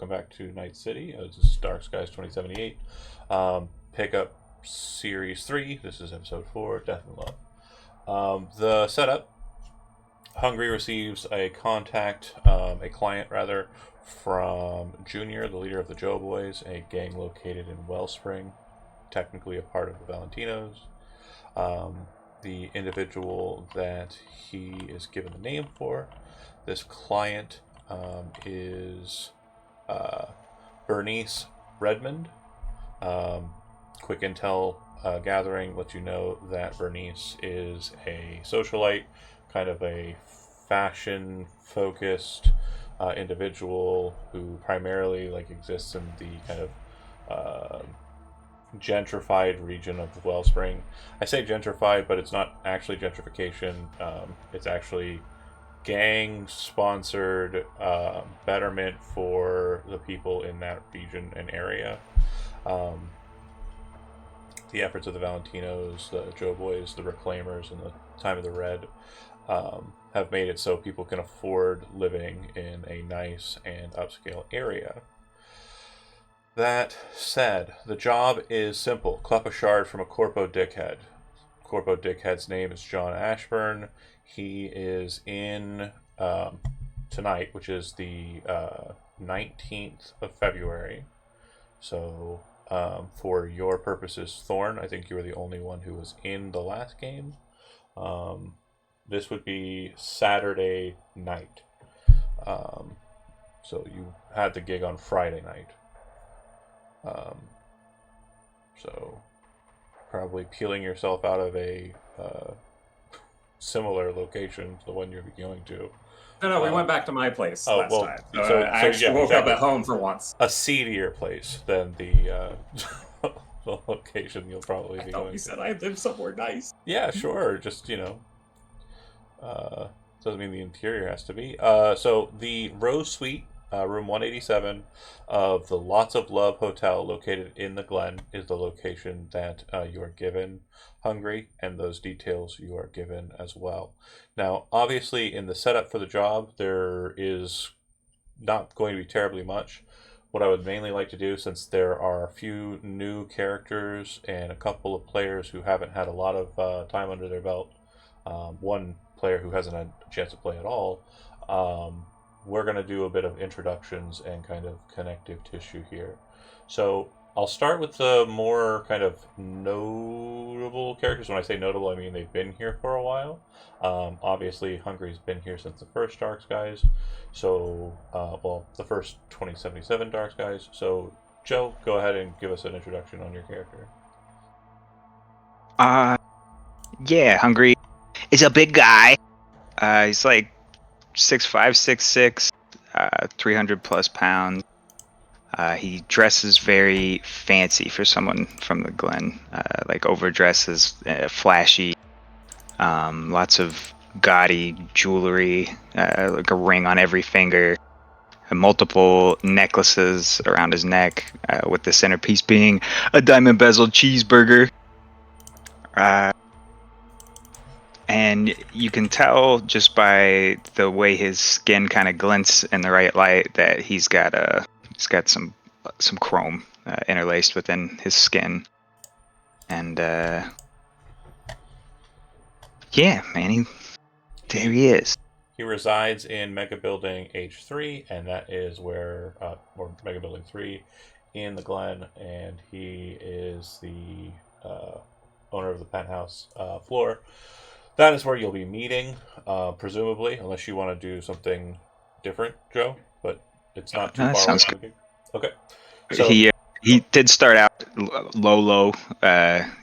welcome back to Night City. This is Dark Skies 2078. Pick up Series 3. This is Episode 4, Death and Love. The setup. Hungry receives a client rather, from Junior, the leader of the Joe Boys, a gang located in Wellspring, technically a part of the Valentinos. The individual that he is given the name for, this client, is Bernice Redmond. Quick intel gathering lets you know that Bernice is a socialite, kind of a fashion-focused individual who primarily exists in the kind of gentrified region of Wellspring. I say gentrified, but it's not actually gentrification. It's actually gang-sponsored betterment for the people in that region and area. The efforts of the Valentinos, the Joe Boys, the Reclaimers, and the Time of the Red have made it so people can afford living in a nice and upscale area. That said, the job is simple. Clep a shard from a Corpo Dickhead. Corpo Dickhead's name is John Ashburn. He is in tonight, which is the 19th of February. So, for your purposes, Thorn, I think you were the only one who was in the last game. This would be Saturday night. So you had the gig on Friday night. So probably peeling yourself out of a similar location to the one you're going to. No, we went back to my place last time. So I actually woke up at home for once. A seedier place than the the location you'll probably be going to. You said I live somewhere nice. Yeah, sure. Just, doesn't mean the interior has to be. So the Rose Suite, room 187 of the Lots of Love Hotel located in the Glen is the location that you are given, Hungry, and those details you are given as well. Now, obviously, in the setup for the job, there is not going to be terribly much. What I would mainly like to do, since there are a few new characters and a couple of players who haven't had a lot of time under their belt, one player who hasn't had a chance to play at all, we're going to do a bit of introductions and kind of connective tissue here. So I'll start with the more kind of notable characters. When I say notable, I mean they've been here for a while. Obviously, Hungry's been here since the first Dark Skies. So, the first 2077 Dark Skies. So, Joe, go ahead and give us an introduction on your character. Yeah, Hungry is a big guy. He's like 6'5", 6'6", 300 plus pounds. He dresses very fancy for someone from the Glen. Overdresses, flashy, lots of gaudy jewelry, like a ring on every finger, and multiple necklaces around his neck, with the centerpiece being a diamond bezeled cheeseburger. And you can tell just by the way his skin kind of glints in the right light that he's got some chrome interlaced within his skin. And yeah, man, there he is. He resides in Mega Building H3, and that is where, or Mega Building 3 in the Glen, and he is the owner of the penthouse floor. That is where you'll be meeting, presumably, unless you want to do something different, Joe. But it's not too far sounds away. Okay. So he did start out low.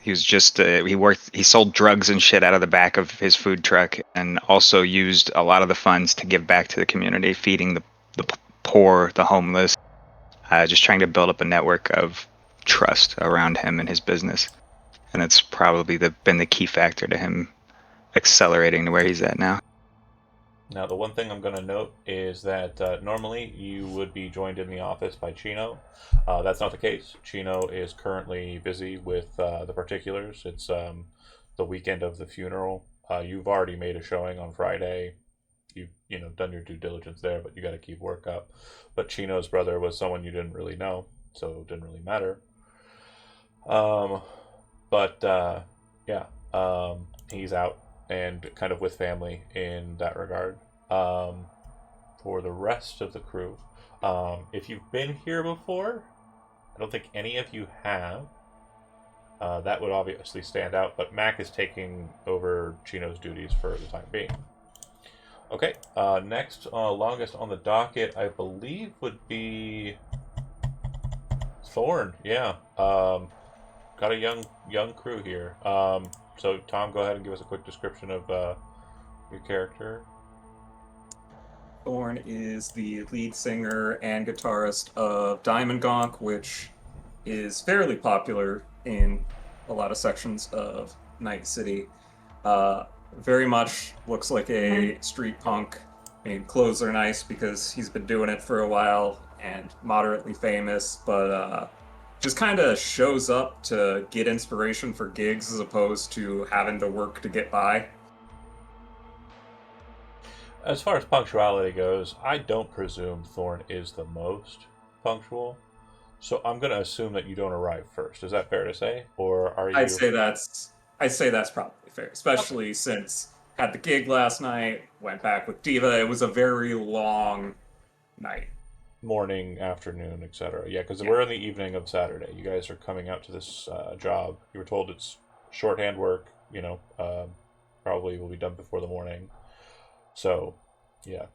He was just he sold drugs and shit out of the back of his food truck, and also used a lot of the funds to give back to the community, feeding the poor, the homeless, just trying to build up a network of trust around him and his business. And it's probably been the key factor to him accelerating to where he's at now. Now, the one thing I'm going to note is that normally you would be joined in the office by Chino. That's not the case. Chino is currently busy with the particulars. It's the weekend of the funeral. You've already made a showing on Friday you've done your due diligence there, but you got to keep work up. But Chino's brother was someone you didn't really know, so it didn't really matter. Um, but yeah, he's out and kind of with family in that regard. For the rest of the crew, if you've been here before, I don't think any of you have. That would obviously stand out, but Mac is taking over Chino's duties for the time being. Okay, next, longest on the docket, I believe, would be Thorn. Yeah, got a young crew here. So Tom, go ahead and give us a quick description of your character. Thorn is the lead singer and guitarist of Diamond Gonk, which is fairly popular in a lot of sections of Night City. Very much looks like a street punk. I mean, clothes are nice because he's been doing it for a while and moderately famous, but just kind of shows up to get inspiration for gigs as opposed to having to work to get by. As far as punctuality goes, I don't presume Thorn is the most punctual. So I'm going to assume that you don't arrive first. Is that fair to say, or are you? I'd say that's probably fair, especially since had the gig last night, went back with Diva. It was a very long night. Morning, afternoon, etc. Yeah, because we're in the evening of Saturday. You guys are coming out to this job. You were told it's shorthand work. Probably will be done before the morning. So, yeah.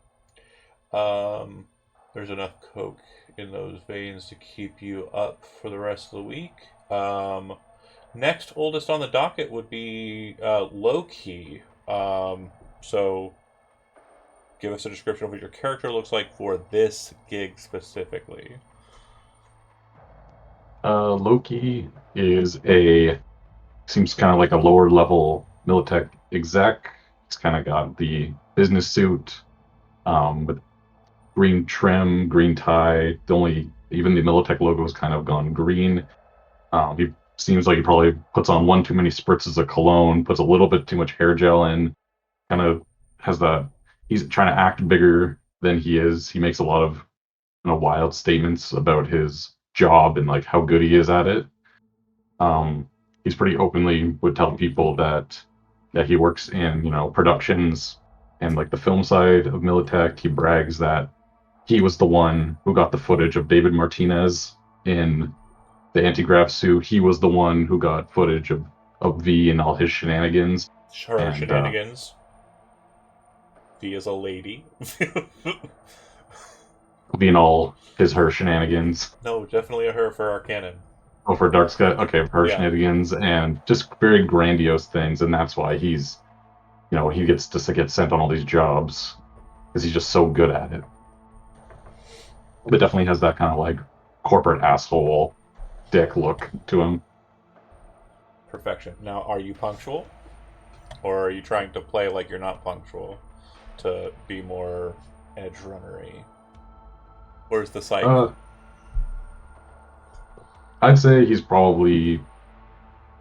There's enough coke in those veins to keep you up for the rest of the week. Next oldest on the docket would be Low-Key. So, give us a description of what your character looks like for this gig specifically. Loki seems kind of like a lower level Militech exec. He's kind of got the business suit, with green trim, green tie. Even the Militech logo has kind of gone green. He seems like he probably puts on one too many spritzes of cologne, puts a little bit too much hair gel in, kind of has that. He's trying to act bigger than he is. He makes a lot of wild statements about his job and like how good he is at it. He's pretty openly would tell people that he works in productions and like the film side of Militech. He brags that he was the one who got the footage of David Martinez in the anti-grav suit. He was the one who got footage of V and all his shenanigans. Shenanigans. V is a lady. Being all her shenanigans. No, definitely a her for our canon. Oh, for Dark Sky? Okay, her shenanigans and just very grandiose things, and that's why he's, he gets to get sent on all these jobs because he's just so good at it. But definitely has that kind of like corporate asshole dick look to him. Perfection. Now, are you punctual? Or are you trying to play like you're not punctual to be more edge runnery? Where's the psych? I'd say he's probably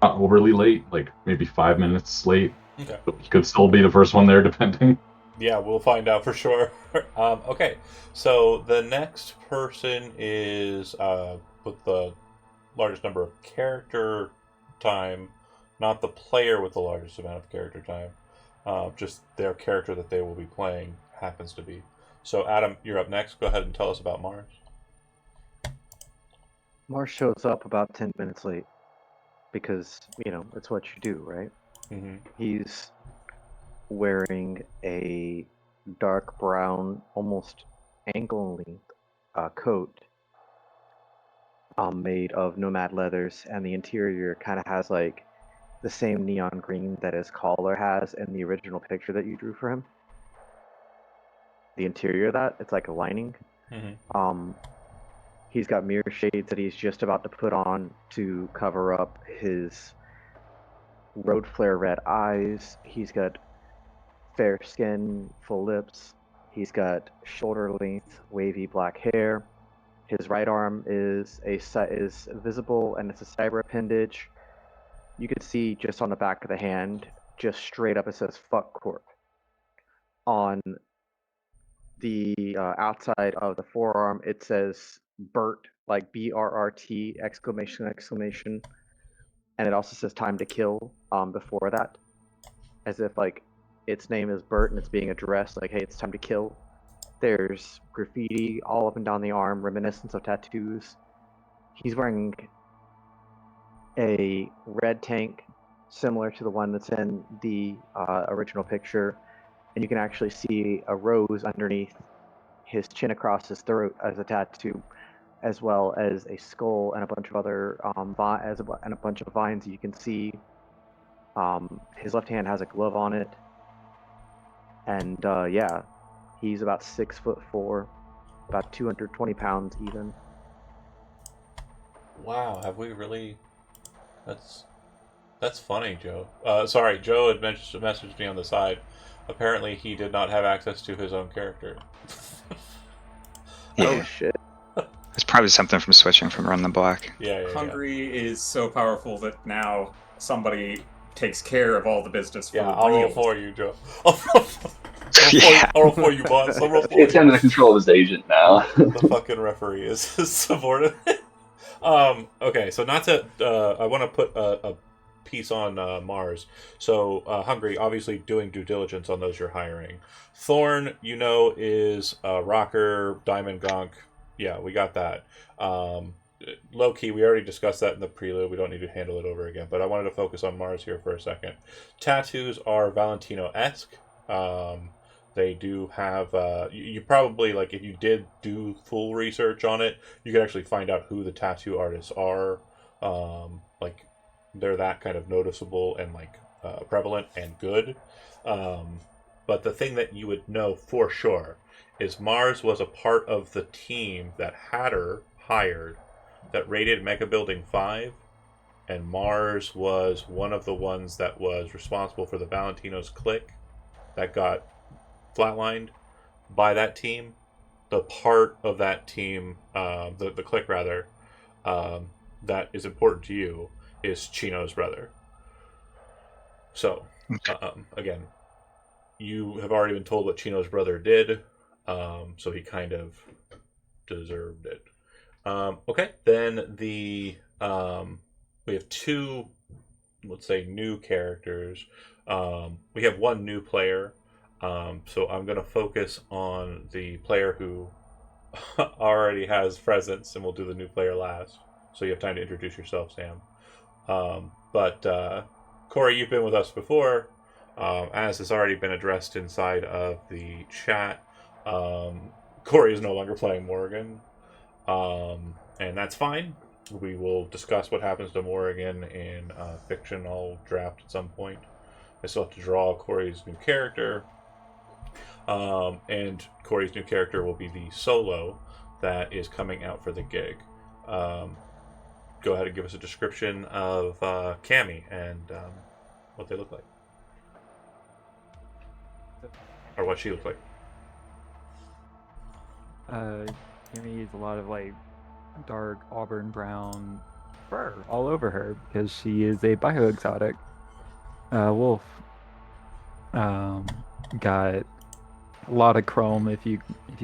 not overly late, like maybe 5 minutes late. Okay. But he could still be the first one there, depending. Yeah, we'll find out for sure. Okay, so the next person is with the largest number of character time, not the player with the largest amount of character time, just their character that they will be playing happens to be. So Adam, you're up next. Go ahead and tell us about Mars. Mars shows up about 10 minutes late because, it's what you do, right? Mm-hmm. He's wearing a dark brown, almost ankle-length coat made of nomad leathers, and the interior kind of has like the same neon green that his collar has in the original picture that you drew for him. The interior of that, it's like a lining. Mm-hmm. He's got mirror shades that he's just about to put on to cover up his road flare red eyes. He's got fair skin, full lips. He's got shoulder length, wavy black hair. His right arm is visible, and it's a cyber appendage. You could see just on the back of the hand, just straight up, it says "fuck corp" on the outside of the forearm, it says Bert, like BRRT, exclamation, exclamation. And it also says time to kill before that, as if like its name is Bert and it's being addressed like, hey, it's time to kill. There's graffiti all up and down the arm, reminiscence of tattoos. He's wearing a red tank similar to the one that's in the original picture, and you can actually see a rose underneath his chin across his throat as a tattoo, as well as a skull and a bunch of other and a bunch of vines you can see. His left hand has a glove on it, and yeah, he's about 6'4", about 220 pounds even. Wow, have we really? That's funny, Joe. Sorry, Joe had messaged me on the side. Apparently, he did not have access to his own character. Yeah. Oh shit. It's probably something from switching from Run the Block. Yeah. Hungary is so powerful that now somebody takes care of all the business for Yeah, I'll roll real. for you, Joe. I'll roll for you, boss. I'll roll for It's you. under the control of his agent now. The fucking referee is subordinate. Okay, so not to. I want to put a piece on Mars. So Hungary, obviously doing due diligence on those you're hiring. Thorn, is Rocker, Diamond Gonk. Yeah, we got that. Low key, we already discussed that in the prelude. We don't need to handle it over again. But I wanted to focus on Mars here for a second. Tattoos are Valentino-esque. They do have. You probably, like, if you did do full research on it, you could actually find out who the tattoo artists are. Like, they're that kind of noticeable and like prevalent and good. But the thing that you would know for sure is Mars was a part of the team that Hatter hired that raided Mega Building 5, and Mars was one of the ones that was responsible for the Valentino's clique that got flatlined by that team. The part of that team, the clique rather, that is important to you is Chino's brother. So, again, you have already been told what Chino's brother did, so he kind of deserved it. Okay, then we have two, let's say, new characters. We have one new player, so I'm going to focus on the player who already has presence, and we'll do the new player last, so you have time to introduce yourself, Sam. But Corey, you've been with us before, as has already been addressed inside of the chat. Corey is no longer playing Morrigan. And that's fine. We will discuss what happens to Morrigan in fictional draft at some point. I still have to draw Corey's new character. And Corey's new character will be the solo that is coming out for the gig. Go ahead and give us a description of Cammy and what they look like. Or what she looks like. Kimmy has a lot of like dark auburn brown fur all over her because she is a bioexotic wolf. Got a lot of chrome if you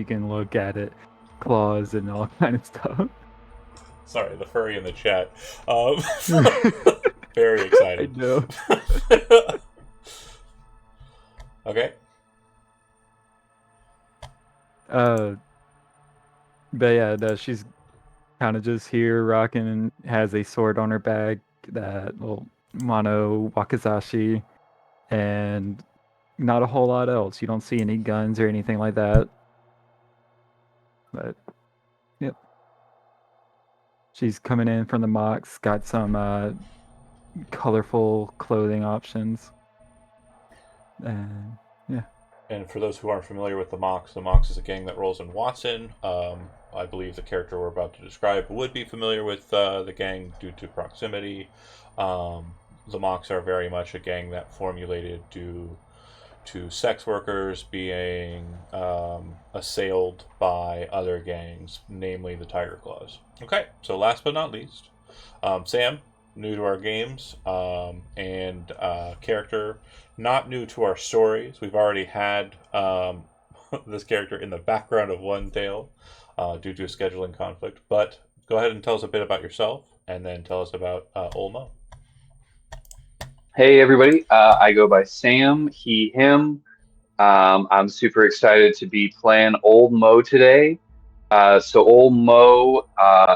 can look at it, claws and all kind of stuff. Sorry, the furry in the chat. Very excited. I know. Okay. But yeah, she's kind of just here rocking and has a sword on her back, that little mono wakizashi, and not a whole lot else. You don't see any guns or anything like that. But yep. She's coming in from the mocks, got some colorful clothing options. And yeah. And for those who aren't familiar with the Mox is a gang that rolls in Watson. I believe the character we're about to describe would be familiar with the gang due to proximity. The Mox are very much a gang that formulated due to sex workers being assailed by other gangs, namely the Tiger Claws. Okay, so last but not least, Sam, new to our games, and character not new to our stories. We've already had this character in the background of one tale due to a scheduling conflict. But go ahead and tell us a bit about yourself, and then tell us about Olmo. Hey everybody, I go by Sam, he, him. I'm super excited to be playing Old Mo today. So Old Mo,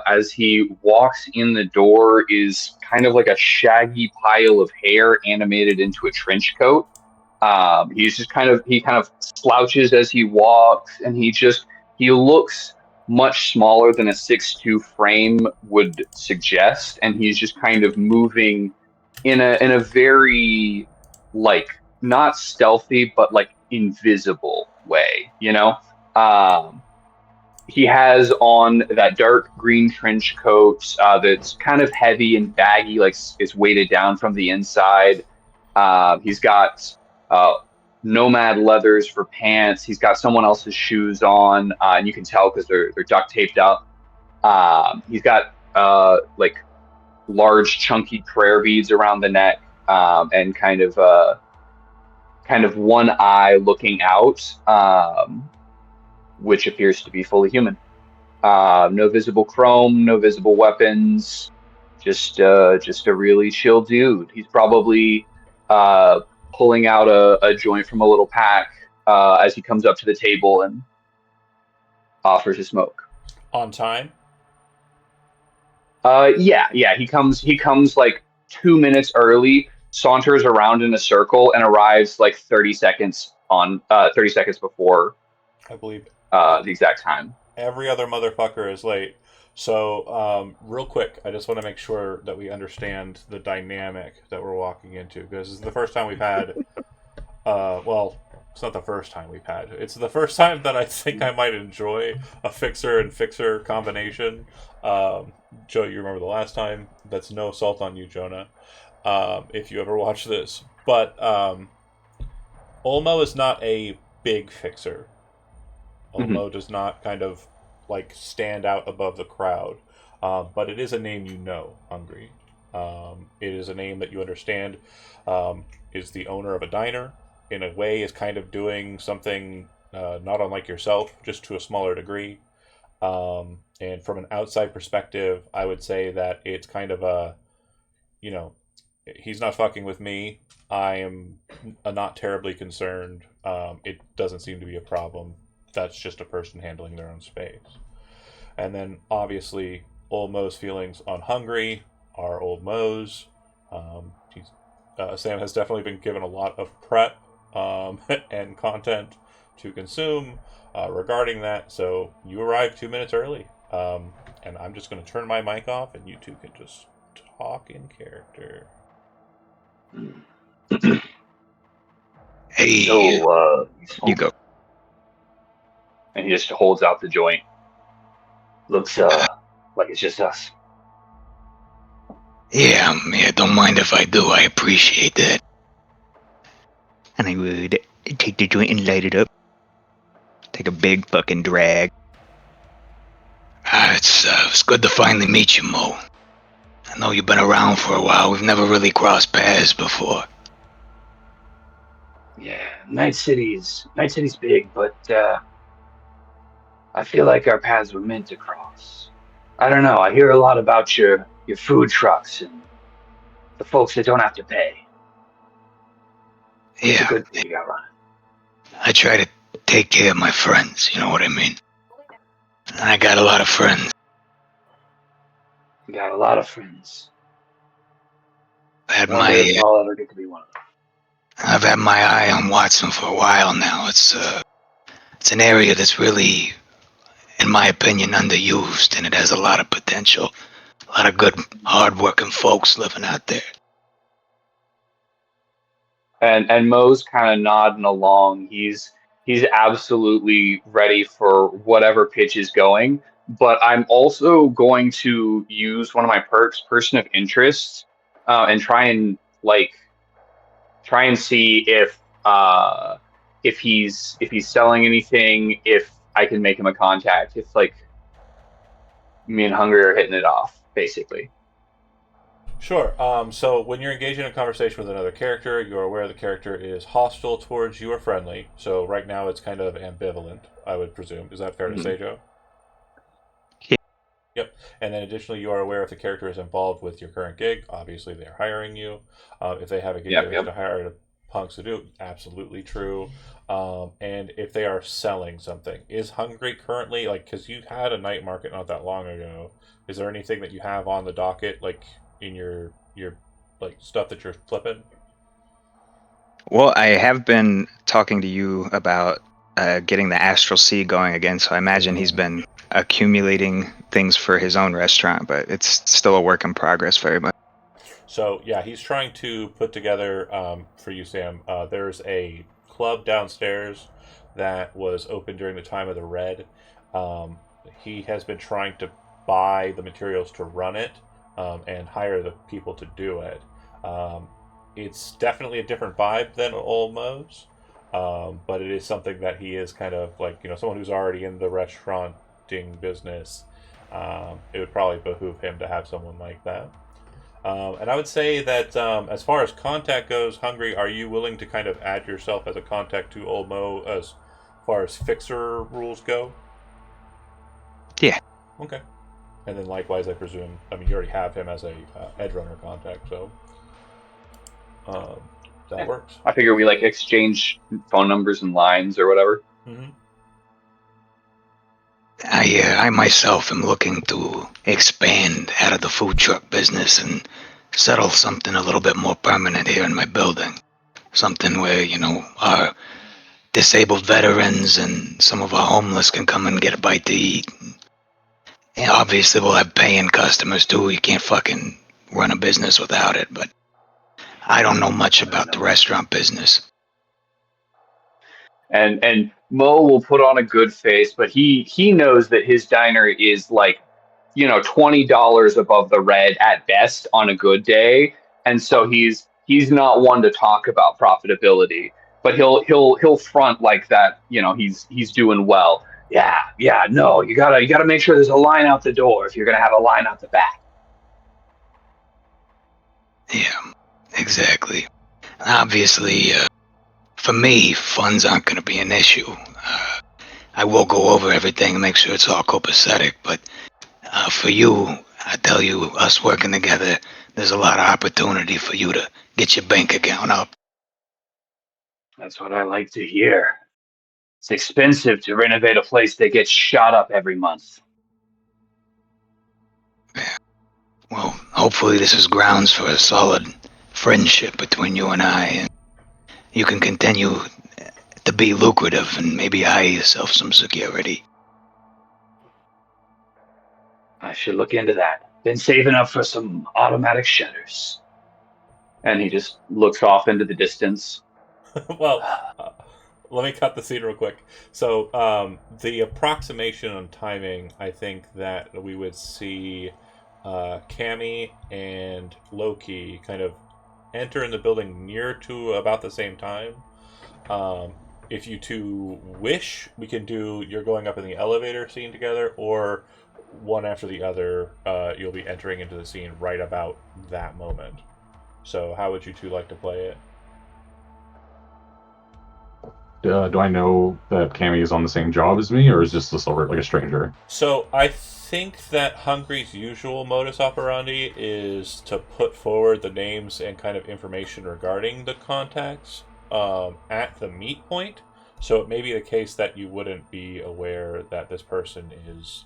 as he walks in the door, is kind of like a shaggy pile of hair animated into a trench coat. He's just he kind of slouches as he walks, and he looks much smaller than a 6'2" frame would suggest, and he's just kind of moving in a very, like, not stealthy but like invisible way, you know. Um, he has on that dark green trench coat that's kind of heavy and baggy, like it's weighted down from the inside. He's got uh, nomad leathers for pants. He's got someone else's shoes on, and you can tell because they're duct taped up. He's got like large chunky prayer beads around the neck, and kind of one eye looking out, which appears to be fully human. No visible chrome, no visible weapons. Just a really chill dude. He's probably pulling out a joint from a little pack as he comes up to the table and offers a smoke. On time? Yeah. He comes like 2 minutes early, saunters around in a circle, and arrives like 30 seconds before I believe the exact time. every other motherfucker is late. So, real quick, I just want to make sure that we understand the dynamic that we're walking into, because this is the first time we've had. Well, it's not the first time we've had. It's the first time that I think I might enjoy a fixer and fixer combination. Joe, you remember the last time? That's no assault on you, Jonah. If you ever watch this, but Olmo is not a big fixer. Olmo does not kind of like stand out above the crowd, but it is a name you know, Hungry. It is a name that you understand. Is the owner of a diner. In a way, is kind of doing something not unlike yourself, just to a smaller degree. And from an outside perspective, I would say that it's kind of a, you know, he's not fucking with me. I am not terribly concerned. It doesn't seem to be a problem. That's just a person handling their own space. And then, obviously, Old Mo's feelings on Hungry are Old Mo's. Sam has definitely been given a lot of prep and content to consume regarding that. So you arrived 2 minutes early. And I'm just going to turn my mic off, and you two can just talk in character. Hey, So you go. and he just holds out the joint. Looks like it's just us. Yeah, don't mind if I do. I appreciate that. And I would take the joint and light it up. Take a big fucking drag. It's good to finally meet you, Mo. I know you've been around for a while. We've never really crossed paths before. Yeah, Night City's big, but I feel like our paths were meant to cross. I don't know. I hear a lot about your food trucks and the folks that don't have to pay. It's a Yeah, good thing you got running. I try to take care of my friends, you know what I mean? And I got a lot of friends. You got a lot of friends. I had Wonder if I'll ever get to be one of them. I've had my eye on Watson for a while now. It's an area that's really, in my opinion, underused, and it has a lot of potential. A lot of good, hard-working folks living out there. And Mo's kind of nodding along. He's absolutely ready for whatever pitch is going. But I'm also going to use one of my perks, Person of Interest, and try and see if he's selling anything, if I can make him a contact, if like me and Hungry are hitting it off, basically. Sure. So when you're engaging in a conversation with another character, you're aware the character is hostile towards you or friendly. So right now it's kind of ambivalent, I would presume. Is that fair to say, Joe? Yeah. Yep. And then additionally, you are aware if the character is involved with your current gig. Obviously, they're hiring you. If they have a gig Yep, they wish yep. to hire punks to do, absolutely true. And if they are selling something, is Hungry currently like? Because you had a night market not that long ago. Is there anything that you have on the docket, like in your like stuff that you're flipping? Well, I have been talking to you about getting the Astral Sea going again, so I imagine he's been accumulating things for his own restaurant, but it's still a work in progress very much. So yeah, he's trying to put together for you, Sam. There's a club downstairs that was open during the time of the Red. Um, he has been trying to buy the materials to run it and hire the people to do it. Um, it's definitely a different vibe than Olmo's, but it is something that he is kind of like someone who's already in the restauranting business. It would probably behoove him to have someone like that. And I would say that as far as contact goes, Hungry, are you willing to kind of add yourself as a contact to Old Mo as far as fixer rules go? Yeah. Okay. And then likewise, I presume, I mean, you already have him as a edge runner contact, so that works. I figure we like exchange phone numbers and lines or whatever. Mm-hmm. I myself am looking to expand out of the food truck business and settle something a little bit more permanent here in my building. Something where, our disabled veterans and some of our homeless can come and get a bite to eat. And obviously, we'll have paying customers too. You can't fucking run a business without it, but I don't know much about the restaurant business. And Mo will put on a good face, but he knows that his diner is like, $20 above the red at best on a good day, and so he's not one to talk about profitability, but he'll front like that. He's doing well. Yeah, no, you gotta make sure there's a line out the door if you're gonna have a line out the back. Yeah, exactly. Obviously, for me, funds aren't going to be an issue. I will go over everything and make sure it's all copacetic, but for you, I tell you, us working together, there's a lot of opportunity for you to get your bank account up. That's what I like to hear. It's expensive to renovate a place that gets shot up every month. Well, hopefully this is grounds for a solid friendship between you and I, and you can continue to be lucrative and maybe hire yourself some security. I should look into that. Been saving up for some automatic shutters. And he just looks off into the distance. Well, let me cut the scene real quick. So, the approximation on timing, I think that we would see Cammy and Loki kind of enter in the building near to about the same time. If you two wish, we can do you're going up in the elevator scene together, or one after the other, you'll be entering into the scene right about that moment. So, how would you two like to play it? Do I know that Cammy is on the same job as me, or is just this like a stranger? So I think that Hungry's usual modus operandi is to put forward the names and kind of information regarding the contacts at the meet point. So it may be the case that you wouldn't be aware that this person is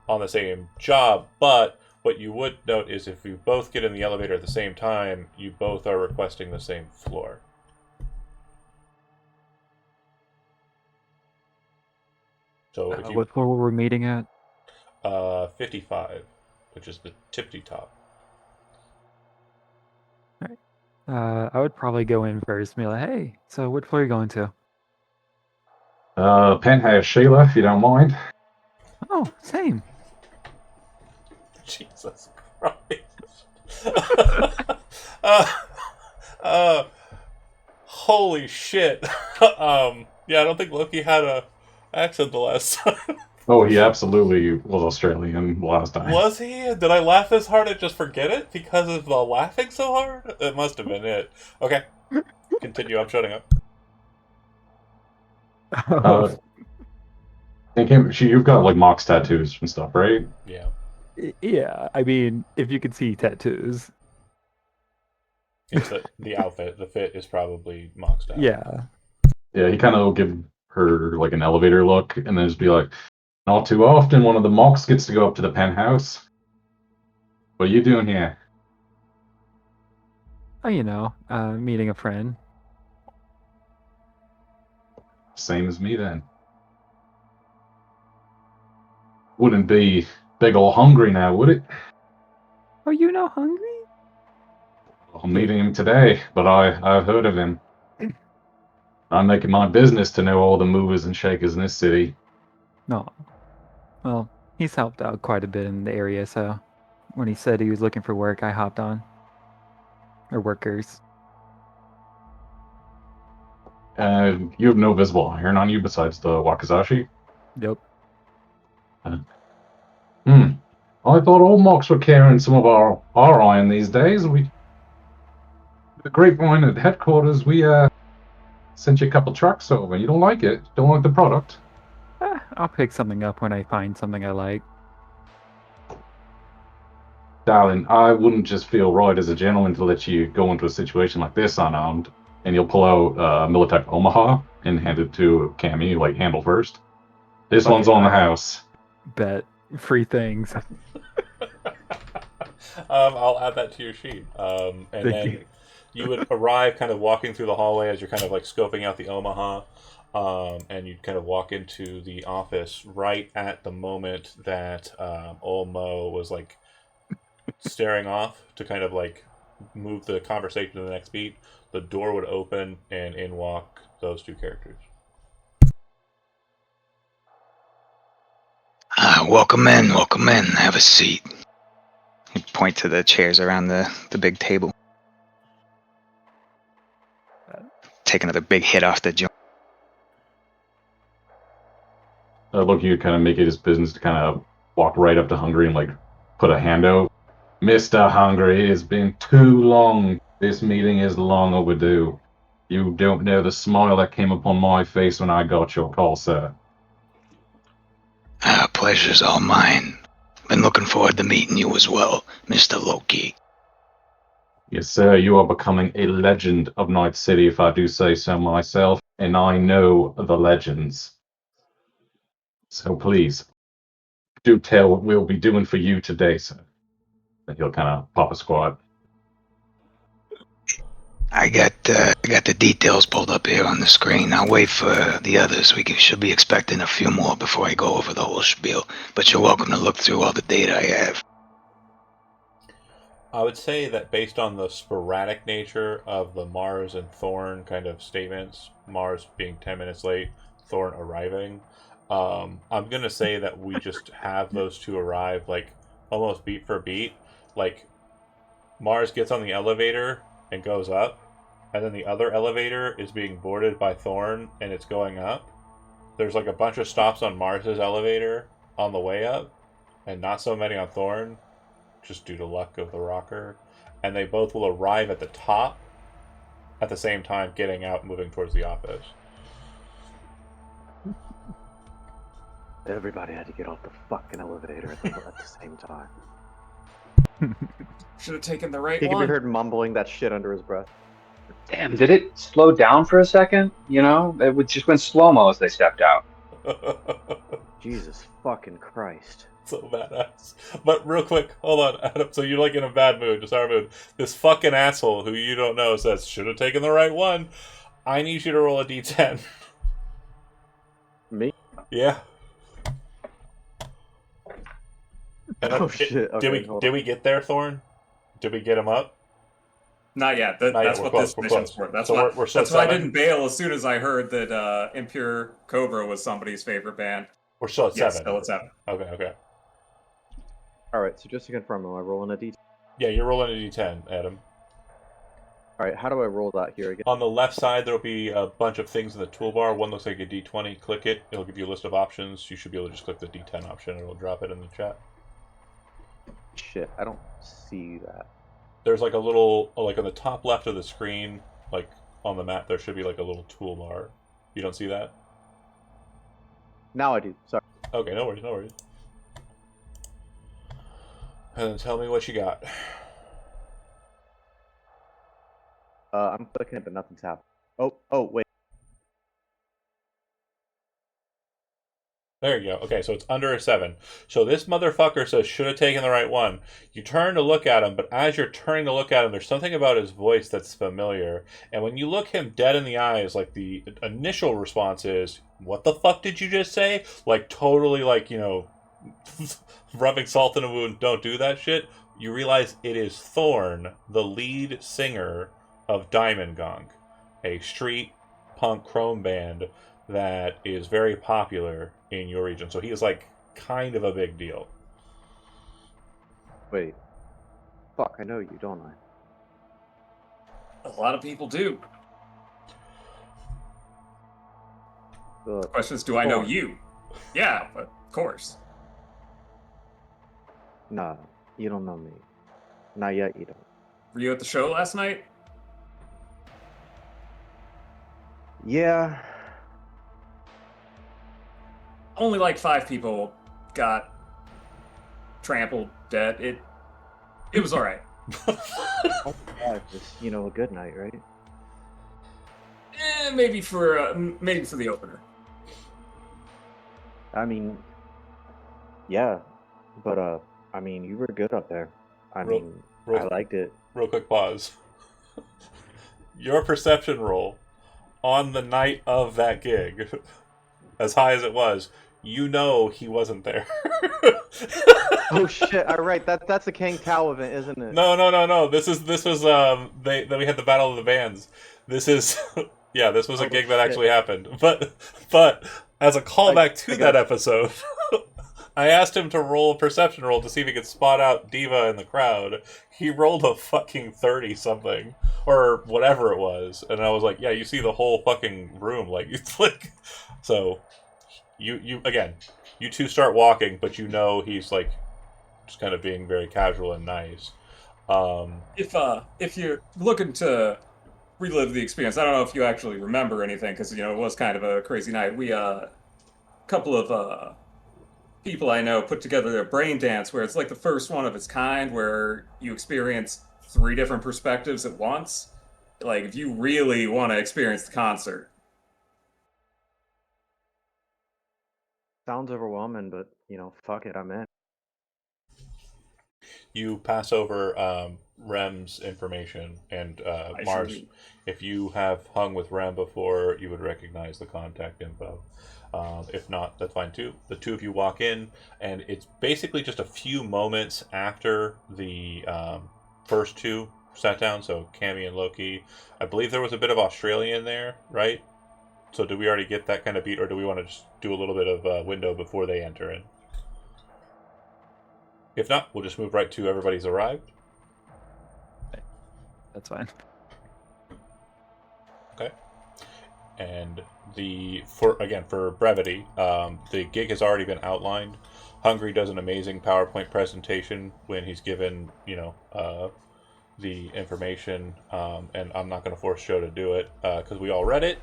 on the same job, but what you would note is if you both get in the elevator at the same time, you both are requesting the same floor. So if you What floor were we meeting at? 55, which is the tippity top. I would probably go in first and be like, hey, so what floor are you going to? Penthouse Sheila, if you don't mind. Oh, same. Jesus Christ. uh, holy shit. Yeah, I don't think Loki had a accent the last time. Oh, he absolutely was Australian last time. Was he? Did I laugh this hard and just forget it because of the laughing so hard? It must have been it. Okay, continue. I'm shutting up. Uh, you've got like Mox tattoos and stuff, right? Yeah. Yeah, I mean, if you could see tattoos. It's the outfit. The fit is probably moxed out. Yeah. Yeah, he kind of will give her like an elevator look, and then just be like, "Not too often, one of the Mox gets to go up to the penthouse. What are you doing here?" Oh, meeting a friend. Same as me then. Wouldn't be big ol' hungry now, would it? Oh, you know hungry? I'm meeting him today, but I've heard of him. I'm making my business to know all the movers and shakers in this city. No. Well, he's helped out quite a bit in the area, so when he said he was looking for work, I hopped on. Or workers. You have no visible iron on you besides the Wakizashi? Yep. Hmm. I thought all Mox were carrying some of our iron these days. The grapevine at headquarters, we sent you a couple trucks over. You don't like it? Don't like the product? I'll pick something up when I find something I like. Darling, I wouldn't just feel right as a gentleman to let you go into a situation like this unarmed. And you'll pull out Militech Omaha and hand it to Cammy, like handle first. This one's Okay, on the house. Bet. Free things. I'll add that to your sheet. And Thank then you. you would arrive kind of walking through the hallway as you're kind of like scoping out the Omaha. And you'd kind of walk into the office right at the moment that old Mo was like staring off to kind of like move the conversation to the next beat. The door would open and in walk those two characters. Welcome in, welcome in. Have a seat. You point to the chairs around the big table. Take another big hit off the joint. Look, you kind of make it his business to kind of walk right up to Hungry and like put a hand out. Mr. Hungry, it's been too long. This meeting is long overdue. You don't know the smile that came upon my face when I got your call, sir. Pleasure's all mine. Been looking forward to meeting you as well, Mr. Loki. Yes, sir, you are becoming a legend of Night City, if I do say so myself, and I know the legends. So please, do tell what we'll be doing for you today, sir. And he'll kind of pop a squat. I got the details pulled up here on the screen. I'll wait for the others. Should be expecting a few more before I go over the whole spiel. But you're welcome to look through all the data I have. I would say that based on the sporadic nature of the Mars and Thorn kind of statements, Mars being 10 minutes late, Thorn arriving, I'm going to say that we just have those two arrive like almost beat for beat. Like Mars gets on the elevator and goes up, and then the other elevator is being boarded by Thorn and it's going up. There's like a bunch of stops on Mars's elevator on the way up, and not so many on Thorn, just due to luck of the rocker. And they both will arrive at the top at the same time, getting out, moving towards the office. Everybody had to get off the fucking elevator at the same time. Should have taken the right He can be one. heard mumbling that shit under his breath. Damn, did it slow down for a second? You know, just went slow-mo as they stepped out. Jesus fucking Christ. So badass. But real quick, hold on, Adam. So you're like in a bad mood, just our mood. This fucking asshole who you don't know says, should have taken the right one. I need you to roll a d10. Me? Yeah. And Oh shit. Okay, did we get there, Thorn? Did we get him up? Not yet. Not That's yet. what We're this close, we're mission's close. for. That's So why. we're still That's why I 7? didn't bail as soon as I heard that Impure Cobra was somebody's favorite band. We're still at Yes, 7. still at 7. Okay. Alright, so just to confirm, am I rolling a d10? Yeah, you're rolling a d10, Adam. All right, how do I roll that here again? On the left side, there'll be a bunch of things in the toolbar. One looks like a D20. Click it. It'll give you a list of options. You should be able to just click the D10 option. It'll drop it in the chat. Shit, I don't see that. There's like a little, like on the top left of the screen, like on the map, there should be like a little toolbar. You don't see that? Now I do. Sorry. Okay, no worries, no worries. And then tell me what you got. I'm clicking it, but nothing's happening. Oh, wait. There you go. Okay, so it's under a 7. So this motherfucker says, should have taken the right one. You turn to look at him, but as you're turning to look at him, there's something about his voice that's familiar. And when you look him dead in the eyes, like the initial response is, what the fuck did you just say? Like totally like, you know, rubbing salt in a wound, don't do that shit. You realize it is Thorn, the lead singer of Diamond Gong, a street punk chrome band that is very popular in your region. So he is like kind of a big deal. Wait. Fuck, I know you, don't I? A lot of people do. The question is, do I know you? Yeah, but of course. Nah, you don't know me. Not yet, you don't. Were you at the show last night? Yeah. Only like 5 people got trampled dead. It was all right. Oh, yeah, just, a good night, right? Maybe for the opener. I mean, yeah, but you were good up there. I liked it. Real quick pause. Your perception roll on the night of that gig, as high as it was, you know he wasn't there. Oh shit! All right, that's a Kang Tao event, isn't it? No. This was we had the Battle of the Bands. This is this was a gig that actually happened. But as a callback to that episode, I asked him to roll a perception roll to see if he could spot out Diva in the crowd. He rolled a fucking 30 something or whatever it was, and I was like, yeah, you see the whole fucking room, like it's like so. You again, you two start walking, but you know he's like just kind of being very casual and nice. If you're looking to relive the experience, I don't know if you actually remember anything because it was kind of a crazy night. We a couple of people I know put together a brain dance where it's like the first one of its kind, where you experience 3 different perspectives at once. Like if you really want to experience the concert. Sounds overwhelming, but fuck it, I'm in. You pass over Rem's information, and Mars, sure do. if you have hung with Rem before, you would recognize the contact info. If not, that's fine too. The two of you walk in, and it's basically just a few moments after the first two sat down, so Cammy and Loki. I believe there was a bit of Australian there, right? So do we already get that kind of beat, or do we want to just do a little bit of window before they enter in? If not, we'll just move right to everybody's arrived. That's fine. Okay. And for brevity, the gig has already been outlined. Hungry does an amazing PowerPoint presentation when he's given, the information, and I'm not going to force Joe to do it because we all read it.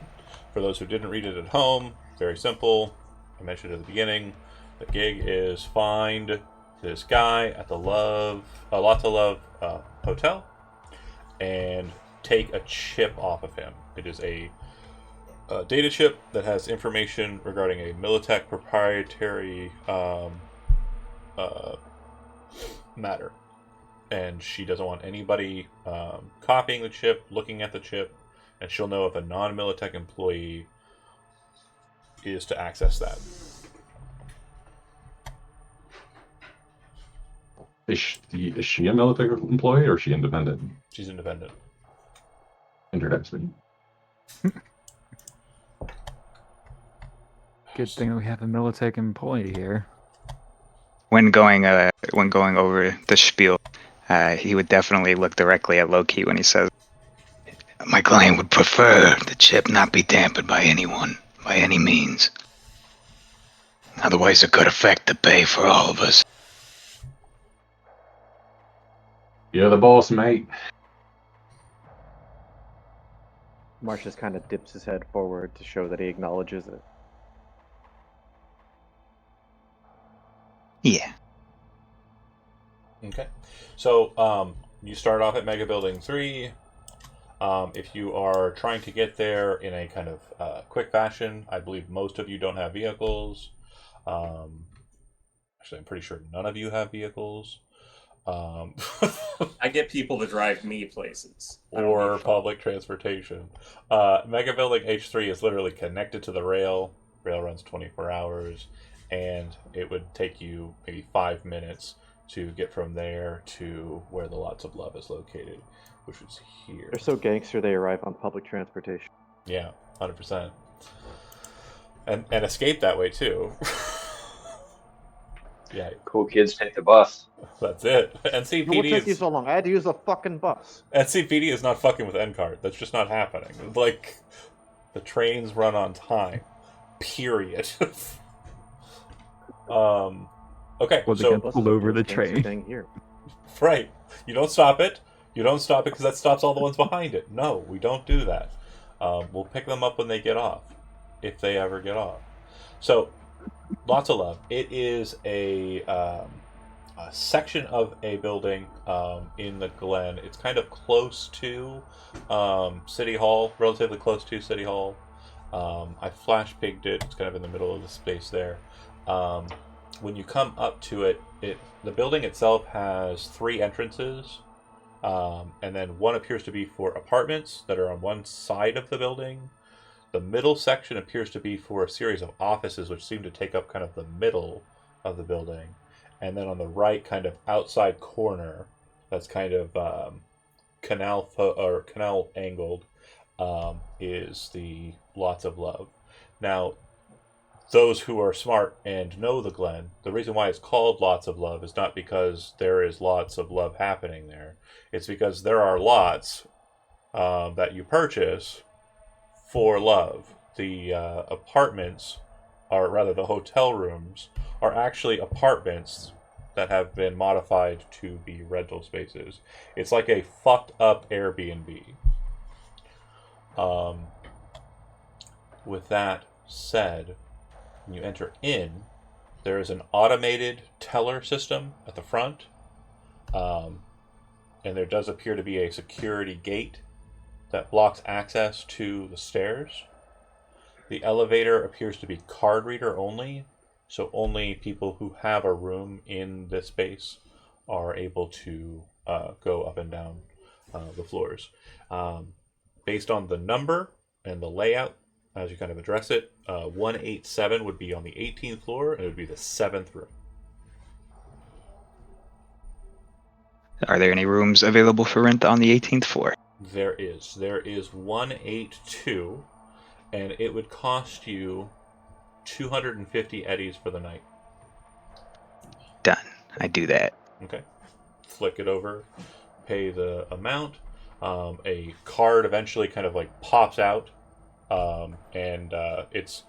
For those who didn't read it at home, very simple. I mentioned at the beginning, the gig is find this guy at the Lots of Love hotel and take a chip off of him. It is a data chip that has information regarding a Militech proprietary matter. And she doesn't want anybody copying the chip, looking at the chip, and she'll know if a non-Militech employee is to access that. Is she a military employee or is she independent? She's independent. Interesting. Good thing that we have a Militech employee here. When going over the spiel, he would definitely look directly at Loki when he says, My client would prefer the chip not be tampered by anyone, by any means. Otherwise, it could affect the pay for all of us. You're the boss, mate. Marsh just kind of dips his head forward to show that he acknowledges it. Yeah. Okay. So you start off at Mega Building 3. If you are trying to get there in a kind of quick fashion, I believe most of you don't have vehicles. Actually, I'm pretty sure none of you have vehicles. I get people to drive me places. I don't Or need public transportation. Mega Building H3 is literally connected to the rail. Rail runs 24 hours, and it would take you maybe 5 minutes to get from there to where the Lots of Love is located, which is here. They're so gangster they arrive on public transportation. Yeah, 100%. And escape that way too. Yeah, Cool kids take the bus. that's it. What NCPD took you is so long? I had to use a fucking bus. NCPD is not fucking with NCART. That's just not happening. Like, the trains run on time. Period. Okay, Well, they so get pulled over the Gangster train. thing here. right, you don't stop it. You don't stop it because that stops all the ones behind it. No, we don't do that. We'll pick them up when they get off, if they ever get off. So, Lots of Love. It is a section of a building in the Glen. It's kind of close to City Hall, relatively close to City Hall. I flash pigged it. It's kind of in the middle of the space there. When you come up to it, the building itself has 3 entrances, and then one appears to be for apartments that are on one side of the building. The middle section appears to be for a series of offices which seem to take up kind of the middle of the building. And then on the right, kind of outside corner, that's kind of canal angled, is the Lots of Love. Now, those who are smart and know the Glen, the reason why it's called Lots of Love is not because there is lots of love happening there. It's because there are lots that you purchase for love. The apartments, or rather the hotel rooms, are actually apartments that have been modified to be rental spaces. It's like a fucked up Airbnb. With that said, when you enter in, there is an automated teller system at the front, and there does appear to be a security gate that blocks access to the stairs. The elevator appears to be card reader only, so only people who have a room in this space are able to go up and down the floors. Based on the number and the layout, as you kind of address it, 187 would be on the 18th floor, and it would be the 7th room. Are there any rooms available for rent on the 18th floor? There is 182, and it would cost you 250 eddies for the night. Done. I do that. Okay. Flick it over, pay the amount. A card eventually kind of like pops out, and it's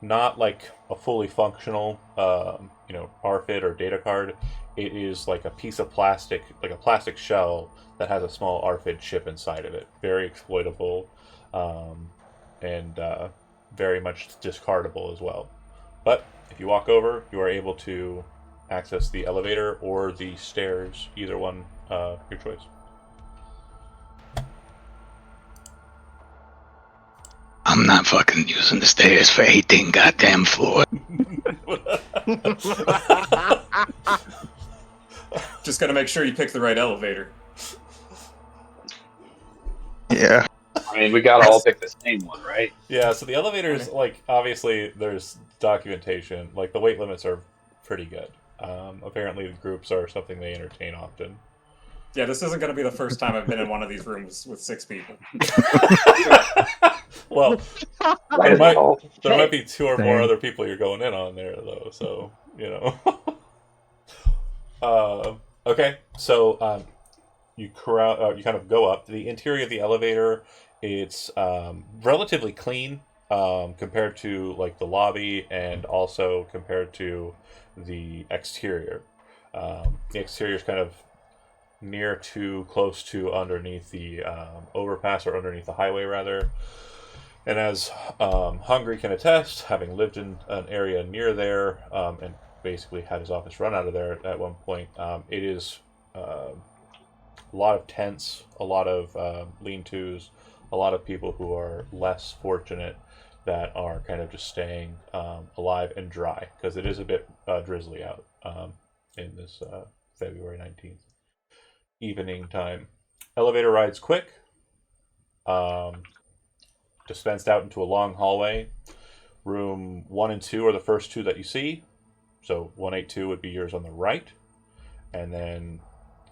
not like a fully functional, RFID or data card. It is like a piece of plastic, like a plastic shell that has a small RFID chip inside of it. Very exploitable, and very much discardable as well. But if you walk over, you are able to access the elevator or the stairs, either one, your choice. I'm not fucking using the stairs for 18 goddamn floors. Just gotta make sure you pick the right elevator. Yeah. I mean, we gotta all pick the same one, right? Yeah, so the elevators, like, obviously there's documentation. Like, the weight limits are pretty good. Apparently the groups are something they entertain often. Yeah, this isn't gonna be the first time I've been in one of these rooms with 6 people. Well, Right there might be 2 or more Same. other people you're going in on there, though, so, okay, so you kind of go up. The interior of the elevator It's relatively clean compared to like the lobby, and also compared to the exterior. The exterior is kind of near to close to underneath the overpass, or underneath the highway rather. And as Hungry can attest, having lived in an area near there, and basically had his office run out of there at one point, it is a lot of tents, a lot of lean-tos, a lot of people who are less fortunate that are kind of just staying alive and dry, because it is a bit drizzly out in this February 19th evening time. Elevator rides quick, um, dispensed out into a long hallway. Room 1 and 2 are the first two that you see. So 182 would be yours on the right. And then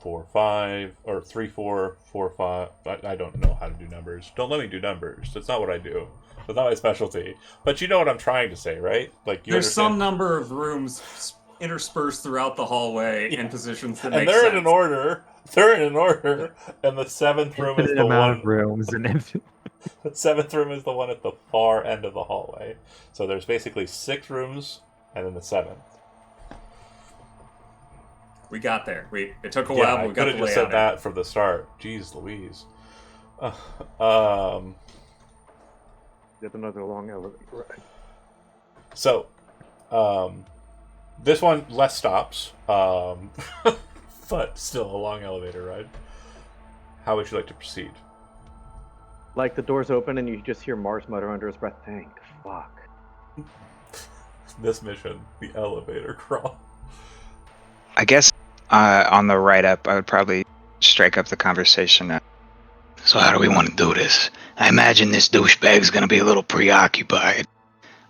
4, 5, or 3, 4, 4, 5. I don't know how to do numbers. Don't let me do numbers. That's not what I do. That's not my specialty. But you know what I'm trying to say, right? Like, you There's understand? some number of rooms interspersed throughout the hallway in positions that And make they're sense. in an order. They're in an order. And the seventh room is Infinite the amount of one. rooms and The seventh room is the one at the far end of the hallway. So there's basically 6 rooms, and then the seventh. We got there. It took a Yeah, while, I but we could got have the just layout said that from the start. Jeez Louise. Um, Yet another long elevator ride. so, this one, less stops, but still a long elevator ride. How would you like to proceed? Like the doors open and you just hear Mars mutter under his breath, "Thank fuck." This mission, the elevator crawl. I guess on the write up, I would probably strike up the conversation. So how do we want to do this? I imagine this douchebag's gonna be a little preoccupied.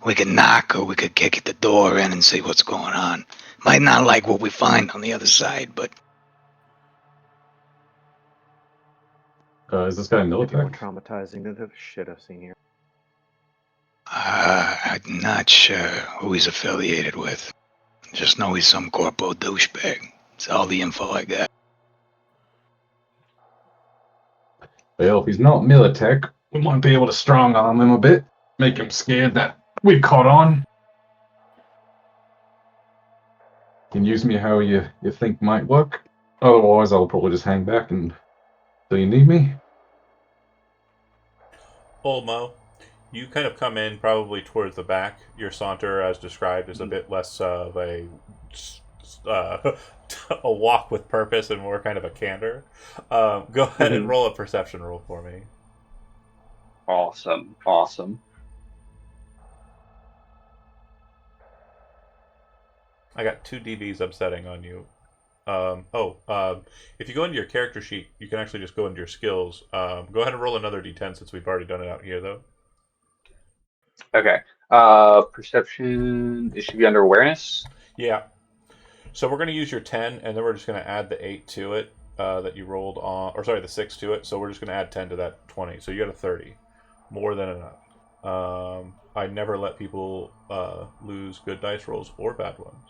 We could knock, or we could kick at the door in and see what's going on. Might not like what we find on the other side, but Is this guy Maybe more Militech? traumatizing than the shit I've seen here. I'm not sure who he's affiliated with. Just know he's some corpo douchebag. It's all the info I got. Well, if he's not Militech, we might be able to strong arm him a bit, make him scared that we've caught on. Can use me how you think might work. Otherwise, I'll probably just hang back and till you need me. Olmo, you kind of come in probably towards the back. Your saunter, as described, is a bit less of uh, a walk with purpose and more kind of a candor. Go ahead and roll a perception roll for me. Awesome. I got 2 DVs upsetting on you. If you go into your character sheet, you can actually just go into your skills. Go ahead and roll another D10 since we've already done it out here, though. Okay. Perception. It should be under awareness. Yeah. So we're going to use your 10, and then we're just going to add the 8 to it that you rolled on, or sorry, the 6 to it. So we're just going to add 10 to that 20. So you got a 30. More than enough. I never let people lose good dice rolls or bad ones.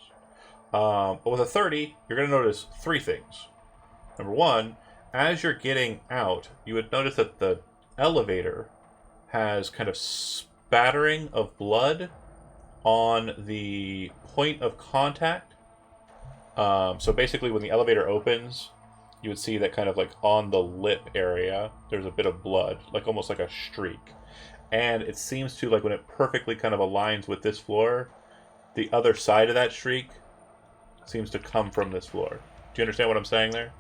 But with a 30, you're going to notice 3 things. Number 1, as you're getting out, you would notice that the elevator has kind of spattering of blood on the point of contact. So basically, when the elevator opens, you would see that kind of like on the lip area, there's a bit of blood, like almost like a streak. And it seems to, like when it perfectly kind of aligns with this floor, the other side of that streak seems to come from this floor. Do you understand what I'm saying there?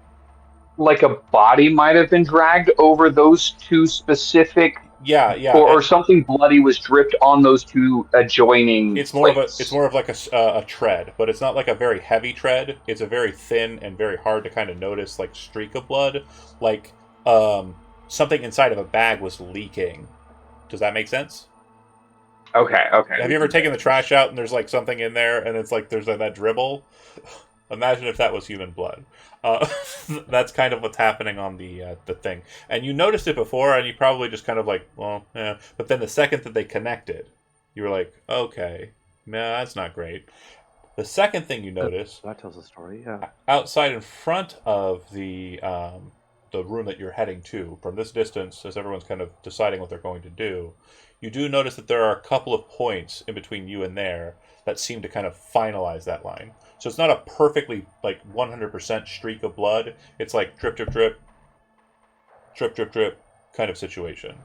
Like a body might have been dragged over those 2 specific, Yeah. or something bloody was dripped on those 2 adjoining It's plates. more of like a tread, but it's not like a very heavy tread. It's a very thin and very hard to kind of notice like streak of blood, like something inside of a bag was leaking. Does that make sense? Okay. Have you ever taken the trash out and there's like something in there and it's like there's like that dribble? Imagine if that was human blood. That's kind of what's happening on the thing. And you noticed it before, and you probably just kind of like, well, yeah. But then the second that they connected, you were like, okay, nah, that's not great. The second thing you notice, That tells a story, yeah. outside in front of the the room that you're heading to. From this distance, as everyone's kind of deciding what they're going to do, you do notice that there are a couple of points in between you and there that seem to kind of finalize that line. So it's not a perfectly like 100% streak of blood. It's like drip, drip, drip, drip, drip, drip kind of situation.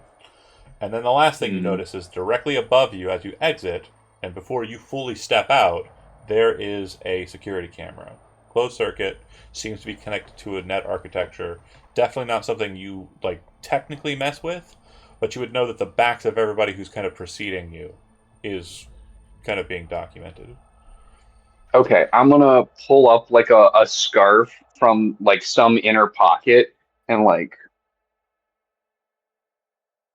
And then the last thing you notice is directly above you as you exit, and before you fully step out, there is a security camera. Closed circuit, seems to be connected to a net architecture. Definitely not something you like technically mess with, but you would know that the backs of everybody who's kind of preceding you is kind of being documented. Okay, I'm gonna pull up like a scarf from like some inner pocket and like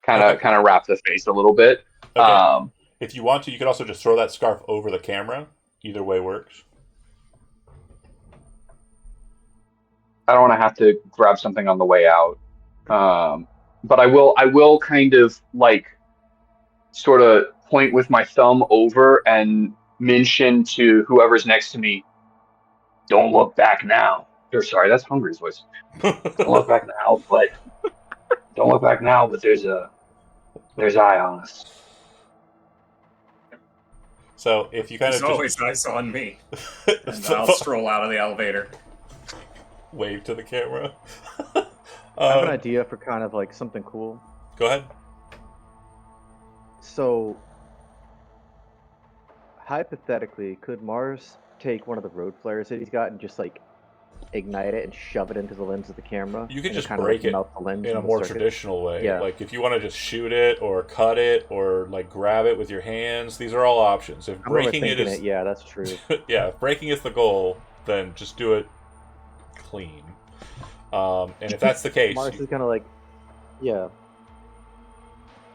kind of wrap the face a little bit. Okay. If you want to, you could also just throw that scarf over the camera. Either way works. I don't want to have to grab something on the way out, but I will kind of like sort of point with my thumb over and mention to whoever's next to me, "Don't look back now." Or sorry, that's Hungry's voice. Don't look back now, but don't look back now. But there's eye on us. So if you kind There's of always eyes on me. And I'll stroll out of the elevator. wave to the camera. I have an idea for kind of like something cool. Go ahead. So, hypothetically, could Mars take one of the road flares that he's got and just like ignite it and shove it into the lens of the camera? You could and just kind break of, it like, melt the lens in a in the more circuit? traditional way. Yeah. Like if you want to just shoot it or cut it or like grab it with your hands, these are all options. If I'm breaking it overthinking is yeah, that's true. yeah, if breaking is the goal, then just do it clean. And if that's the case, Mars is gonna like, yeah,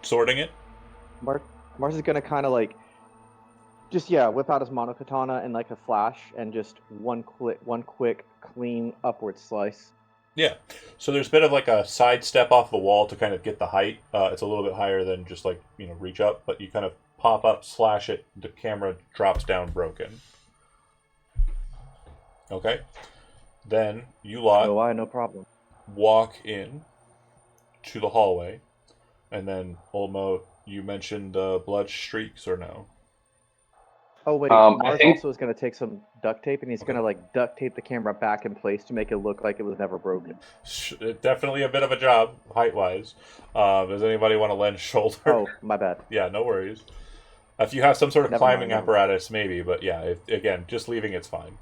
sorting it. Mars is gonna kind of like, just whip out his monokatana and like a flash and just one quick clean upward slice. Yeah. So there's a bit of like a side step off the wall to kind of get the height. It's a little bit higher than just like, reach up, but you kind of pop up, slash it, the camera drops down broken. Okay. Then you lot No problem. walk in to the hallway, and then Olmo, you mentioned the blood streaks or no? Oh wait, I Mars think- also is gonna take some duct tape and he's gonna like duct tape the camera back in place to make it look like it was never broken. Definitely a bit of a job, height-wise. Does anybody want to lend shoulder? Oh, my bad. Yeah, no worries. If you have some sort of Never climbing mind. apparatus, maybe, but yeah, again, just leaving it's fine.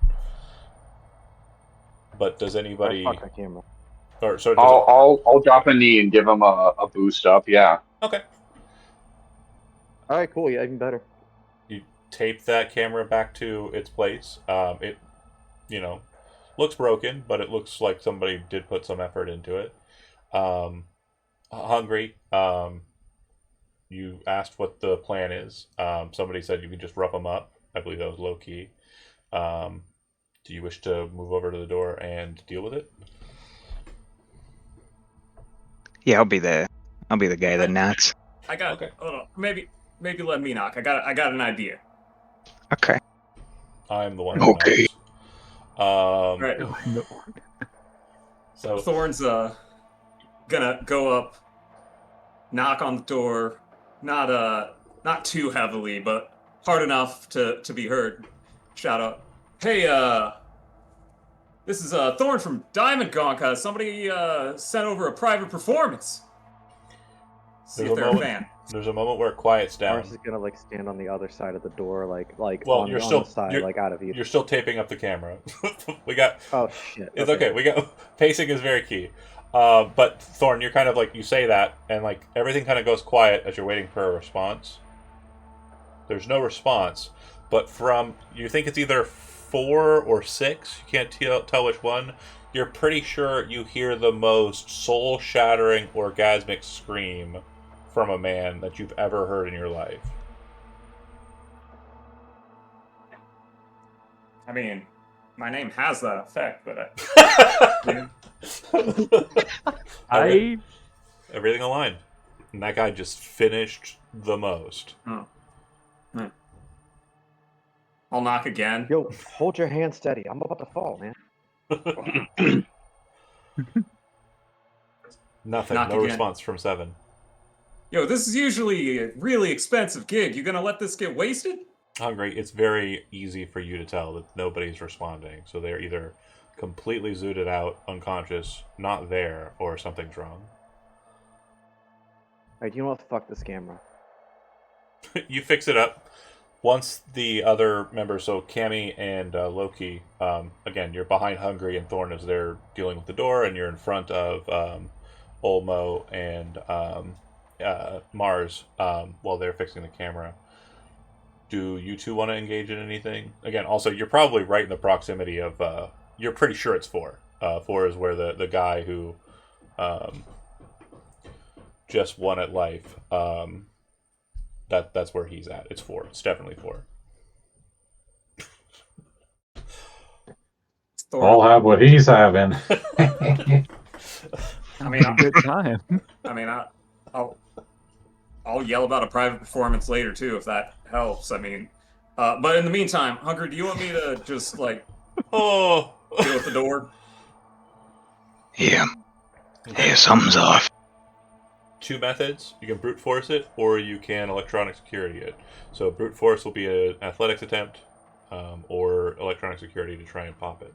But does anybody? Fuck that camera. Or so? I'll drop a knee and give him a boost up. Yeah. Okay. All right, cool. Yeah, even better. You tape that camera back to its place. It, looks broken, but it looks like somebody did put some effort into it. Hungry. You asked what the plan is. Somebody said you can just rough them up. I believe that was low key. Do you wish to move over to the door and deal with it? Yeah, I'll be the guy that knocks. I got. Okay. Hold on. Maybe let me knock. I got an idea. Okay. I'm the one who Okay. knocks. Right. No. So Thorn's gonna go up, knock on the door, not too heavily, but hard enough to be heard. Shout out, "Hey, this is Thorn from Diamond Gonk. Somebody sent over a private performance. See There's if a they're a moment- fan." there's a moment where it quiets down. Mars is gonna like stand on the other side of the door, like Well, on, you're on still- the side, you're- like out of view. You're still taping up the camera. we got. Oh shit. It's okay. We got pacing is very key. But Thorn, you're kind of like you say that, and like everything kind of goes quiet as you're waiting for a response. There's no response, but from you think it's either 4 or 6. You can't tell which one. You're pretty sure you hear the most soul-shattering, orgasmic scream from a man that you've ever heard in your life. I mean, my name has that effect, but Everything aligned. And that guy just finished the most. I'll knock again. Yo, hold your hand steady. I'm about to fall, man. Nothing. Knock No again. response from 7. Yo, this is usually a really expensive gig. You gonna let this get wasted? Hungry, it's very easy for you to tell that nobody's responding. So they're either completely zooted out, unconscious, not there, or something's wrong. Alright, you know what? Fuck this camera. You fix it up. Once the other members, so Cammy and Loki, again, you're behind Hungry and Thorn as they're dealing with the door, and you're in front of Olmo and Mars while they're fixing the camera. Do you two want to engage in anything? Again, also, you're probably right in the proximity of. You're pretty sure it's 4. 4 is where the guy who just won at life. That's where he's at. It's 4. It's definitely 4. I'll have what he's having. I mean, a good time. I mean, I'll yell about a private performance later too, if that helps. I mean, but in the meantime, Hungry, do you want me to just like Oh. deal with the door? Yeah. Yeah, something's off. 2 methods. You can brute force it, or you can electronic security it. So brute force will be an athletics attempt, or electronic security to try and pop it.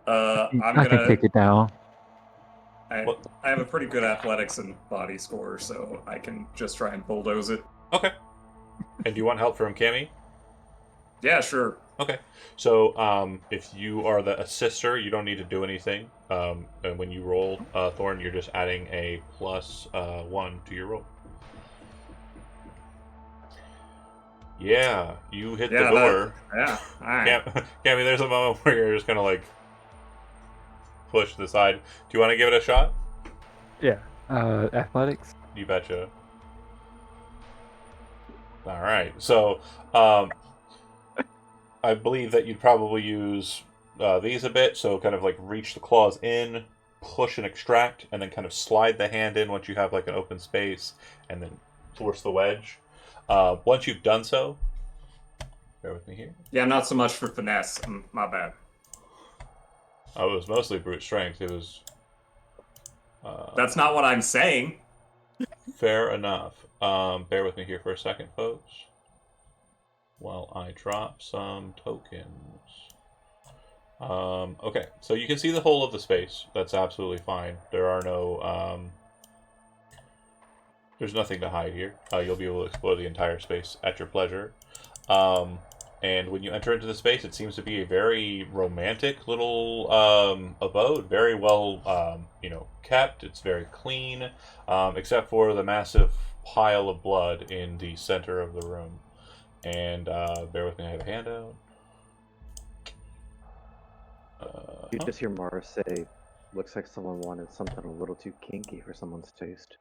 I'm I can gonna. take it down. I have a pretty good athletics and body score, so I can just try and bulldoze it. Okay. And do you want help from Cammy? Yeah, sure. Okay. So if you are the assister, you don't need to do anything. And when you roll, Thorn, you're just adding a +1 to your roll. Yeah, you hit the door. Yeah, alright. Cammy, there's a moment where you're just gonna like push to the side. Do you want to give it a shot? Yeah. Athletics. You betcha. All right. So, I believe that you'd probably use these a bit. So, kind of like reach the claws in, push and extract, and then kind of slide the hand in once you have like an open space, and then force the wedge. Once you've done so, bear with me here. Yeah, not so much for finesse. My bad. Oh, it was mostly brute strength. It was. That's not what I'm saying. Fair enough. Bear with me here for a second, folks, while I drop some tokens. Okay, so you can see the whole of the space. That's absolutely fine. There are no. There's nothing to hide here. You'll be able to explore the entire space at your pleasure. And when you enter into the space, it seems to be a very romantic little abode. Very well, kept. It's very clean, except for the massive pile of blood in the center of the room. And bear with me, I have a handout. You just hear Mara say, "Looks like someone wanted something a little too kinky for someone's taste."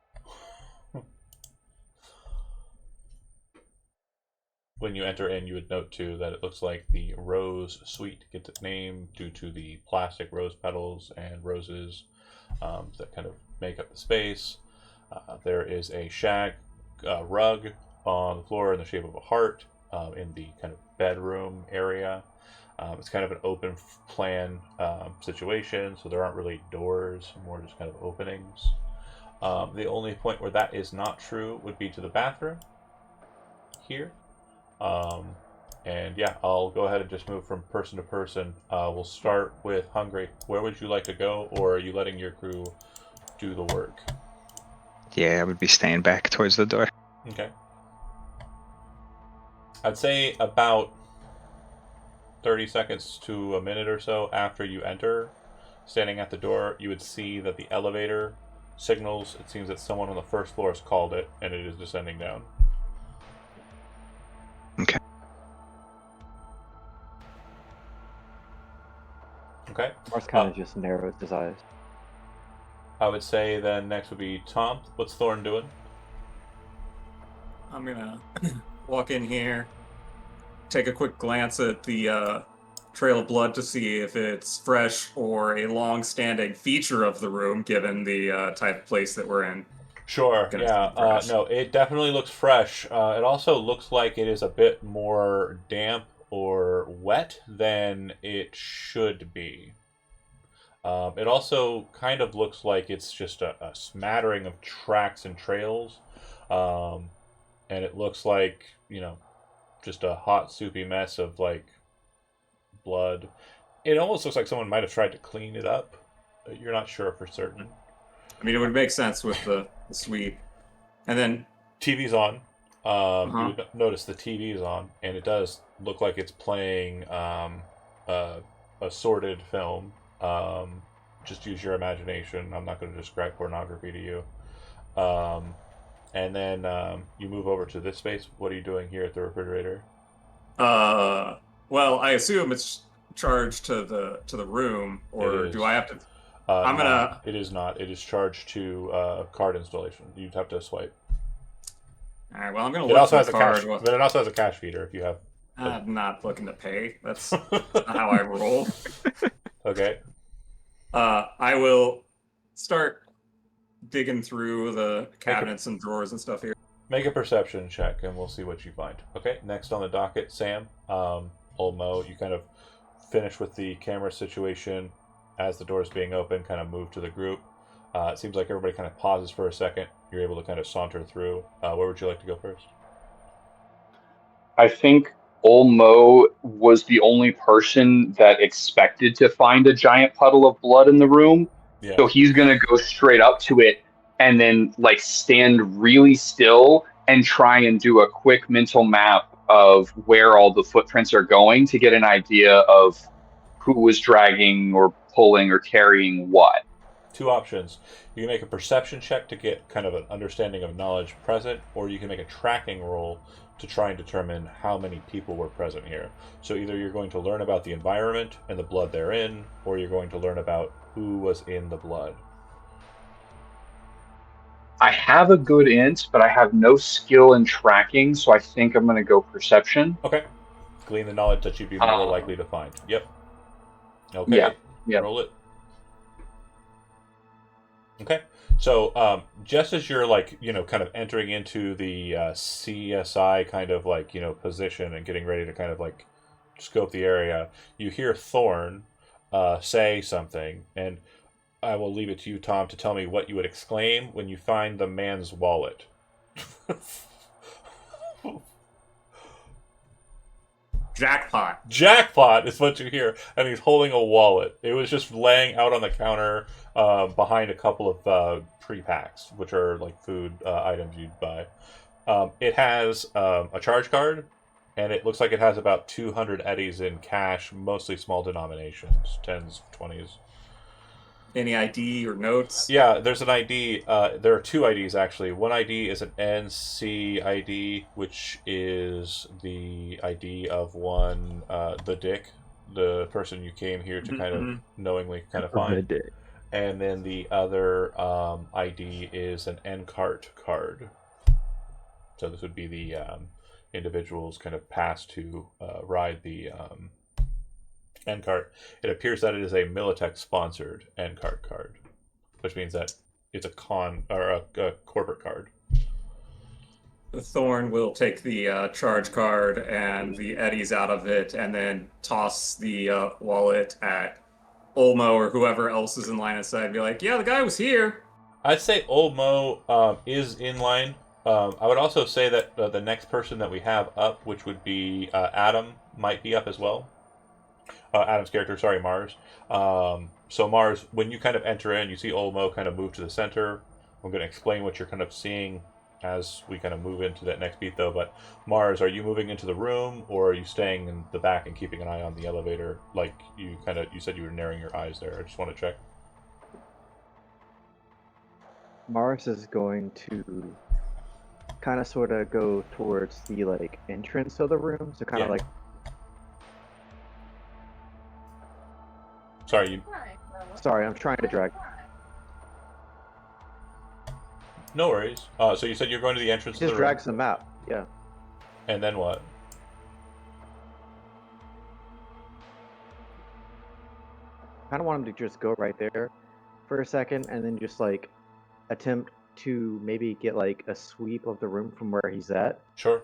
When you enter in, you would note too that it looks like the Rose Suite gets its name due to the plastic rose petals and roses that kind of make up the space. There is a shag rug on the floor in the shape of a heart in the kind of bedroom area. It's kind of an open plan situation, so there aren't really doors, more just kind of openings. The only point where that is not true would be to the bathroom here. And yeah, I'll go ahead and just move from person to person. We'll start with Hungry. Where would you like to go, or are you letting your crew do the work? Yeah, I would be staying back towards the door. Okay. I'd say about 30 seconds to a minute or so after you enter, standing at the door, you would see that the elevator signals. It seems that someone on the first floor has called it, and it is descending down. Okay. Okay. Mars kind of just narrows his eyes. I would say then next would be Tom. What's Thorn doing? I'm gonna walk in here, take a quick glance at the trail of blood to see if it's fresh or a long-standing feature of the room, given the type of place that we're in. Sure, Gonna yeah. seem fresh. No, it definitely looks fresh. It also looks like it is a bit more damp or wet than it should be. It also kind of looks like it's just a smattering of tracks and trails. Um, and it looks like, just a hot, soupy mess of like blood. It almost looks like someone might have tried to clean it up. You're not sure for certain. I mean, it would make sense with the sweep. And then, TV's on. You uh-huh. would notice the TV is on, and it does look like it's playing a sorted film. Just use your imagination. I'm not going to describe pornography to you. And then you move over to this space. What are you doing here at the refrigerator? Well, I assume it's charged to the room, It or do I is have to? I'm not. gonna. It is not. It is charged to card installation. You'd have to swipe. All right. Well, I'm gonna It look also for the has a cash, card. Well, but it also has a cash feeder if you have. I'm not looking to pay. That's not how I roll. Okay. I will start digging through the cabinets and drawers and stuff here. Make a perception check, and we'll see what you find. Okay. Next on the docket, Sam. Old Mo, you kind of finish with the camera situation as the door's being open. Kind of move to the group. It seems like everybody kind of pauses for a second. You're able to kind of saunter through. Where would you like to go first? I think Olmo was the only person that expected to find a giant puddle of blood in the room. Yeah. So he's going to go straight up to it and then like stand really still and try and do a quick mental map of where all the footprints are going to get an idea of who was dragging or pulling or carrying what. Two options. You can make a perception check to get kind of an understanding of knowledge present, or you can make a tracking roll to try and determine how many people were present here. So either you're going to learn about the environment and the blood therein, or you're going to learn about who was in the blood. I have a good int, but I have no skill in tracking, so I think I'm going to go perception. Okay. Glean the knowledge that you'd be more likely to find. Yep. Okay. Yeah. Yep. Roll it. Okay. So just as you're like, kind of entering into the CSI kind of like, position and getting ready to kind of like scope the area, you hear Thorn say something, and I will leave it to you, Tom, to tell me what you would exclaim when you find the man's wallet. Jackpot. Jackpot is what you hear, and he's holding a wallet. It was just laying out on the counter behind a couple of pre-packs, which are like food items you'd buy. It has a charge card, and it looks like it has about 200 eddies in cash, mostly small denominations, 10s, 20s. Any ID or notes? Yeah, there's an ID. There are two IDs, actually. One ID is an NC ID, which is the ID of one, the Dick, the person you came here to kind of knowingly kind of find. And then the other ID is an NCART card. So this would be the individual's kind of pass to ride the NCART. It appears that it is a Militech sponsored NCART card, which means that it's a corporate card. Thorn will take the charge card and the eddies out of it, and then toss the wallet at Olmo or whoever else is in line of sight. Be like, "Yeah, the guy was here." I'd say Old Mo is in line. I would also say that the next person that we have up, which would be Adam, might be up as well. Adam's character, sorry, Mars. So Mars, when you kind of enter in, you see Old Mo kind of move to the center. I'm going to explain what you're kind of seeing as we kind of move into that next beat, though. But Mars, are you moving into the room, or are you staying in the back and keeping an eye on the elevator? Like you said you were narrowing your eyes there. I just want to check. Mars is going to kind of sort of go towards the like entrance of the room, so kind of like. Sorry, I'm trying to drag. No worries. So you said you're going to the entrance. It just drags the map. Yeah. And then what? Kind of want him to just go right there for a second, and then just like attempt to maybe get like a sweep of the room from where he's at. Sure.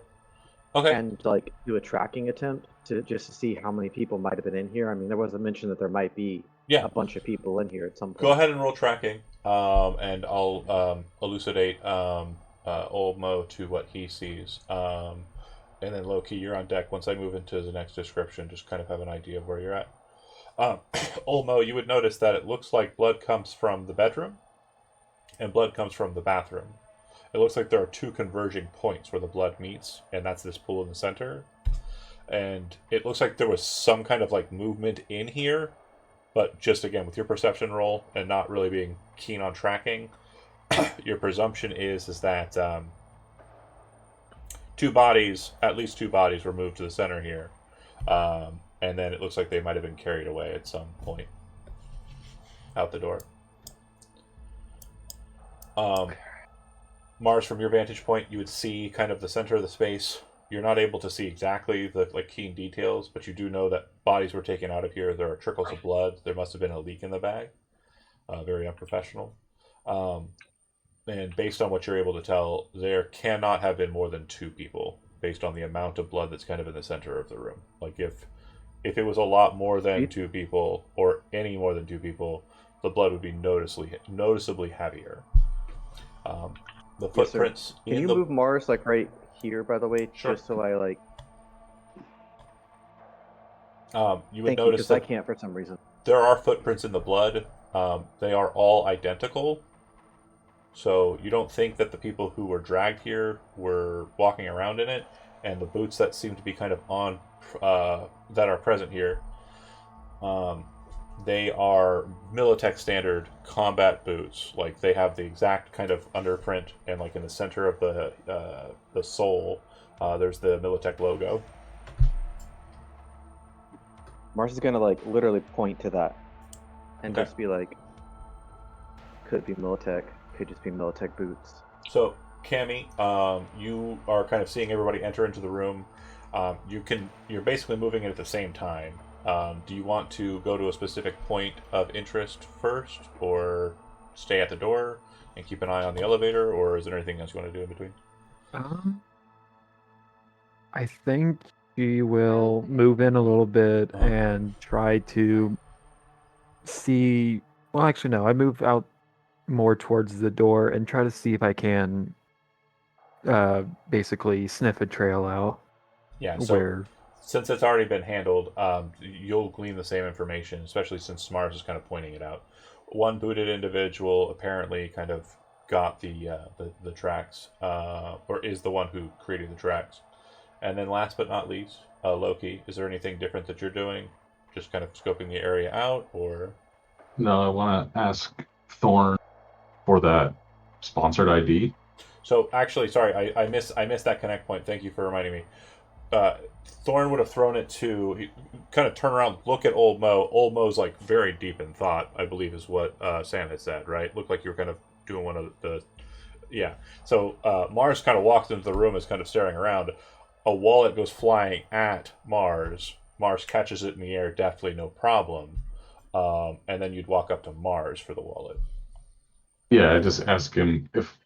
Okay. And like do a tracking attempt to see how many people might have been in here. I mean, there was a mention that there might be Yeah. a bunch of people in here at some point. Go ahead and roll tracking, and I'll elucidate old Mo to what he sees. And then Loki, you're on deck. Once I move into the next description, just kind of have an idea of where you're at. Old Mo, you would notice that it looks like blood comes from the bedroom, and blood comes from the bathroom. It looks like there are two converging points where the blood meets, and that's this pool in the center. And it looks like there was some kind of like movement in here, but just again with your perception roll and not really being keen on tracking, your presumption is that at least two bodies were moved to the center here, and then it looks like they might have been carried away at some point out the door. Mars, from your vantage point, you would see kind of the center of the space. You're not able to see exactly the keen details, but you do know that bodies were taken out of here. There are trickles of blood. There must have been a leak in the bag. Very unprofessional. And based on what you're able to tell, there cannot have been more than two people, based on the amount of blood that's kind of in the center of the room. Like if it was a lot more than two people, or any more than two people, the blood would be noticeably heavier. The footprints. Can you move Mars like right here, by the way, Sure. just so I like? You would Thank you, notice because I that can't for some reason. there are footprints in the blood. They are all identical. So you don't think that the people who were dragged here were walking around in it, and the boots that seem to be kind of on that are present here, they are Militech standard combat boots. Like they have the exact kind of underprint, and like in the center of the sole, there's the Militech logo. Mars is gonna like literally point to that, and Okay. just be like, "Could be Militech. Could just be Militech boots." So, Cammy, you are kind of seeing everybody enter into the room. You're basically moving in at the same time. Do you want to go to a specific point of interest first, or stay at the door and keep an eye on the elevator, or is there anything else you want to do in between? I think she will move in a little bit and try to see. Well, actually, no. I move out more towards the door and try to see if I can basically sniff a trail out. Yeah, so where since it's already been handled, you'll glean the same information, especially since Mars is kind of pointing it out. One booted individual apparently kind of got the tracks, or is the one who created the tracks. And then last but not least, Loki, is there anything different that you're doing? Just kind of scoping the area out, or? No, I want to ask Thorn for that sponsored ID. So actually, sorry, I missed that connect point. Thank you for reminding me. Thorn would have thrown it to. He kind of turn around, look at Old Mo. Old Mo's like very deep in thought, I believe, is what Sam had said. Right? Looked like you were kind of doing one of the. Yeah. So Mars kind of walks into the room, is kind of staring around. A wallet goes flying at Mars. Mars catches it in the air deftly, no problem. And then you'd walk up to Mars for the wallet. Yeah, I just ask him if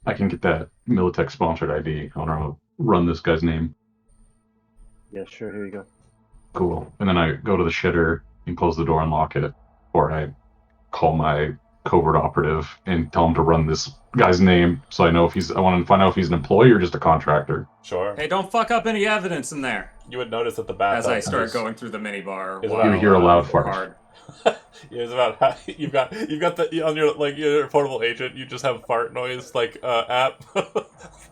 I can get that Militech sponsored ID. I want to run this guy's name. Yeah, sure. Here you go. Cool. And then I go to the shitter and close the door and lock it, or I call my covert operative and tell him to run this guy's name, so I want to find out if he's an employee or just a contractor. Sure. Hey, don't fuck up any evidence in there. You would notice that the bathtub. As I start going through the minibar, You hear a loud fart. It's about how you've got the on your portable agent. You just have fart noise app.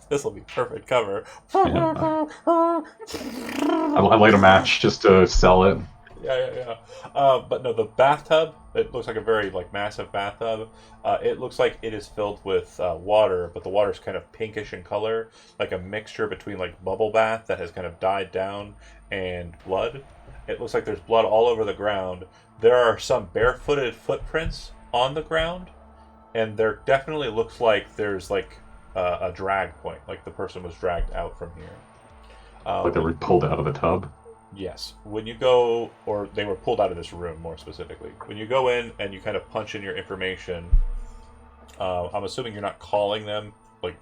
This will be perfect cover. Yeah. I light a match just to sell it. Yeah. But no, the bathtub. It looks like a very massive bathtub. It looks like it is filled with water, but the water is kind of pinkish in color, like a mixture between bubble bath that has kind of died down and blood. It looks like there's blood all over the ground. There are some barefooted footprints on the ground, and there definitely looks like there's a drag point, like the person was dragged out from here. Like they were pulled out of the tub. Yes. When you go, or they were pulled out of this room more specifically. When you go in and you kind of punch in your information, I'm assuming you're not calling them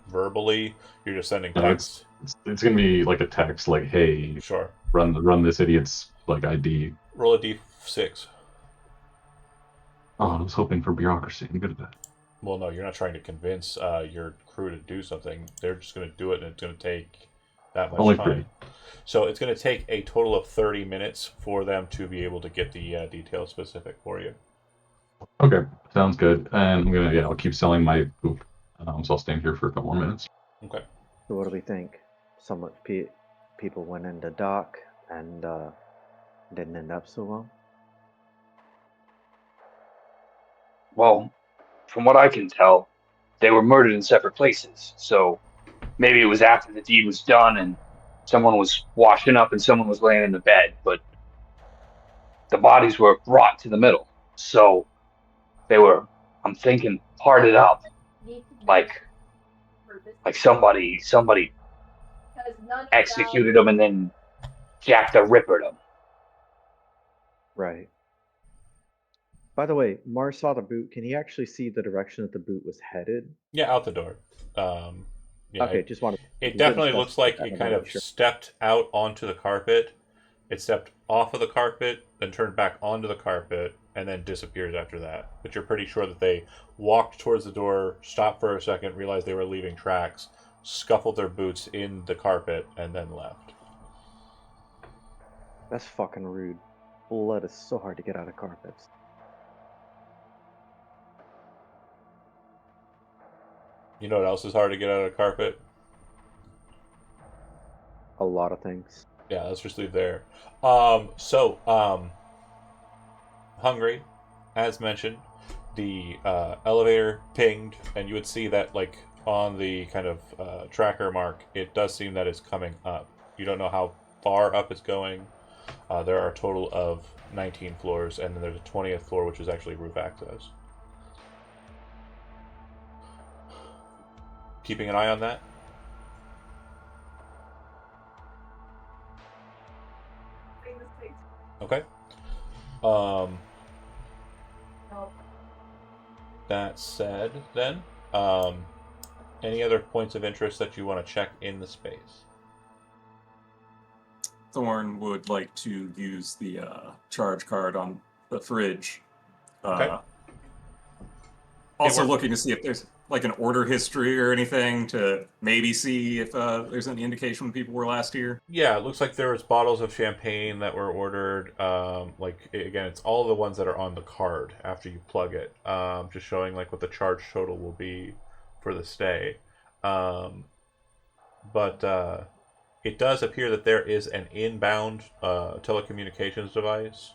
verbally. You're just sending text. It's gonna be like a text, "Hey, Sure. run this idiot's ID." Roll a d6. Oh, I was hoping for bureaucracy. I'm good at that. Well, no, you're not trying to convince your crew to do something. They're just going to do it, and it's going to take that much Only time. 3. So it's going to take a total of 30 minutes for them to be able to get the details specific for you. Okay, sounds good. And I'll keep selling my poop. So I'll stand here for a couple more minutes. Okay. So what do we think? People went into dock and didn't end up so well. Well, from what I can tell, they were murdered in separate places. So maybe it was after the deed was done and someone was washing up and someone was laying in the bed, but the bodies were brought to the middle. So they were, I'm thinking, parted up, like somebody executed them and then Jack the Ripper them. Right. By the way, Mars saw the boot. Can he actually see the direction that the boot was headed? Yeah, out the door. Yeah, Okay, just wanted. it he didn't definitely looks specify like that, it I kind wasn't of sure. stepped out onto the carpet. It stepped off of the carpet, then turned back onto the carpet, and then disappears after that. But you're pretty sure that they walked towards the door, stopped for a second, realized they were leaving tracks, scuffled their boots in the carpet, and then left. That's fucking rude. Blood is so hard to get out of carpets. You know what else is hard to get out of carpet? A lot of things. Yeah, let's just leave there. Hungry, as mentioned, the elevator pinged, and you would see that, like, on the kind of tracker mark, it does seem that it's coming up. You don't know how far up it's going. There are a total of 19 floors, and then there's a 20th floor, which is actually roof access. Keeping an eye on that. Okay. That said, then, any other points of interest that you want to check in the space? Thorn would like to use the charge card on the fridge. Okay. Also we're- looking to see if there's like an order history or anything to maybe see if there's any indication when people were last here. Yeah, it looks like there was bottles of champagne that were ordered. Again, it's all the ones that are on the card after you plug it. Just showing like what the charge total will be for the stay. But it does appear that there is an inbound telecommunications device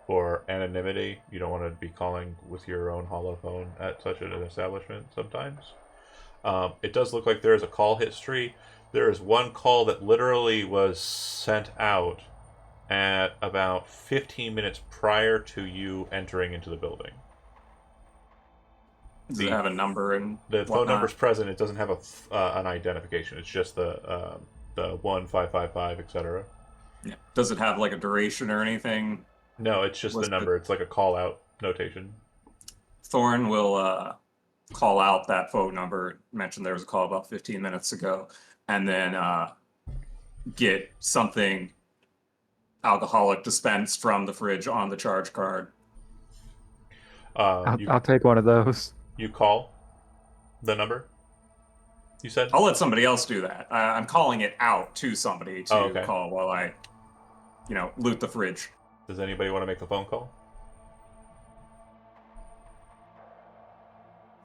for anonymity. You don't want to be calling with your own holophone at such an establishment sometimes. It does look like there is a call history. There is one call that literally was sent out at about 15 minutes prior to you entering into the building. Does it have a number and The phone whatnot? number's present. It doesn't have an identification. It's just the 1555, etc. Yeah. Does it have like a duration or anything? No, it's just Was the number. It's like a call out notation. Thorn will call out that phone number. Mentioned there was a call about 15 minutes ago, and then get something alcoholic dispensed from the fridge on the charge card. I'll take one of those. You call the number, you said? I'll let somebody else do that. I'm calling it out to somebody to okay. call while I, loot the fridge. Does anybody want to make the phone call?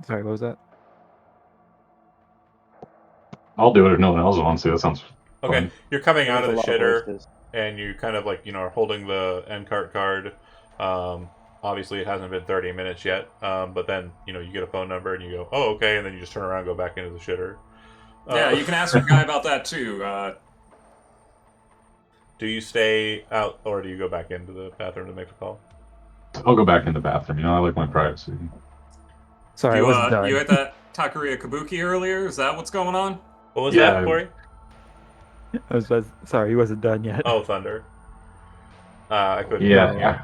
Sorry, what was that? I'll do it if no one else wants to. That sounds okay. fun. You're coming out of There's the a lot of shitter, voices. and you kind of like are holding the end card. Obviously, it hasn't been 30 minutes yet. But then you get a phone number, and you go, "Oh, okay," and then you just turn around, and go back into the shitter. Yeah, you can ask your guy about that too. Do you stay out, or do you go back into the bathroom to make the call? I'll go back in the bathroom. I like my privacy. Sorry, I wasn't done. You at that Taqueria Kabuki earlier? Is that what's going on? What was Yeah, that, Corey? Sorry, he wasn't done yet. Oh, Thunder. I couldn't. Yeah.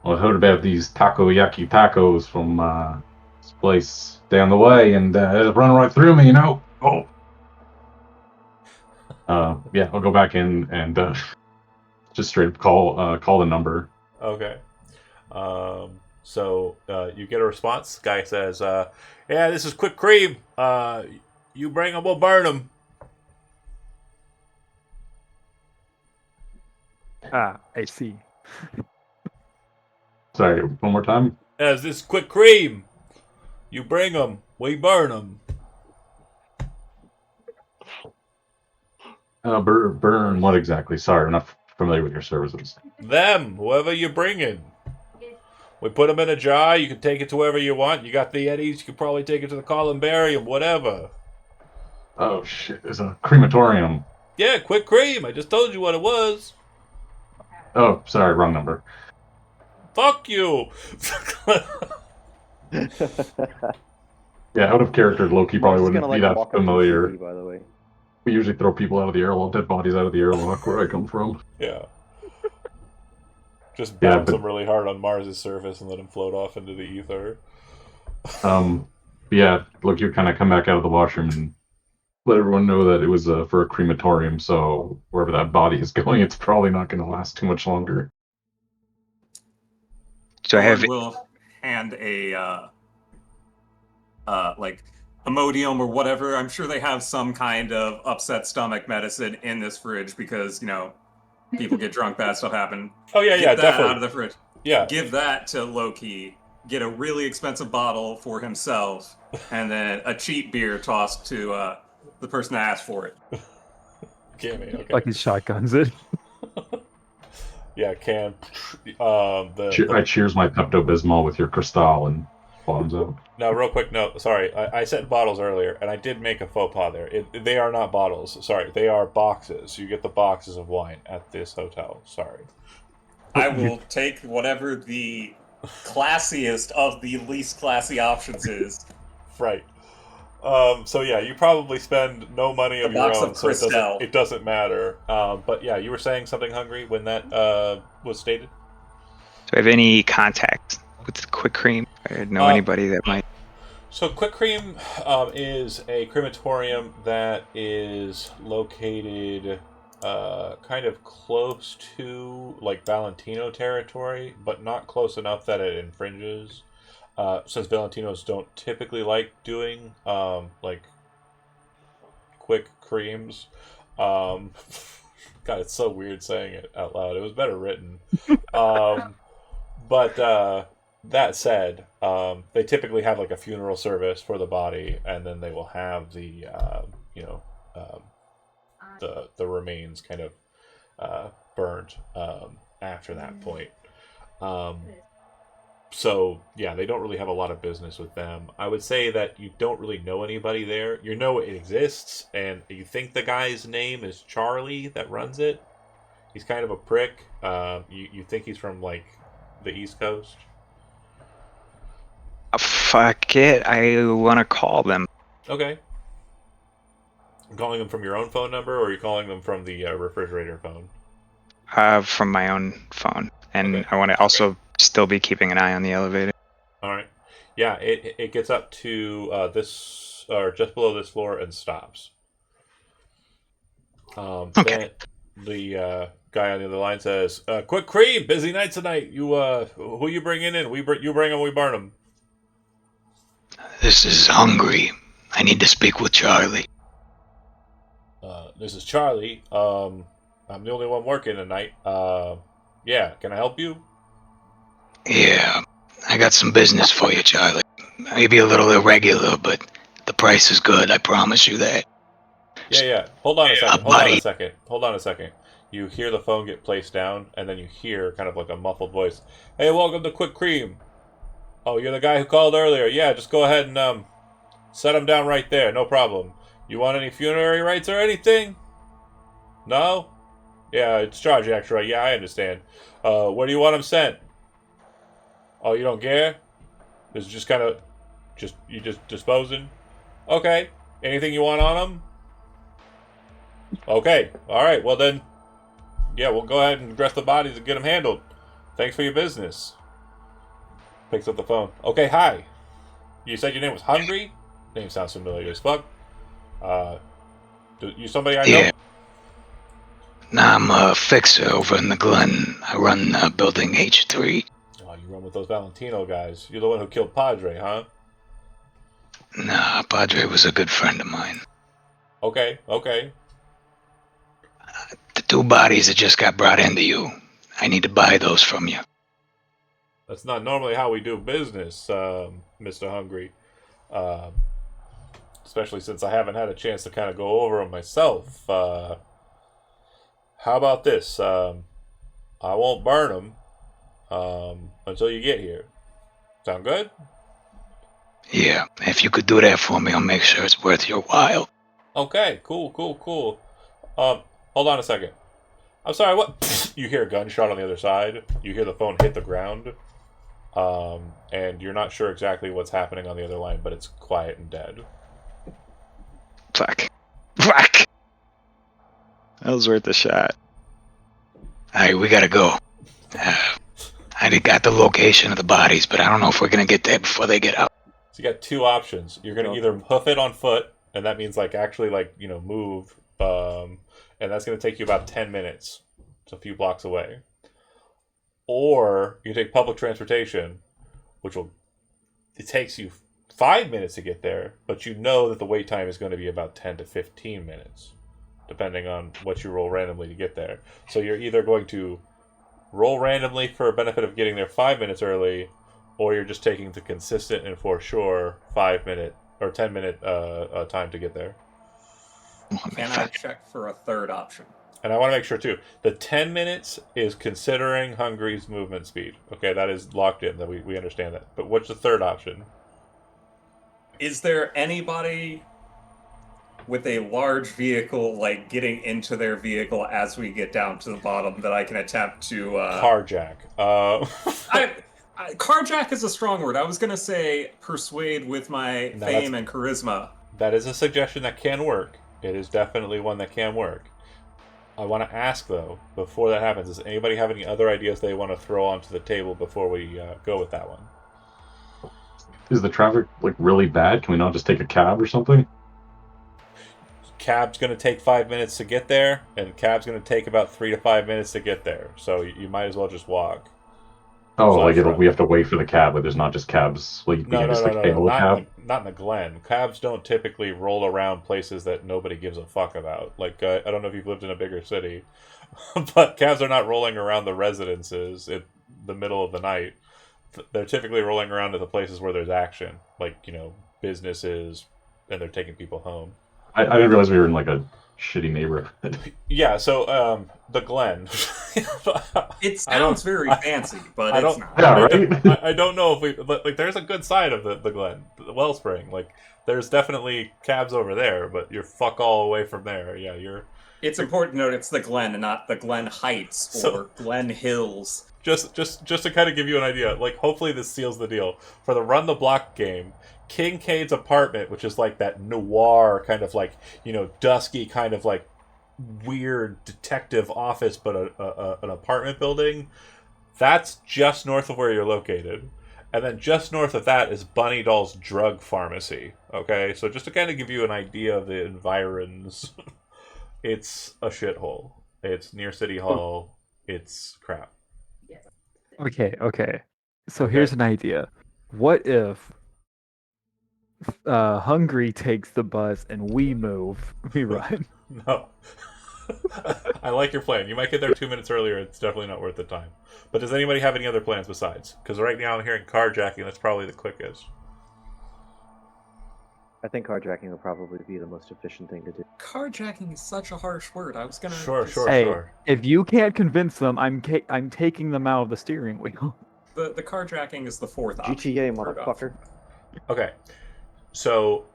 Well, I heard about these takoyaki tacos from this place down the way, and it run right through me, Oh. Yeah, I'll go back in and just straight up call the number. Okay. So you get a response. The guy says, "Yeah, this is Quick Cream. You bring them, we'll burn them." Ah, I see. Sorry, one more time. As this Quick Cream, you bring them, we burn them. Burn what exactly? Sorry, I'm not familiar with your services. Them, whoever you're bringing. We put them in a jar. You can take it to wherever you want. You got the Eddies. You can probably take it to the Columbarium, whatever. Oh shit, it's a crematorium. Yeah, Quick Cream. I just told you what it was. Oh, sorry, wrong number. Fuck you. Yeah, out of character, Loki probably Mars is wouldn't gonna be like that walk up to familiar. Kitty, by the way. We usually throw people out of the airlock, dead bodies out of the airlock where I come from. Yeah. Just Yeah, bounce but- him really hard on Mars' surface and let him float off into the ether. Yeah, look, you kind of come back out of the washroom and let everyone know that it was for a crematorium, so wherever that body is going, it's probably not going to last too much longer. So I have Will hand a like Imodium or whatever. I'm sure they have some kind of upset stomach medicine in this fridge because, you know, people get drunk, bad stuff happen. Oh, yeah, Get yeah, that definitely. out of the fridge. Yeah. Give that to Loki. Get a really expensive bottle for himself, and then a cheap beer tossed to the person that asked for it. Cammy, okay. Like he shotguns it. Yeah, can. I cheers my Pepto-Bismol with your Cristal and bombs out. Now, real quick note. Sorry, I said bottles earlier, and I did make a faux pas there. They are not bottles. Sorry, they are boxes. You get the boxes of wine at this hotel. Sorry. I will take whatever the classiest of the least classy options is. Right. So yeah, you probably spend no money of A your box own, of so Cristal. it doesn't matter. But yeah, you were saying something, Hungry, when that was stated. Do I have any contacts with Quick Cream? I know anybody that might. So Quick Cream is a crematorium that is located kind of close to like Valentino territory, but not close enough that it infringes. Since Valentinos don't typically like doing like quick creams. God, it's so weird saying it out loud. It was better written. But that said, they typically have like a funeral service for the body, and then they will have the the remains kind of burnt after that point. So yeah, they don't really have a lot of business with them. I would say that you don't really know anybody there. You know it exists, and you think the guy's name is Charlie that runs it. He's kind of a prick. You think he's from like the East Coast. Fuck it. I want to call them. Okay. Calling them from your own phone number, or are you calling them from the refrigerator phone? From my own phone. And Okay. I want to also still be keeping an eye on the elevator. All right. Yeah, it gets up to this or just below this floor and stops. Okay. Then the guy on the other line says, "Quick Cream, busy night tonight. You who you bringing in? You bring them, we burn them." This is Hungry. I need to speak with Charlie. This is Charlie. I'm the only one working tonight. Yeah, can I help you? Yeah, I got some business for you, Charlie. Maybe a little irregular, but the price is good. I promise you that. Yeah. Hold on a second. buddy. Hold on a second. You hear the phone get placed down, and then you hear kind of like a muffled voice. "Hey, welcome to Quick Cream. Oh, you're the guy who called earlier. Yeah, just go ahead and set him down right there. No problem. You want any funerary rites or anything? No? Yeah, it's charged extra. Yeah, I understand. Where do you want him sent? Oh, you don't care? This is just kind of, you just disposing? Okay. Anything you want on him? Okay. All right. Well then, yeah, we'll go ahead and dress the bodies and get them handled. Thanks for your business." Picks up the phone. "Okay, hi. You said your name was Hungry? Name sounds familiar as fuck. You somebody I know?" Yeah. Nah, I'm a fixer over in the Glen. I run building H3. Oh, you one with those Valentino guys. You're the one who killed Padre, huh? Nah, Padre was a good friend of mine. Okay. The 2 bodies that just got brought into you, I need to buy those from you. That's not normally how we do business, Mr. Hungry. Um, Especially since I haven't had a chance to kind of go over them myself. How about this? I won't burn them until you get here. Sound good? Yeah, if you could do that for me, I'll make sure it's worth your while. Okay, cool. Hold on a second. I'm sorry, what? You hear a gunshot on the other side. You hear the phone hit the ground. And you're not sure exactly what's happening on the other line, but it's quiet and dead. Fuck. That was worth a shot. Alright, we gotta go. I got the location of the bodies, but I don't know if we're gonna get there before they get out. So you got 2 options. You're gonna either hoof it on foot, and that means actually move, and that's gonna take you about 10 minutes. It's a few blocks away. Or you take public transportation, it takes you 5 minutes to get there, but you know that the wait time is going to be about 10 to 15 minutes, depending on what you roll randomly to get there. So you're either going to roll randomly for a benefit of getting there 5 minutes early, or you're just taking the consistent and for sure 5 minute or 10 minute time to get there. Can I check for a third option? And I want to make sure too, the 10 minutes is considering Hungry's movement speed. Okay, that is locked in, that we understand that. But what's the third option? Is there anybody with a large vehicle, getting into their vehicle as we get down to the bottom, that I can attempt to... Carjack. Carjack is a strong word. I was going to say persuade with my fame and charisma. That is a suggestion that can work. It is definitely one that can work. I want to ask, though, before that happens, does anybody have any other ideas they want to throw onto the table before we go with that one? Is the traffic really bad? Can we not just take a cab or something? Cab's going to take 5 minutes to get there, and cab's going to take about 3 to 5 minutes to get there. So you might as well just walk. Oh, we have to wait for the cab, but there's not just cabs. We can just hail a cab. Not in the Glen. Cabs don't typically roll around places that nobody gives a fuck about. I don't know if you've lived in a bigger city, but cabs are not rolling around the residences in the middle of the night. They're typically rolling around to the places where there's action, businesses, and they're taking people home. I didn't realize we were in a shitty neighborhood. Yeah, so the Glen. It sounds very fancy, but it's not. Yeah, right? I don't know if we there's a good side of the Glen, the Wellspring. There's definitely cabs over there, but you're fuck all away from there. Yeah, you're. It's important to note it's the Glen and not the Glen Heights or Glen Hills. Just to kind of give you an idea, hopefully this seals the deal for the Run the Block game. Kincaid's apartment, which is that noir kind of dusky kind of weird detective office, but an apartment building, that's just north of where you're located. And then just north of that is Bunny Doll's drug pharmacy. Okay, so just to kind of give you an idea of the environs, it's a shithole. It's near City Hall. It's crap. Okay. So here's an idea. What if Hungry takes the bus and we run? No. I like your plan. You might get there 2 minutes earlier. It's definitely not worth the time. But does anybody have any other plans besides? Because right now I'm hearing carjacking. That's probably the quickest. I think carjacking will probably be the most efficient thing to do. Carjacking is such a harsh word. I was gonna. Sure. If you can't convince them, I'm taking them out of the steering wheel. The carjacking is the fourth option. GTA, motherfucker. Okay. So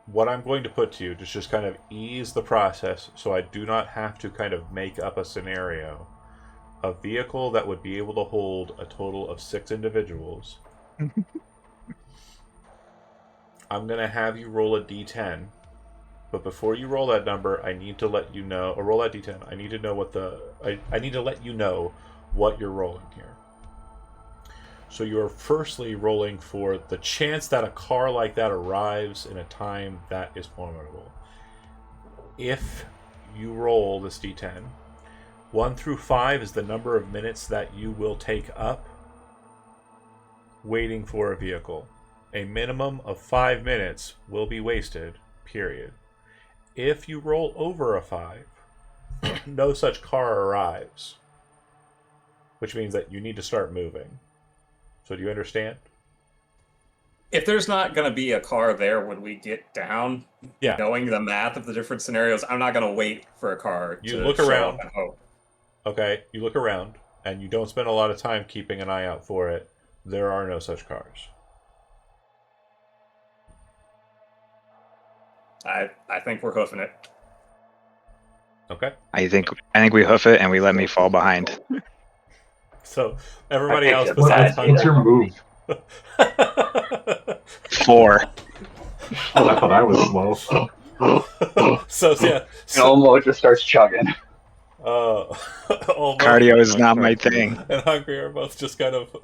what I'm going to put to you to just kind of ease the process so I do not have to kind of make up a scenario. A vehicle that would be able to hold a total of 6 individuals. I'm going to have you roll a d10. But before you roll that number, I need to let you know, or roll that d10. I need to know I need to let you know what you're rolling here. So you're firstly rolling for the chance that a car like that arrives in a time that is formidable. If you roll this d10, 1 through 5 is the number of minutes that you will take up waiting for a vehicle. A minimum of 5 minutes will be wasted, period. If you roll over a 5, no such car arrives, which means that you need to start moving. So do you understand? If there's not going to be a car there when we get down, Yeah. knowing the math of the different scenarios, I'm not going to wait for a car You to look show around. up and hope. Okay, you look around, and you don't spend a lot of time keeping an eye out for it. There are no such cars. I think we're hoofing it. Okay. I think we hoof it and we let me fall behind. So everybody I else picked besides up What's your move? 4. Oh, I thought I was slow. So yeah. And So, Olmo just starts chugging. Almost Cardio is not my thing. and Hungry are both just kind of.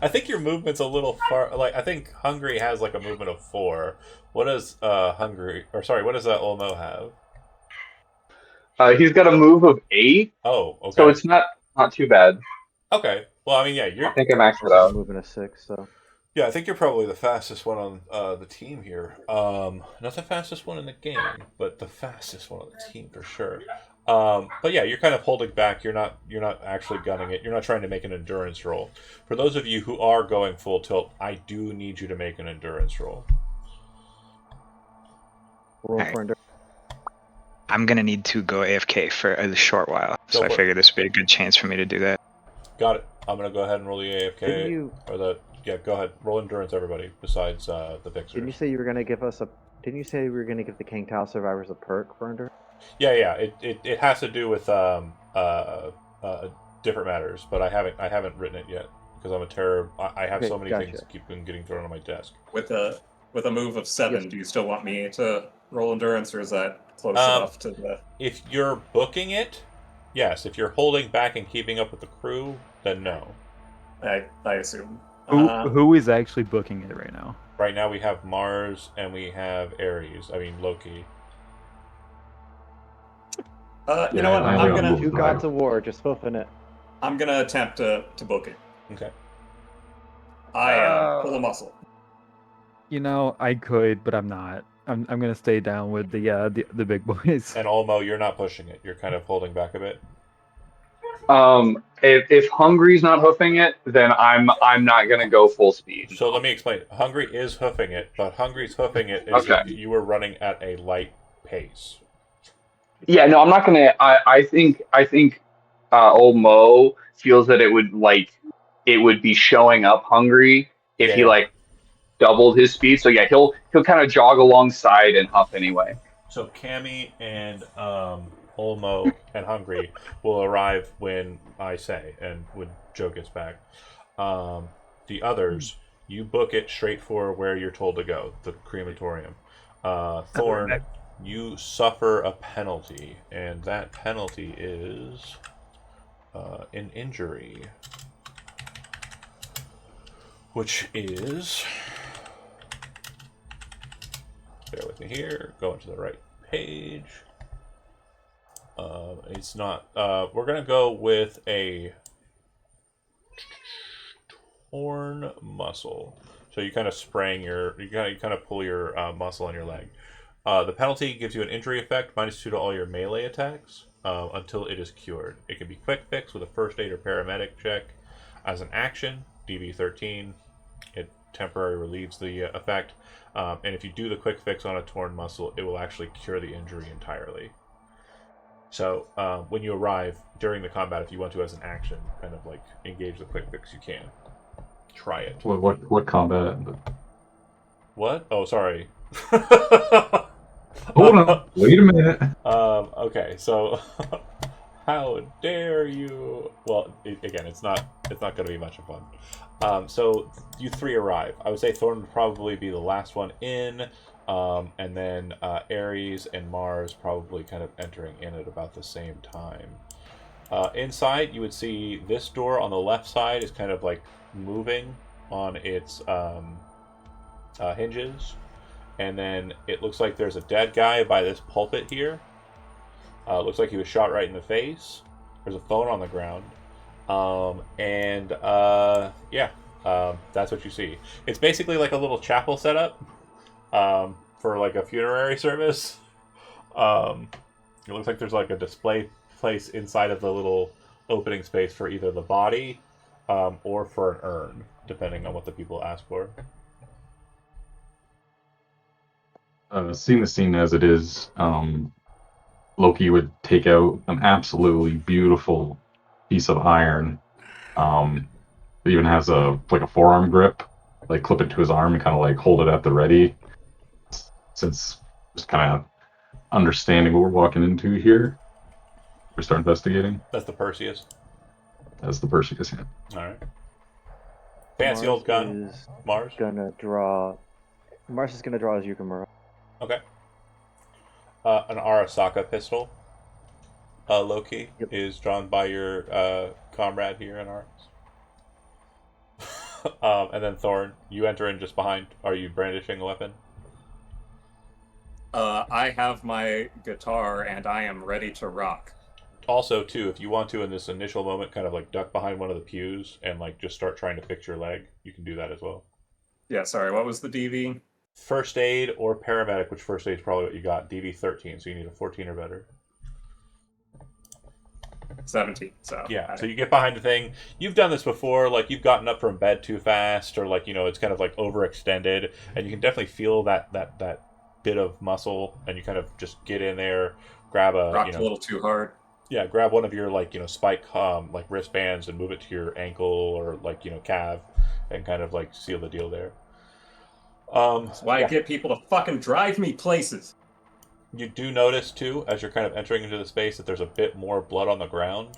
I think your movement's a little far. Like I think Hungry has like a movement of 4. What does what does Olmo have? He's got a move of 8, Oh, okay. so it's not too bad. Okay. Well, I mean, yeah, I you're. think I maxed it I'm out. moving a 6, so. Yeah, I think you're probably the fastest one on the team here. Not the fastest one in the game, but the fastest one on the team for sure. But yeah, you're kind of holding back. You're not actually gunning it. You're not trying to make an endurance roll. For those of you who are going full tilt, I do need you to make an endurance roll. Roll Alright. for endurance. I'm gonna need to go AFK for a short while, so Go I for it. figured this would be a good chance for me to do that. Got it. I'm gonna go ahead and roll the AFK Didn't you or the go ahead. Roll endurance, everybody. Besides the fixers. didn't you say you were gonna give us a didn't you say we were gonna give the Kang Tao survivors a perk for endurance? Yeah. It has to do with different matters, but I haven't written it yet because I'm a terror. I have Okay, so many gotcha. things that keep getting thrown on my desk. With a move of 7, Yes. do you still want me to roll endurance, or is that close Um, enough to the? If you're booking it, yes. If you're holding back and keeping up with the crew, then no. I assume. Who is actually booking it right now? Right now we have Mars and we have Ares. I mean Loki. You know what? I I'm only got gonna moved. Two gods of war, just hoofing it. attempt to book it. Okay. I pull a muscle. You know, I could, but I'm not. I'm gonna stay down with the big boys. And Olmo, you're not pushing it. You're kind of holding back a bit. If Hungry's not hoofing it, then I'm not gonna go full speed. So let me explain. Hungry is hoofing it, but Hungry's hoofing it is Okay. you were running at a light pace. Yeah, no, I'm not gonna. I think old Mo feels that it would be showing up Hungry if he Yeah. like doubled his speed. So yeah, he'll kind of jog alongside and huff anyway. So Cammy and Olmo and Hungry will arrive when I say and when Joe gets back. The others, you book it straight for where you're told to go, the crematorium. Thorn, you suffer a penalty, and that penalty is an injury, which is. Bear with me here. Going to the right page. It's not. We're gonna go with a torn muscle. So you kind of spraying you kind of pull your muscle on your leg. The penalty gives you an injury effect, -2 to all your melee attacks until it is cured. It can be quick fix with a first aid or paramedic check. As an action, DB 13. It temporarily relieves the effect. And if you do the quick fix on a torn muscle, it will actually cure the injury entirely. So when you arrive during the combat, if you want to as an action, kind of like engage the quick fix, you can. Try it. What combat? What? Oh, sorry. Hold on. Wait a minute. Okay, so how dare you? Well, again, it's not going to be much of fun. So you 3 arrive. I would say Thorn would probably be the last one in, and then Ares and Mars probably kind of entering in at about the same time. Inside, you would see this door on the left side is kind of like moving on its hinges. And then it looks like there's a dead guy by this pulpit here. Looks like he was shot right in the face. There's a phone on the ground. Yeah, That's what you see. It's basically like a little chapel setup for like a funerary service. It looks like there's like a display place inside of the little opening space for either the body or for an urn, depending on what the people ask for. Seeing the scene as it is, Loki would take out an absolutely beautiful piece of iron. It even has a forearm grip, like clip it to his arm and kind of like hold it at the ready. Since just kind of understanding what we're walking into here, we start investigating. That's the Perseus. That's the Perseus. Yeah. All right. Fancy old gun. Is Mars. gonna draw. Mars is gonna draw his Yukimura. Okay. An Arasaka pistol. Loki Yep. is drawn by your comrade here in arms. And then Thorn, you enter in just behind. Are you brandishing a weapon? I have my guitar and I am ready to rock. Also, too, if you want to, in this initial moment, kind of like duck behind one of the pews and like just start trying to fix your leg, you can do that as well. Yeah, sorry, what was the DV? First aid or paramedic, which first aid is probably what you got. DV 13, so you need a 14 or better. 17. So Yeah, so you get behind the thing. You've done this before, like you've gotten up from bed too fast, or like, you know, it's kind of like overextended, and you can definitely feel that bit of muscle, and you kind of just get in there, grab a, rocked you know, a little too hard. yeah, grab one of your like, you know, spike like wristbands and move it to your ankle or like, you know, calf, and kind of like seal the deal there. That's why I get people to fucking drive me places. You do notice too, as you're kind of entering into the space, that there's a bit more blood on the ground.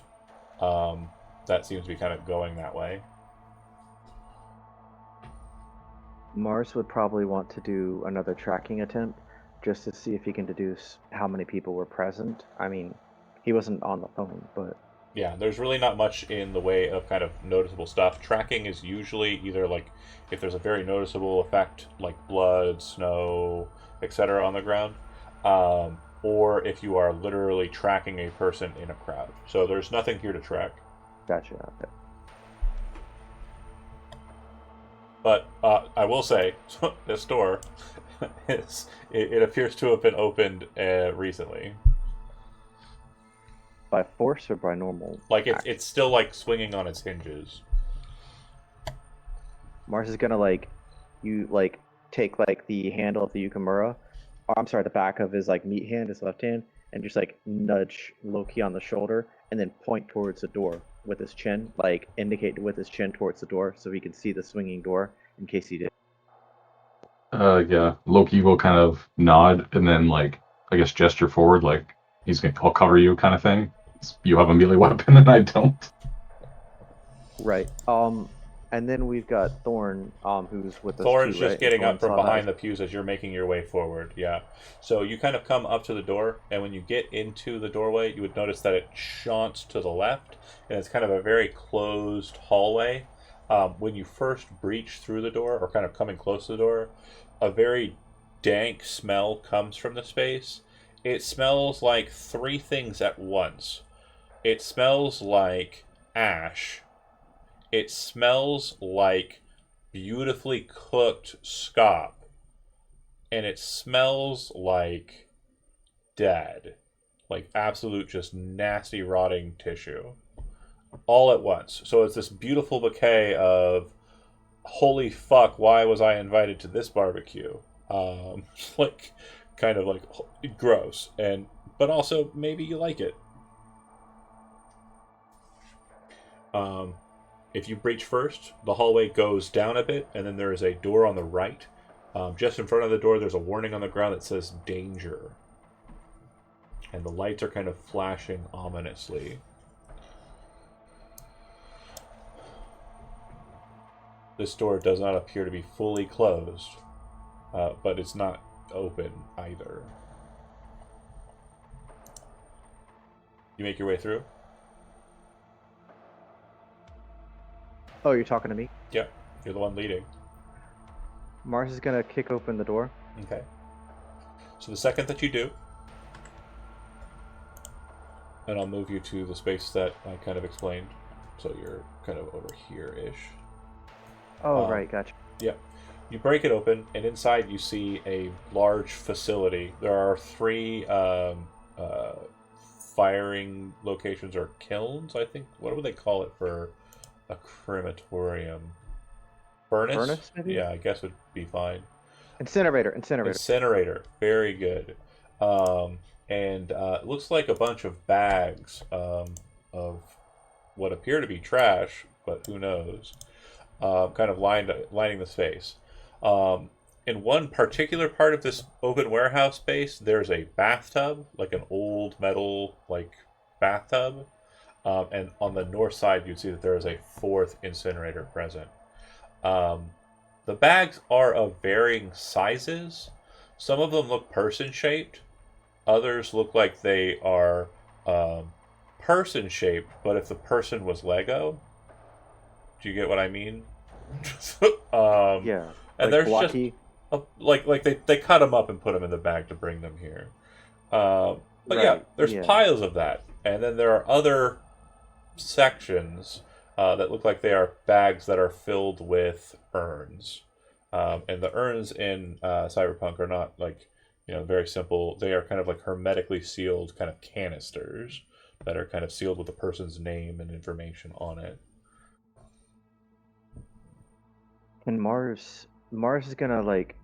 That seems to be kind of going that way. Mars would probably want to do another tracking attempt just to see if he can deduce how many people were present. I mean, he wasn't on the phone, but Yeah, there's really not much in the way of kind of noticeable stuff. Tracking is usually either like if there's a very noticeable effect like blood, snow, etc. on the ground, or if you are literally tracking a person in a crowd. So there's nothing here to track. gotcha. Okay. But I will say, this door, it appears to have been opened recently. By force or by normal? Like action? it's still like swinging on its hinges. Mars is gonna take like the handle of the Yukimura, or I'm sorry, the back of his like meat hand, his left hand, and just like nudge Loki on the shoulder, and then point towards the door with his chin, like indicate with his chin towards the door, so he can see the swinging door in case he did. Yeah. Loki will kind of nod and then like I guess gesture forward, like I'll cover you kind of thing. You have a melee weapon and I don't. Right. And then we've got Thorn, who's with us Thorn's too, just right? getting Thorn up from saw behind that. the pews as you're making your way forward. Yeah. So you kind of come up to the door, and when you get into the doorway, you would notice that it shunts to the left, and it's kind of a very closed hallway. When you first breach through the door, or kind of coming close to the door, a very dank smell comes from the space. It smells like three things at once. It smells like ash. It smells like beautifully cooked scop. And it smells like dead. Like absolute just nasty rotting tissue. All at once. So it's this beautiful bouquet of holy fuck, why was I invited to this barbecue? Like kind of like gross. But also maybe you like it. If you breach first, the hallway goes down a bit, and then there is a door on the right. Just in front of the door, there's a warning on the ground that says danger. And the lights are kind of flashing ominously. This door does not appear to be fully closed, but it's not open either. You make your way through? Oh, you're talking to me? Yeah, you're the one leading. Mars is gonna kick open the door. Okay. So the second that you do, and I'll move you to the space that I kind of explained. So you're kind of over here-ish. Oh, Um, right, gotcha. Yeah. You break it open, and inside you see a large facility. There are three firing locations or kilns, I think. What would they call it for a crematorium? Furnace? Furnace, maybe? Yeah, I guess would be fine. Incinerator, incinerator. Incinerator. Very good. Um, and it looks like a bunch of bags of what appear to be trash, but who knows? Kind of lining the space. Um, in one particular part of this open warehouse space, there's a bathtub, like an old metal like bathtub, and on the north side, you'd see that there is a fourth incinerator present. Um, the bags are of varying sizes. Some of them look person shaped. Others look like they are person shaped, but if the person was Lego, do you get what I mean? Yeah, And like there's blocky. like they cut them up and put them in the bag to bring them here. But yeah, Right, there's yeah. piles of that, and then there are other sections that look like they are bags that are filled with urns. And the urns in Cyberpunk are not like very simple. They are kind of like hermetically sealed kind of canisters that are kind of sealed with a person's name and information on it. And Mars is gonna like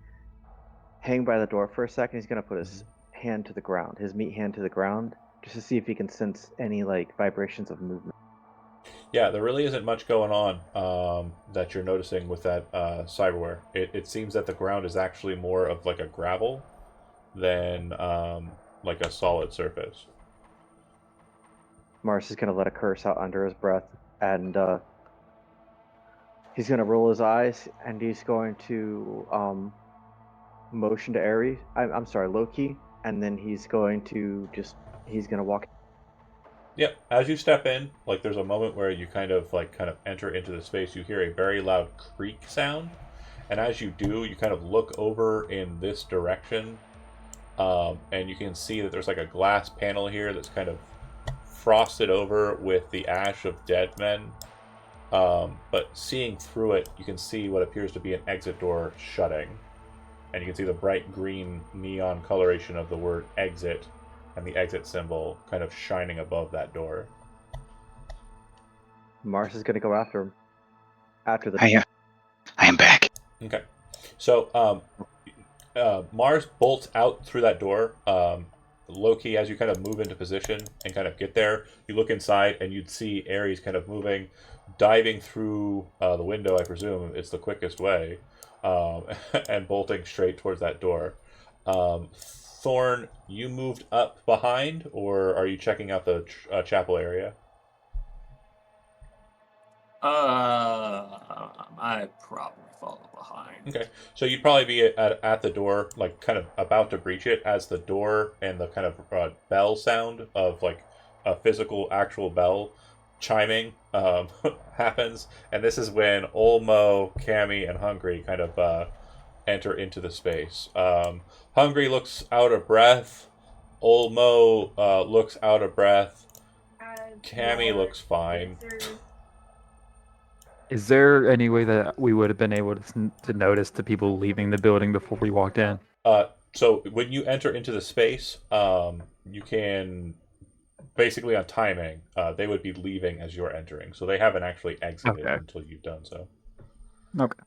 hang by the door for a second. He's gonna put his hand to the ground, his meat hand to the ground, just to see if he can sense any like vibrations of movement. Yeah, there really isn't much going on that you're noticing with that cyberware. It seems that the ground is actually more of like a gravel than like a solid surface. Mars is gonna let a curse out under his breath, and he's gonna roll his eyes, and he's going to motion to Ares. I'm sorry, Loki, and then he's going to he's gonna walk. Yep. As you step in, like there's a moment where you kind of enter into the space. You hear a very loud creak sound, and as you do, you kind of look over in this direction, and you can see that there's like a glass panel here that's kind of frosted over with the ash of dead men. But seeing through it, you can see what appears to be an exit door shutting, and you can see the bright green neon coloration of the word exit and the exit symbol kind of shining above that door. Mars is gonna go after him. After the. I am back. Okay. So Mars bolts out through that door. Loki, as you kind of move into position and kind of get there, you look inside and you'd see Ares kind of moving, diving through the window, I presume. It's the quickest way, and bolting straight towards that door. Thorn, you moved up behind, or are you checking out the chapel area? I probably follow behind. Okay, so you'd probably be at the door, like kind of about to breach it, as the door and the kind of bell sound of like a physical, actual bell chiming happens, and this is when Olmo, Cammy, and Hungry kind of enter into the space. Hungry looks out of breath. Olmo looks out of breath. Cammy looks fine. Is there any way that we would have been able to notice the people leaving the building before we walked in? So when you enter into the space, you can basically on timing, they would be leaving as you're entering. So they haven't actually exited until you've done so. Okay.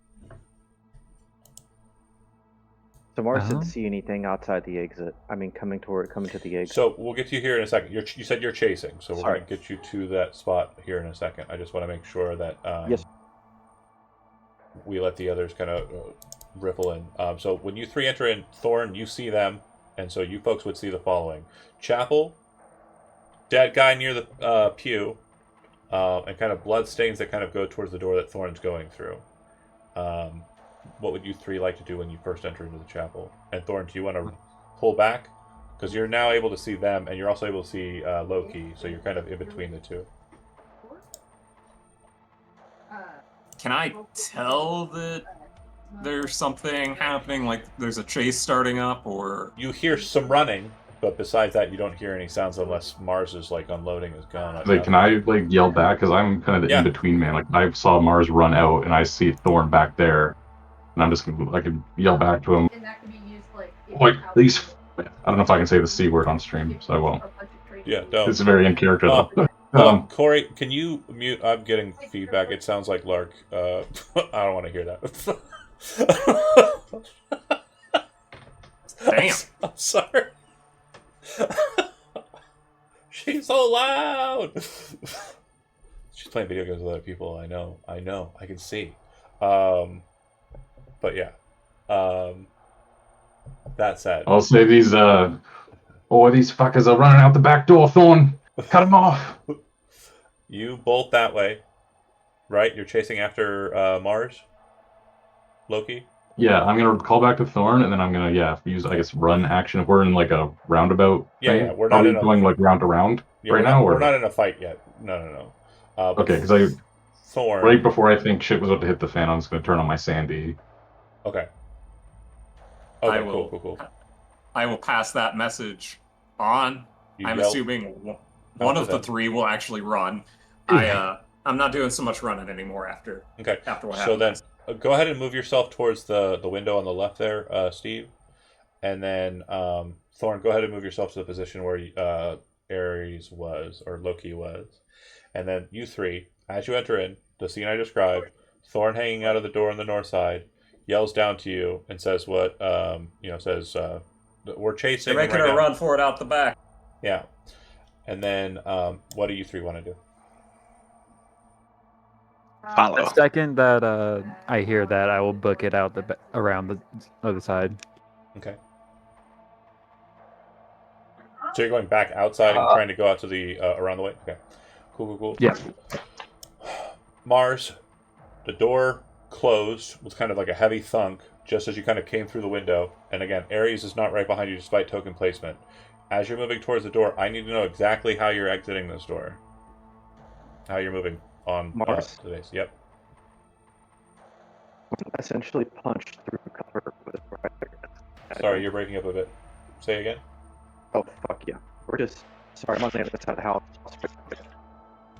So Mars didn't see anything outside the exit. I mean, coming to the exit. So we'll get to you here in a second. You said you're chasing, so we're going to get you to that spot here in a second. I just want to make sure that yes. We let the others kind of riffle in. So when you three enter in, Thorn, you see them, and so you folks would see the following: chapel, dead guy near the pew, and kind of blood stains that kind of go towards the door that Thorn's going through. What would you three like to do when you first enter into the chapel? And Thorn, do you want to pull back? Because you're now able to see them, and you're also able to see Loki, so you're kind of in between the two. Can I tell that there's something happening, like there's a chase starting up, or... You hear some running, But besides that, you don't hear any sounds unless Mars is like unloading his gun. Like, can I like yell back? Because I'm kind of the Yeah. in between man. Like, I saw Mars run out, and I see Thorn back there, and I'm just gonna I could yell back to him. And that can be used like These. I don't know if I can say the C word on stream, so I won't. Yeah, don't. It's very in character though. Hold on, Corey, can you mute? I'm getting feedback. It sounds like Lark. I don't want to hear that. Damn. I'm sorry. She's so loud. She's playing video games with other people. I know. I can see. But yeah. That said, I'll say these. These fuckers are running out the back door. Thorn, cut them off. you bolt that way, right? You're chasing after Mars, Loki. Yeah, I'm gonna call back to Thorn, and then I'm gonna use I guess run action. If we're in like a roundabout thing, Yeah, we're not in going like round to round right now. We're not in a fight yet. No. Okay, because Thorn. right before I think shit was about to hit the fan, I'm just gonna turn on my Sandy. Okay. I will, Cool. I will pass that message on. I'm yell- assuming one of the three will actually run. I'm not doing so much running anymore after what happened. So then, go ahead and move yourself towards the window on the left there, Steve, and then Thorn, go ahead and move yourself to the position where Ares was or Loki was, and then you three, as you enter in the scene I described, Thorn hanging out of the door on the north side, yells down to you and says what says we're chasing. They're making a run for it out the back. Yeah, and then what do you three want to do? Follow. The second that I hear that, I will book it out around the other side. Okay. So you're going back outside and trying to go out to the around the way. Okay. Cool. Yeah. Mars, the door closed with kind of like a heavy thunk just as you kind of came through the window. And again, Ares is not right behind you despite token placement. As you're moving towards the door, I need to know exactly how you're exiting this door. How you're moving on Mars. to this. Yep. Essentially punched through cover with right. Sorry, you're breaking up a bit. Say again. Oh fuck yeah. We're just sorry, I'm on the other side of the house.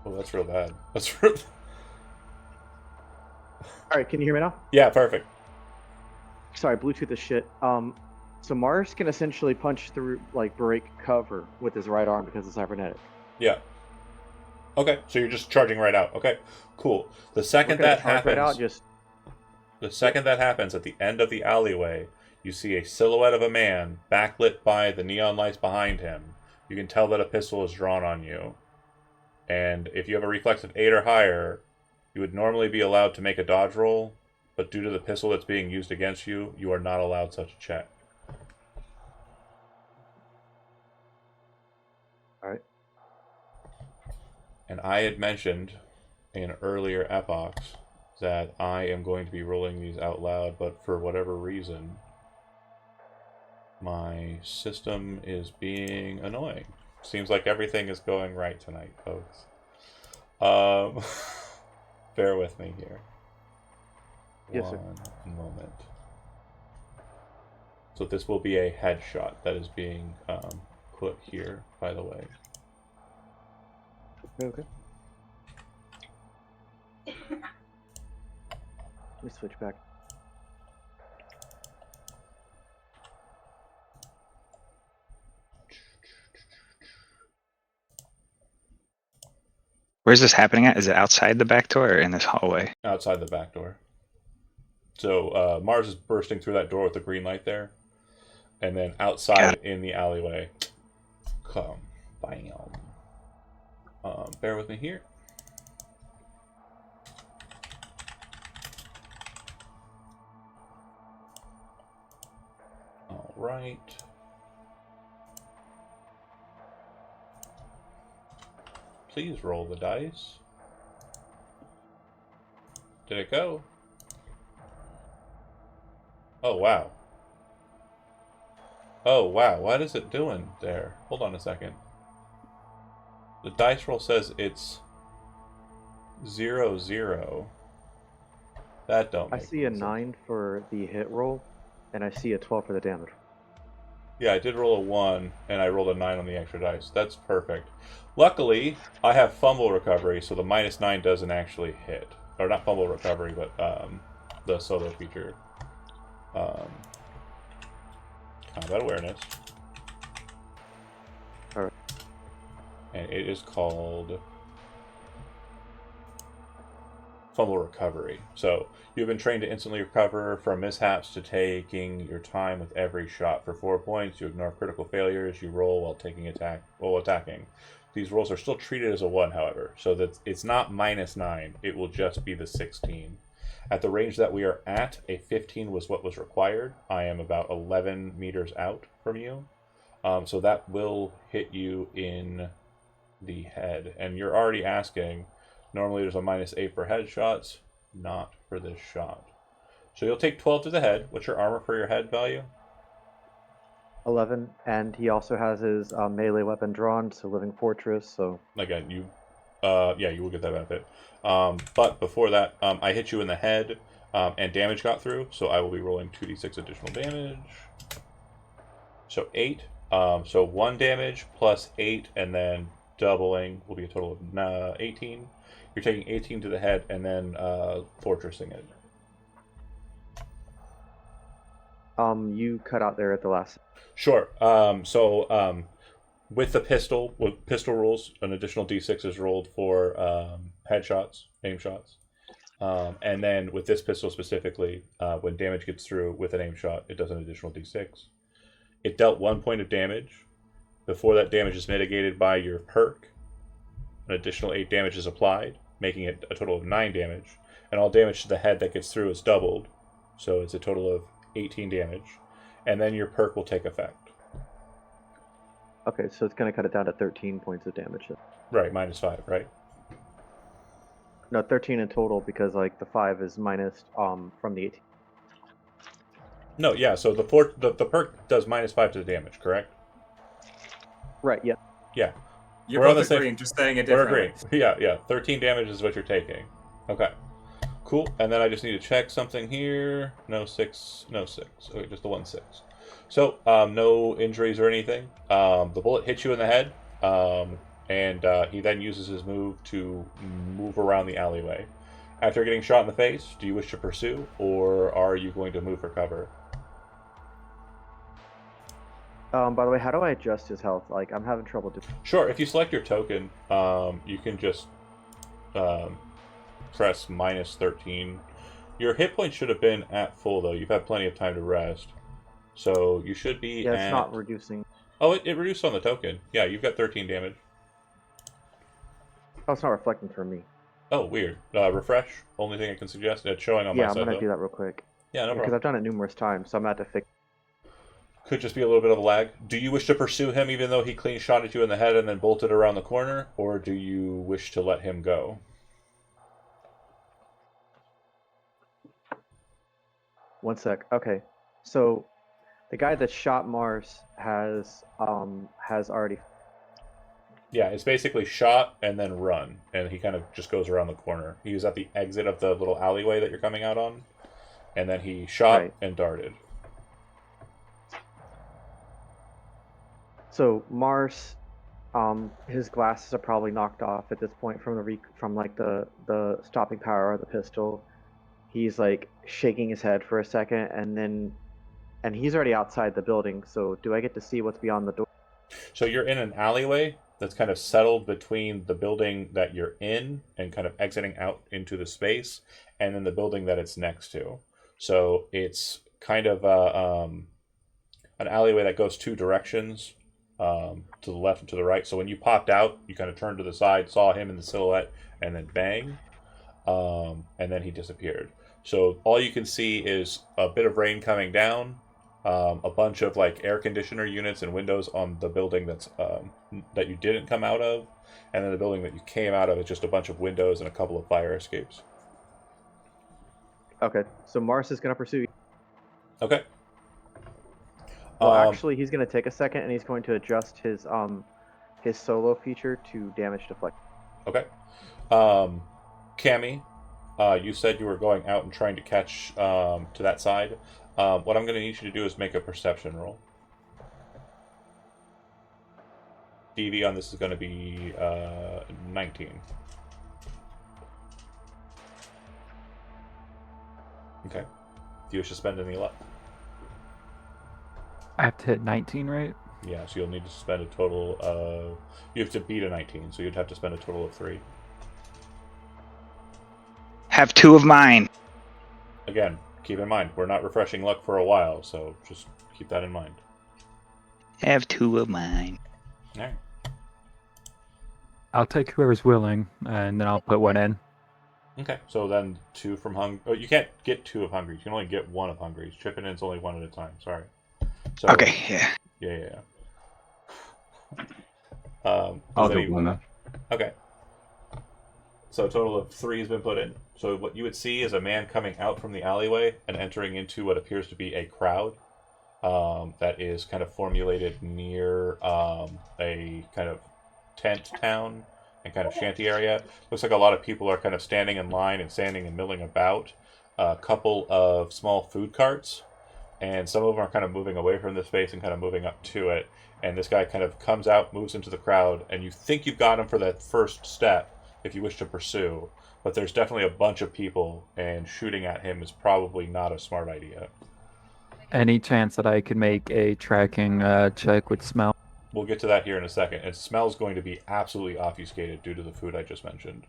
Oh, that's real bad. That's real. Alright, can you hear me now? Yeah, perfect. Sorry, Bluetooth is shit. So Mars can essentially punch through, like, break cover with his right arm because it's cybernetic. Yeah. Okay, so you're just charging right out. Okay, cool. The second We're gonna that charge happens, right out, just the second that happens, at the end of the alleyway, you see a silhouette of a man backlit by the neon lights behind him. You can tell that a pistol is drawn on you. And if you have a reflex of 8 or higher, you would normally be allowed to make a dodge roll, but due to the pistol that's being used against you, you are not allowed such a check. Alright. And I had mentioned in earlier epochs that I am going to be rolling these out loud, but for whatever reason, my system is being annoying. Seems like everything is going right tonight, folks. Bear with me here. Yes, sir. One moment. So this will be a headshot that is being put here, by the way. okay. Let me switch back. Where's this happening at? Is it outside the back door or in this hallway? Outside the back door. So Mars is bursting through that door with the green light there. And then outside in the alleyway. Come. Bam. Bear with me here. All right. Please roll the dice. Did it go? Oh, wow. Oh, wow. What is it doing there? Hold on a second. The dice roll says it's 0-0. That don't I make see a sense. 9 for the hit roll, and I see a 12 for the damage. Yeah, I did roll a 1, and I rolled a 9 on the extra dice. That's perfect. Luckily, I have fumble recovery, so the -9 doesn't actually hit. Or not fumble recovery, but the solo feature. Um, combat awareness. Alright. And it is called fumble recovery. So you've been trained to instantly recover from mishaps to taking your time with every shot. For 4 points, you ignore critical failures. You roll while attacking. These rolls are still treated as a 1, however, so that it's not -9. It will just be the 16. At the range that we are at, a 15 was what was required. I am about 11 meters out from you, so that will hit you in the head. And you're already asking. Normally there's a -8 for headshots, not for this shot. So you'll take 12 to the head. What's your armor for your head value? 11, and he also has his melee weapon drawn, so Living Fortress. So Again, yeah, you will get that benefit. But before that, I hit you in the head, and damage got through, so I will be rolling 2d6 additional damage. So 8. So 1 damage plus 8, and then doubling will be a total of 18. You're taking 18 to the head, and then fortressing it. you cut out there at the last. Sure. With the pistol, with pistol rolls, an additional d6 is rolled for headshots, aim shots. And then with this pistol specifically, when damage gets through with an aim shot, it does an additional d6. It dealt 1 point of damage. Before that damage is mitigated by your perk, an additional 8 damage is applied, making it a total of 9 damage. And all damage to the head that gets through is doubled, so it's a total of 18 damage. And then your perk will take effect. Okay, so it's going to cut it down to 13 points of damage. Right, -5, right? No, 13 in total because like the 5 is minus from the 18. No, yeah. So the perk does -5 to the damage, correct? Right. Yeah. Yeah. You're We're on both the same- agreeing, just saying it We're differently. agreeing. Yeah. 13 damage is what you're taking. Okay. Cool. And then I just need to check something here. No 6. Okay, just the 1 6. So no injuries or anything. The bullet hits you in the head, and he then uses his move to move around the alleyway. After getting shot in the face, do you wish to pursue, or are you going to move for cover? By the way, how do I adjust his health? Like, I'm having trouble doing. Sure. If you select your token, you can just press -13. Your hit points should have been at full, though. You've had plenty of time to rest. So you should be Yeah, it's at... not reducing. Oh, it reduced on the token. Yeah, you've got 13 damage. Oh, it's not reflecting for me. Oh, weird. Refresh. Only thing I can suggest. It's showing on my Yeah, I'm side, gonna though. do that real quick. Yeah, no Because problem. I've done it numerous times, so I'm gonna have to fix. Could just be a little bit of a lag. Do you wish to pursue him even though he clean shot at you in the head and then bolted around the corner? Or do you wish to let him go? One sec. Okay, so the guy that shot Mars has already. Yeah, it's basically shot and then run. And he kind of just goes around the corner. He was at the exit of the little alleyway that you're coming out on. And then he shot Right. and darted. So Mars, his glasses are probably knocked off at this point from the stopping power of the pistol. He's like shaking his head for a second, and he's already outside the building. So do I get to see what's beyond the door? So you're in an alleyway that's kind of settled between the building that you're in and kind of exiting out into the space, and then the building that it's next to. So it's kind of an alleyway that goes 2 directions, to the left and to the right. So when you popped out, you kind of turned to the side, saw him in the silhouette, and then bang, and then he disappeared. So all you can see is a bit of rain coming down, a bunch of like air conditioner units and windows on the building that's that you didn't come out of, and then the building that you came out of is just a bunch of windows and a couple of fire escapes. Okay, so Mars is gonna pursue you. Okay. Well, actually, he's gonna take a second, and he's going to adjust his solo feature to damage deflect. Okay. Cammy, you said you were going out and trying to catch to that side. What I'm going to need you to do is make a perception roll. DV on this is going to be 19. Okay. Do you wish to spend any luck? I have to hit 19, right? Yeah, so you'll need to spend a total of... You have to beat a 19, so you'd have to spend a total of 3. Have 2 of mine. Again, keep in mind, we're not refreshing luck for a while, so just keep that in mind. Have 2 of mine. All right. I'll take whoever's willing, and then I'll put 1 in. Okay, so then 2 from Hungry. Oh, you can't get 2 of Hungry. You can only get 1 of Hungry. Chipping in's only 1 at a time. Sorry. So, Okay, yeah. Yeah. I'll does do any- one then. Okay. So a total of 3 has been put in. So what you would see is a man coming out from the alleyway and entering into what appears to be a crowd that is kind of formulated near a kind of tent town and kind of shanty area. Looks like a lot of people are kind of standing in line and standing and milling about. A couple of small food carts, and some of them are kind of moving away from the space and kind of moving up to it. And this guy kind of comes out, moves into the crowd, and you think you've got him for that first step if you wish to pursue. But there's definitely a bunch of people, and shooting at him is probably not a smart idea. Any chance that I could make a tracking check with smell? We'll get to that here in a second. And smell's going to be absolutely obfuscated due to the food I just mentioned.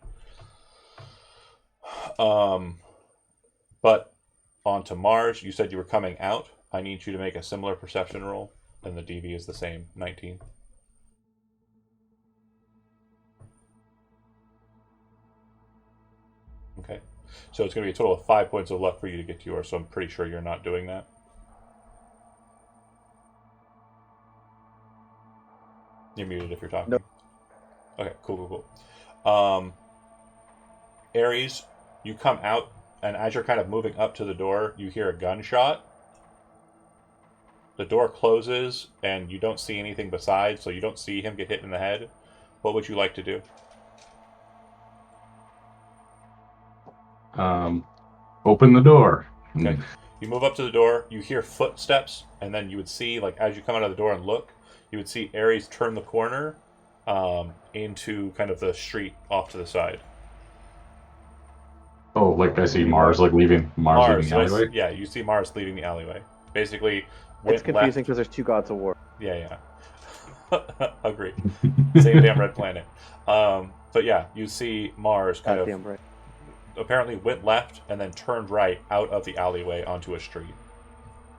But on to Mars, you said you were coming out. I need you to make a similar perception roll, and the DV is the same, 19. Okay. So it's going to be a total of 5 points of luck for you to get to yours, so I'm pretty sure you're not doing that. You're muted if you're talking. Nope. Okay, cool. Ares, you come out, and as you're kind of moving up to the door, you hear a gunshot. The door closes, and you don't see anything besides, so you don't see him get hit in the head. What would you like to do? Open the door. Okay. You move up to the door, you hear footsteps, and then you would see, like, as you come out of the door and look, you would see Ares turn the corner into kind of the street off to the side. Oh, like I see Mars leaving the alleyway. Yeah, you see Mars leaving the alleyway. Basically, It's confusing left. because there's 2 gods of war. Yeah. Agreed. Same damn red planet. But yeah, you see Mars kind of Goddamn right. apparently went left and then turned right out of the alleyway onto a street.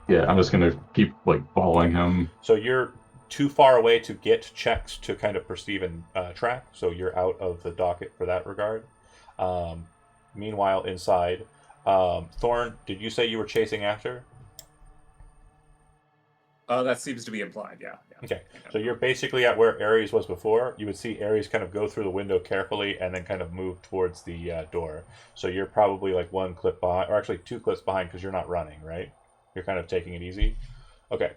Yeah, I'm just gonna keep following him. So you're too far away to get checks to kind of perceive and track, so you're out of the docket for that regard. Meanwhile, inside, Thorn, did you say you were chasing after? That seems to be implied, yeah. Okay, so you're basically at where Ares was before. You would see Ares kind of go through the window carefully and then kind of move towards the door. So you're probably 1 clip behind, or actually 2 clips behind because you're not running, right? You're kind of taking it easy. Okay.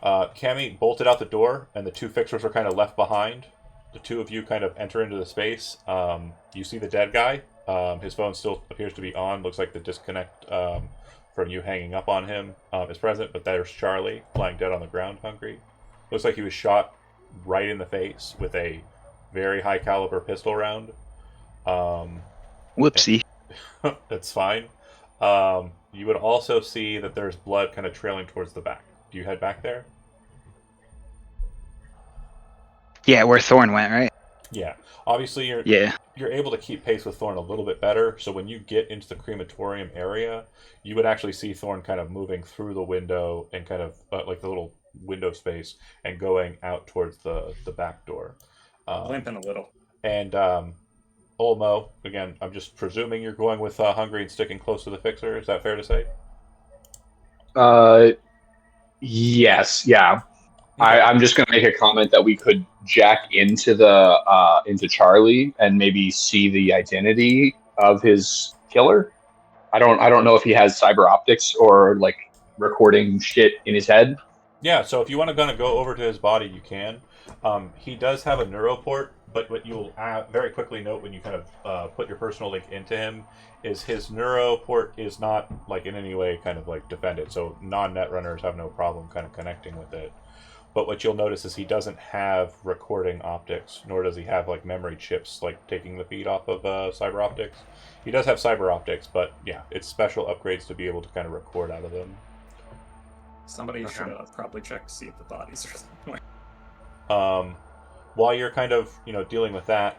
Cammy bolted out the door, and the 2 fixers are kind of left behind. The 2 of you kind of enter into the space. You see the dead guy. His phone still appears to be on. Looks like the disconnect from you hanging up on him is present, but there's Charlie lying dead on the ground, hungry. Looks like he was shot right in the face with a very high caliber pistol round. Whoopsie. That's fine. You would also see that there's blood kind of trailing towards the back. Do you head back there? Yeah, where Thorn went, right? Yeah. Obviously, you're able to keep pace with Thorn a little bit better. So when you get into the crematorium area, you would actually see Thorn kind of moving through the window and kind of like the little window space and going out towards the back door. Limping a little. And Olmo, again, I'm just presuming you're going with Hungry and sticking close to the fixer. Is that fair to say? Yes, yeah. I'm just going to make a comment that we could jack into the into Charlie and maybe see the identity of his killer. I don't know if he has cyber optics or recording shit in his head. Yeah, so if you want to go over to his body, you can. He does have a neuroport, but what you'll very quickly note when you kind of put your personal link into him is his neuroport is not in any way kind of defended. So non-net runners have no problem kind of connecting with it. But what you'll notice is he doesn't have recording optics, nor does he have like memory chips, like taking the feed off of cyber optics. He does have cyber optics, but yeah, it's special upgrades to be able to kind of record out of them. Somebody should probably check to see if the bodies are somewhere. While you're kind of dealing with that,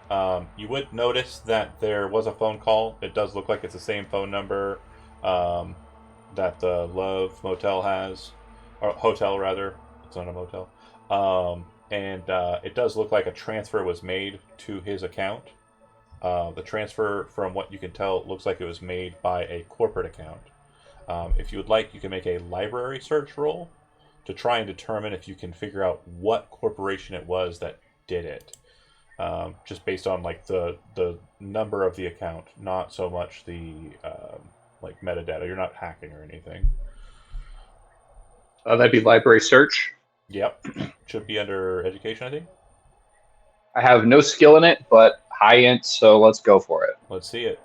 you would notice that there was a phone call. It does look like it's the same phone number that the Love Motel has, or hotel rather. It's not a motel. And it does look like a transfer was made to his account. The transfer, from what you can tell, looks like it was made by a corporate account. If you would like, you can make a library search roll to try and determine if you can figure out what corporation it was that did it. Just based on like the number of the account, not so much the like metadata. You're not hacking or anything. That'd be library search. Yep. Should be under education, I think. I have no skill in it, but high int, so let's go for it. Let's see it.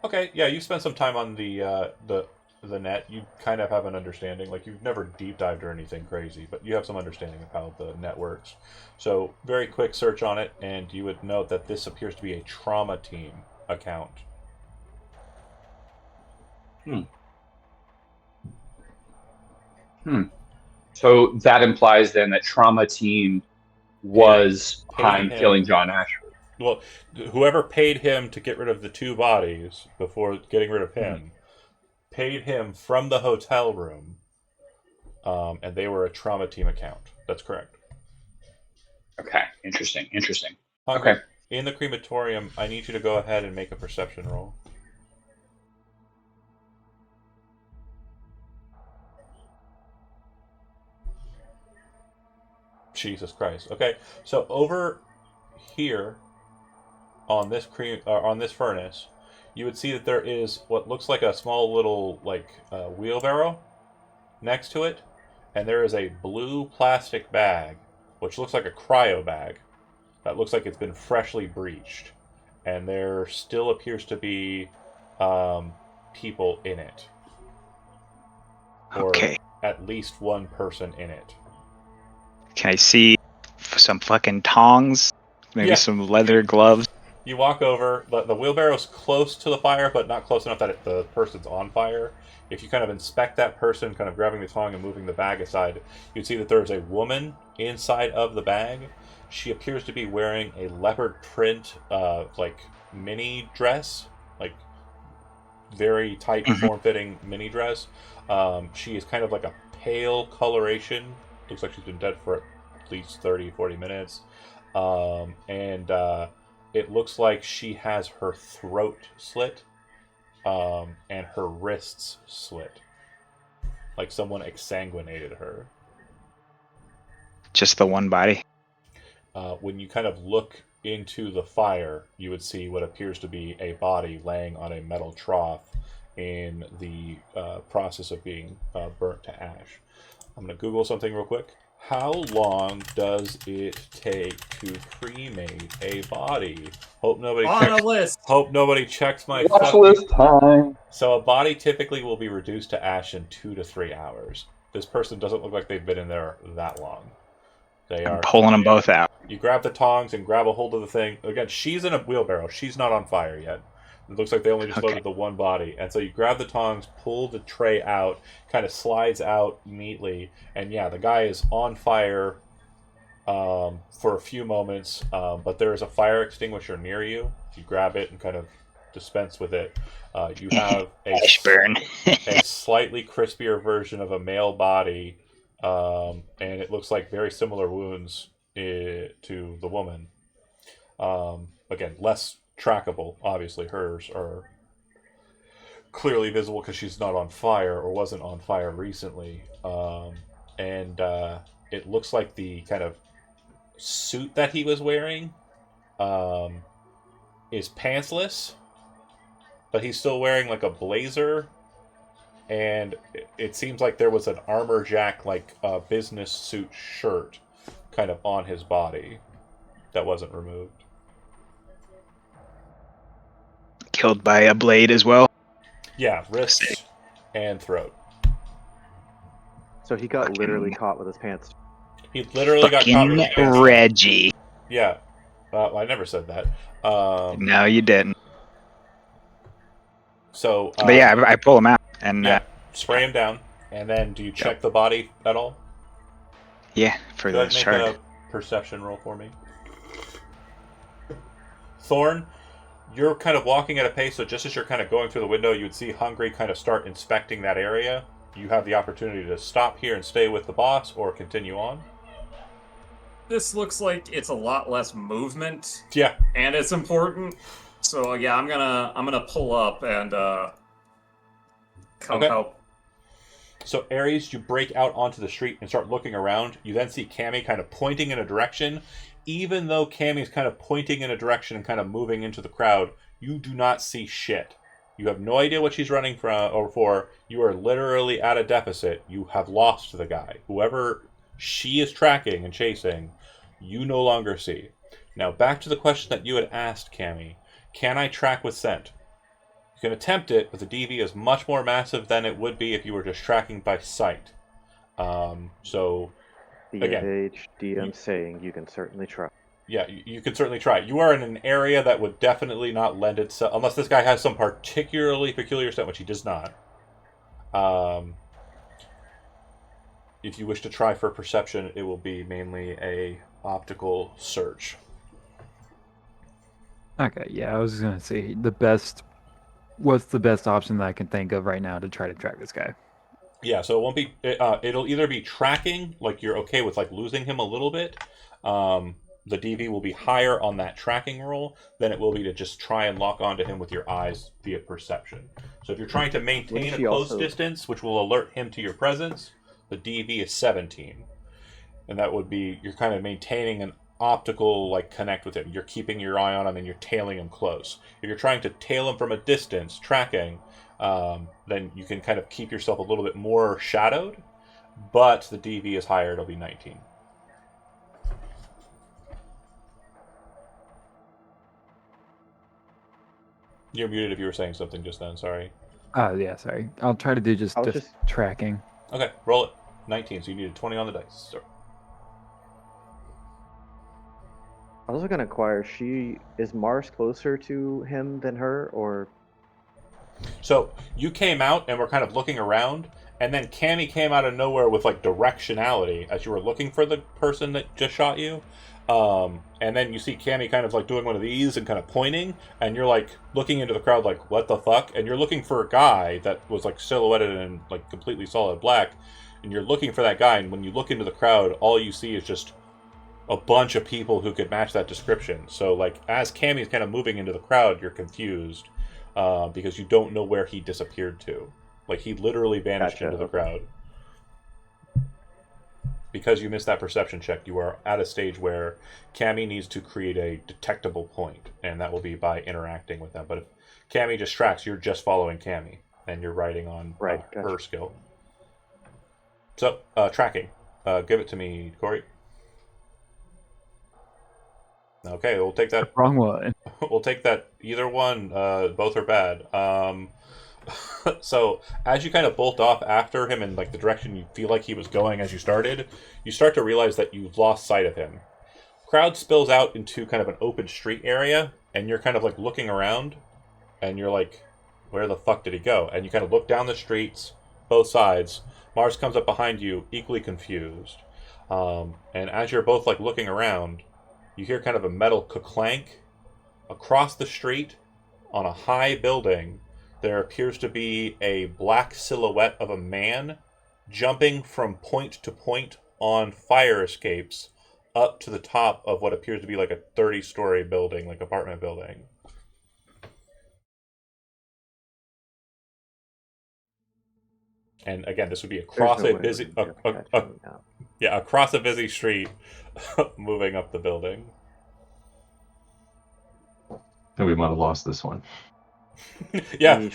Okay, yeah, you spent some time on the net. You kind of have an understanding. Like, you've never deep dived or anything crazy, but you have some understanding of how the net works. So, very quick search on it, and you would note that this appears to be a trauma team account. So that implies then that Trauma Team was behind killing John Ashford. Well, whoever paid him to get rid of the two bodies before getting rid of him paid him from the hotel room, and they were a Trauma Team account. That's correct. Okay, interesting. Okay. In the crematorium, I need you to go ahead and make a perception roll. Jesus Christ. Okay, so over here on this furnace, you would see that there is what looks like a small little wheelbarrow next to it, and there is a blue plastic bag, which looks like a cryo bag, that looks like it's been freshly breached, and there still appears to be people in it, or at least one person in it. Can I see some fucking tongs? Maybe some leather gloves? You walk over. The wheelbarrow's close to the fire, but not close enough that the person's on fire. If you kind of inspect that person, kind of grabbing the tong and moving the bag aside, you'd see that there's a woman inside of the bag. She appears to be wearing a leopard print, mini dress, like very tight, form-fitting mini dress. She is kind of like a pale coloration. Looks like she's been dead for at least 30, 40 minutes. And it looks like she has her throat slit and her wrists slit. Like someone exsanguinated her. Just the one body? When you kind of look into the fire, you would see what appears to be a body laying on a metal trough in the process of being burnt to ash. I'm going to Google something real quick. How long does it take to cremate a body? Hope nobody checks my watch list time. So a body typically will be reduced to ash in 2 to 3 hours. This person doesn't look like they've been in there that long. I'm pulling them both out. You grab the tongs and grab a hold of the thing. Again, she's in a wheelbarrow. She's not on fire yet. It looks like they only just loaded the one body. And so you grab the tongs, pull the tray out, kind of slides out neatly. And yeah, the guy is on fire for a few moments, but there is a fire extinguisher near you. You grab it and kind of dispense with it. You have a slightly crispier version of a male body, and it looks like very similar wounds to the woman. Again, less trackable. Obviously, hers are clearly visible because she's not on fire or wasn't on fire recently. And it looks like the kind of suit that he was wearing is pantsless, but he's still wearing like a blazer, and it seems like there was an armor jack, like a business suit shirt kind of on his body that wasn't removed. Killed by a blade as well? Yeah, wrists and throat. So he got literally caught with his pants. He literally got caught Fucking with his pants down. Reggie. Yeah. I never said that. No, you didn't. So. But yeah, I pull him out and Yeah. Spray him down, and then do you check the body at all? yeah, for Go the ahead and make shard. a perception roll for me. Thorn, you're kind of walking at a pace, so just as you're kind of going through the window, you would see Hungry kind of start inspecting that area. You have the opportunity to stop here and stay with the boss, or continue on. This looks like it's a lot less movement, Yeah. and it's important. So yeah, I'm gonna pull up and come Okay. help. So Ares, you break out onto the street and start looking around. You then see Cammy kind of pointing in a direction. Even though Cammy's kind of pointing in a direction and kind of moving into the crowd, you do not see shit. You have no idea what she's running from or for. You are literally at a deficit. You have lost the guy. Whoever she is tracking and chasing, you no longer see. Now back to the question that you had asked, Cammy. Can I track with scent? You can attempt it, but the DV is much more massive than it would be if you were just tracking by sight. So, again, DM saying you can certainly try. Yeah, you can certainly try. You are in an area that would definitely not lend itself, unless this guy has some particularly peculiar scent, which he does not. If you wish to try for perception, it will be mainly a optical search. Okay, yeah, I was just gonna say what's the best option that I can think of right now to try to track this guy? Yeah, so it won't be. It'll either be tracking, like you're okay with like losing him a little bit. The DV will be higher on that tracking roll than it will be to just try and lock onto him with your eyes via perception. So if you're trying to maintain a close distance, which will alert him to your presence, the DV is 17, and that would be you're kind of maintaining an optical like connect with him. You're keeping your eye on him and you're tailing him close. If you're trying to tail him from a distance, tracking, then you can kind of keep yourself a little bit more shadowed, but the DV is higher. It'll be 19. You're muted if you were saying something just then. Sorry. Oh, yeah, sorry. I'll try to do just tracking. Okay, roll it. 19, so you need a 20 on the dice. Sorry. I was going to inquire, is Mars closer to him than her, or? So you came out and were kind of looking around, and then Cammy came out of nowhere with like directionality as you were looking for the person that just shot you. And then you see Cammy kind of like doing one of these and kind of pointing, and you're like looking into the crowd like, what the fuck? And you're looking for a guy that was like silhouetted in like completely solid black, and you're looking for that guy, and when you look into the crowd, all you see is just a bunch of people who could match that description. So like as Cammy's kind of moving into the crowd, you're confused because you don't know where he disappeared to. Like he literally vanished into the crowd. Because you missed that perception check, you are at a stage where Cammy needs to create a detectable point, and that will be by interacting with them. But if Cammy just tracks, you're just following Cammy, and you're riding on her skill. So, tracking. Give it to me, Corey. Okay, we'll take that. Wrong one. We'll take that. Either one. Both are bad. So as you kind of bolt off after him in like the direction you feel like he was going as you started, you start to realize that you've lost sight of him. Crowd spills out into kind of an open street area, and you're kind of like looking around, and you're like, where the fuck did he go? And you kind of look down the streets, both sides. Mars comes up behind you, equally confused. And as you're both like looking around, you hear kind of a metal clank across the street on a high building. There appears to be a black silhouette of a man jumping from point to point on fire escapes up to the top of what appears to be like a 30-story building, like apartment building. And again, this would be across a busy, across a busy street, moving up the building. And we might have lost this one. Yeah,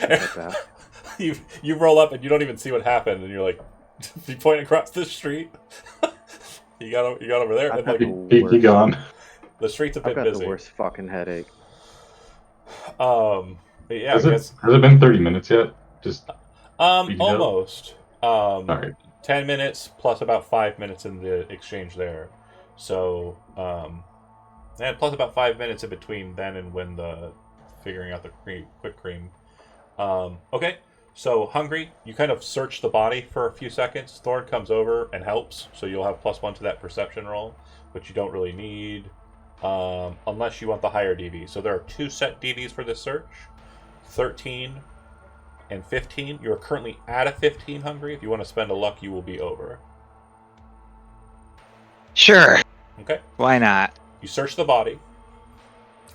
you roll up and you don't even see what happened, and you're like, you point across the street. you got over there, and like he gone. The street's a bit busy. I've got the worst fucking headache. Yeah, has it been 30 minutes yet? Just almost. all right. 10 minutes plus about 5 minutes in the exchange there. So, and plus about 5 minutes in between then and when the figuring out the quick cream. Okay, so hungry, you kind of search the body for a few seconds. Thorn comes over and helps, so you'll have +1 to that perception roll, which you don't really need unless you want the higher DV. So there are 2 set DVs for this search, 13 and 15. You're currently at a 15 hungry. If you want to spend a luck, you will be over. Sure. Okay. Why not? You search the body,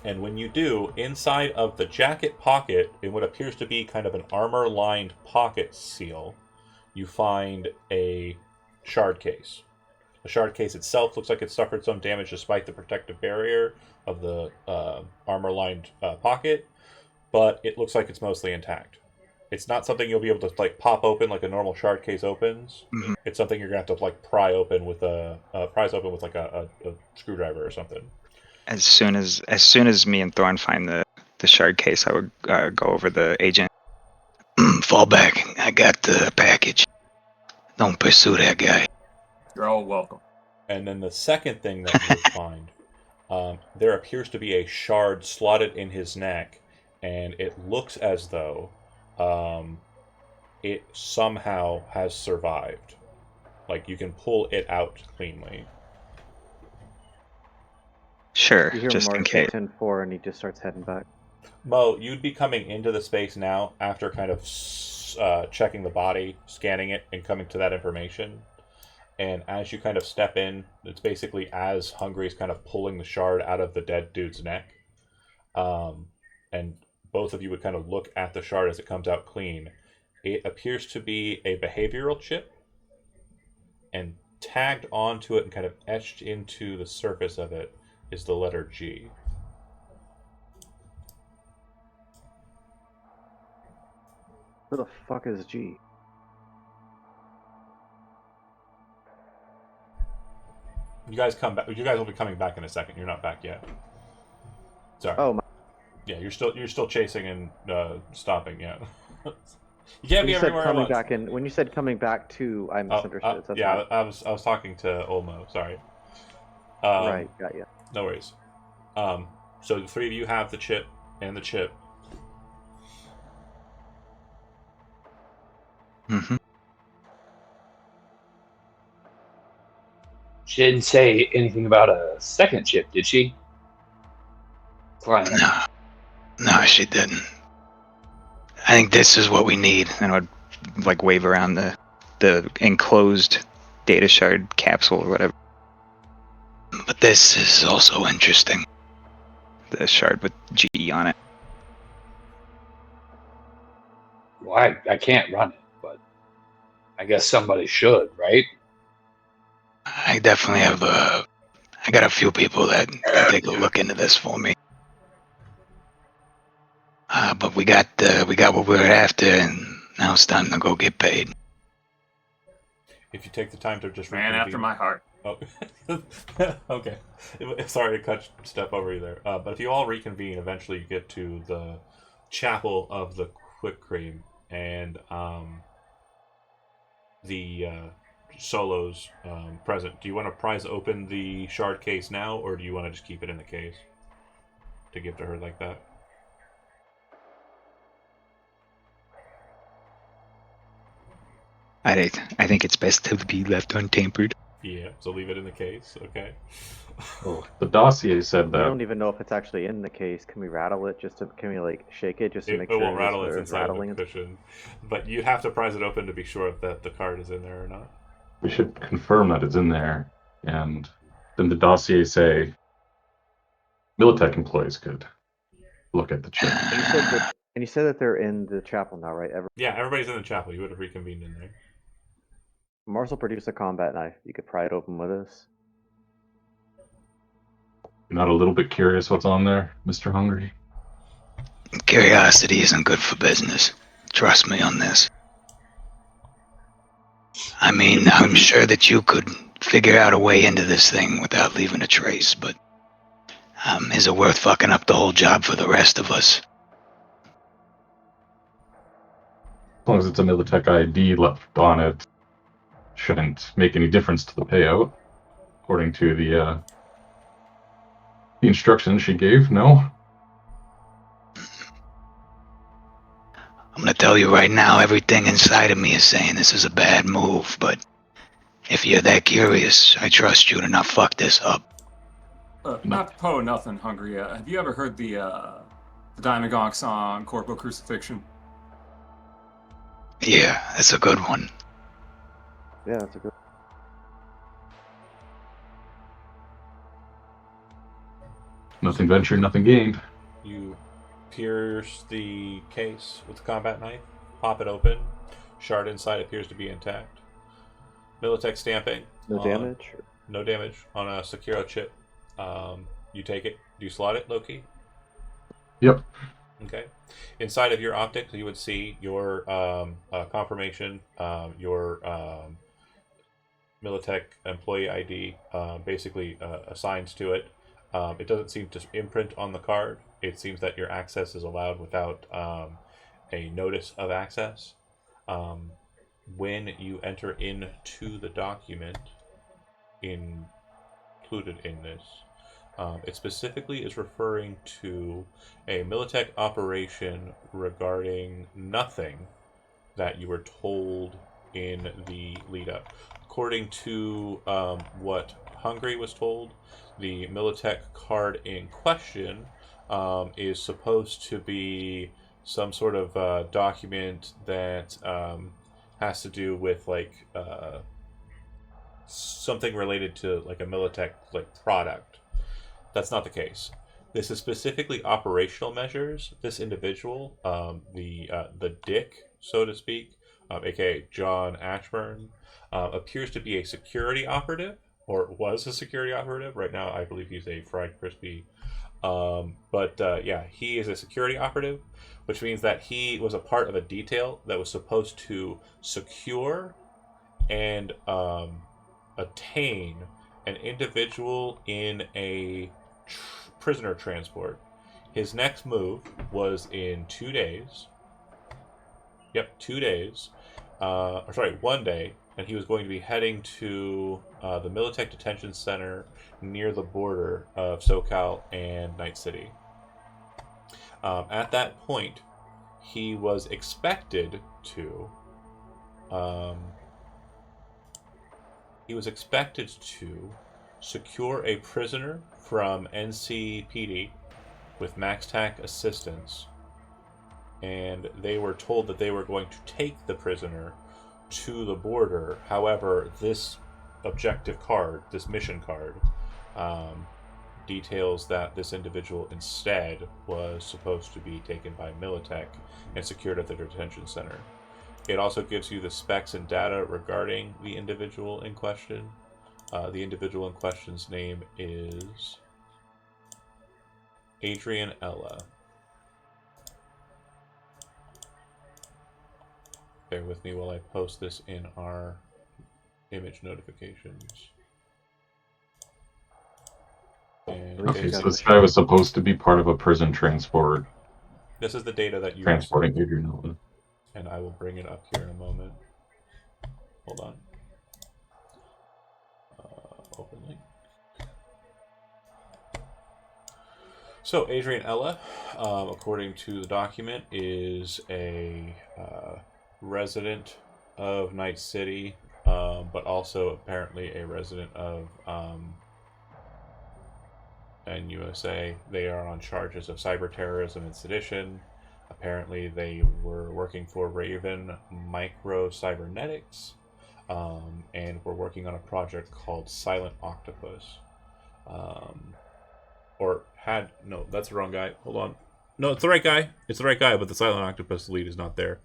and when you do, inside of the jacket pocket, in what appears to be kind of an armor-lined pocket seal, you find a shard case. The shard case itself looks like it suffered some damage despite the protective barrier of the armor-lined pocket, but it looks like it's mostly intact. It's not something you'll be able to like pop open like a normal shard case opens. Mhm. It's something you're gonna have to like pry open with a screwdriver or something. As soon as me and Thorn find the shard case, I would go over the agent. Fall back. I got the package. Don't pursue that guy. You're all welcome. And then the second thing that you would find, there appears to be a shard slotted in his neck, and it looks as though it somehow has survived. Like you can pull it out cleanly. Sure, You hear just in case. 10-4 and he just starts heading back. Mo, you'd be coming into the space now after kind of checking the body, scanning it, and coming to that information. And as you kind of step in, it's basically as Hungry is kind of pulling the shard out of the dead dude's neck. And both of you would kind of look at the shard as it comes out clean. It appears to be a behavioral chip, and tagged onto it and kind of etched into the surface of it is the letter G. Who the fuck is G? You guys come back. You guys will be coming back in a second. You're not back yet. Sorry. Oh my. Yeah, you're still chasing and stopping. Yeah. You can't When be you said everywhere at coming once. back in, when you said coming back to, I misunderstood. So that's Yeah, fine. I was talking to Olmo. Sorry. Right, got you. No worries. So the three of you have the chip and the chip. Mm-hmm. She didn't say anything about a second chip, did she? Fine. No, she didn't. I think this is what we need. And I would like wave around the enclosed data shard capsule or whatever. But this is also interesting. The shard with G on it. Well, I can't run it, but I guess somebody should, right? I definitely have I got a few people that can take a look into this for me. But we got what we were after, and now it's time to go get paid. If you take the time to just Man after my heart. Oh, okay. Sorry to cut step over you there. But if you all reconvene, eventually you get to the chapel of the Quick Cream, and the Solo's present. Do you want to prise open the shard case now, or do you want to just keep it in the case to give to her like that? I think it's best to be left untampered. Yeah, so leave it in the case. Okay. The dossier said We that. don't even know if it's actually in the case. Can we rattle it can we like shake it just to It make sure won't rattle. It's there's inside rattling? of the cushion, but you have to prise it open to be sure that the card is in there or not. We should confirm that it's in there, and then the dossier say Militech employees could look at the chip. And you said that they're in the chapel now, right? Yeah, everybody's in the chapel. You would have reconvened in there. Mars will produce a combat knife. You could pry it open with us. Not a little bit curious what's on there, Mr. Hungry? Curiosity isn't good for business. Trust me on this. I mean, I'm sure that you could figure out a way into this thing without leaving a trace, but is it worth fucking up the whole job for the rest of us? As long as it's a Militech ID left on it, shouldn't make any difference to the payout, according to the instructions she gave. No. I'm gonna tell you right now, everything inside of me is saying this is a bad move, but if you're that curious, I trust you to not fuck this up. Not to Poe nothing, Hungry. Have you ever heard the Diamond Gong song, Corporal Crucifixion? Yeah, that's a good one. Yeah, that's a good. Nothing ventured, nothing gained. You pierce the case with the combat knife, pop it open. Shard inside appears to be intact. Militech stamping. No damage? No damage on a Sekiro chip. You take it. Do you slot it, Loki? Yep. Okay. Inside of your optics, you would see your confirmation, your Militech employee ID, basically assigns to it. It doesn't seem to imprint on the card. It seems that your access is allowed without a notice of access. When you enter into the document included in this, it specifically is referring to a Militech operation regarding nothing that you were told in the lead up. According to what Hungary was told, the Militech card in question is supposed to be some sort of document that has to do with like something related to like a Militech like product. That's not the case. This is specifically operational measures. This individual, the Dick, so to speak, aka John Ashburn, appears to be a security operative, or was a security operative. Right now, I believe he's a fried crispy. Yeah, he is a security operative, which means that he was a part of a detail that was supposed to secure and attain an individual in a prisoner transport. His next move was in 2 days. Yep, 2 days. Or sorry, 1 day, and he was going to be heading to the Militech Detention Center near the border of SoCal and Night City. At that point, he was expected to. He was expected to secure a prisoner from NCPD with MaxTac assistance, and they were told that they were going to take the prisoner to the border. However, this objective card, this mission card, details that this individual instead was supposed to be taken by Militech and secured at the detention center. It also gives you the specs and data regarding the individual in question. The individual in question's name is Adrian Ella. Bear with me while I post this in our image notifications. And Okay, so this guy was supposed to be part of a prison transport. this is the data that you Transporting received, Adrian Ella. and I will bring it up here in a moment. Hold on. Open link. So Adrian Ella, according to the document, is a resident of Night City, but also apparently a resident of NUSA. They are on charges of cyber terrorism and sedition. Apparently, they were working for Raven Micro Cybernetics, and were working on a project called Silent Octopus. No, that's the wrong guy. Hold on. No, it's the right guy. It's the right guy, but the Silent Octopus lead is not there.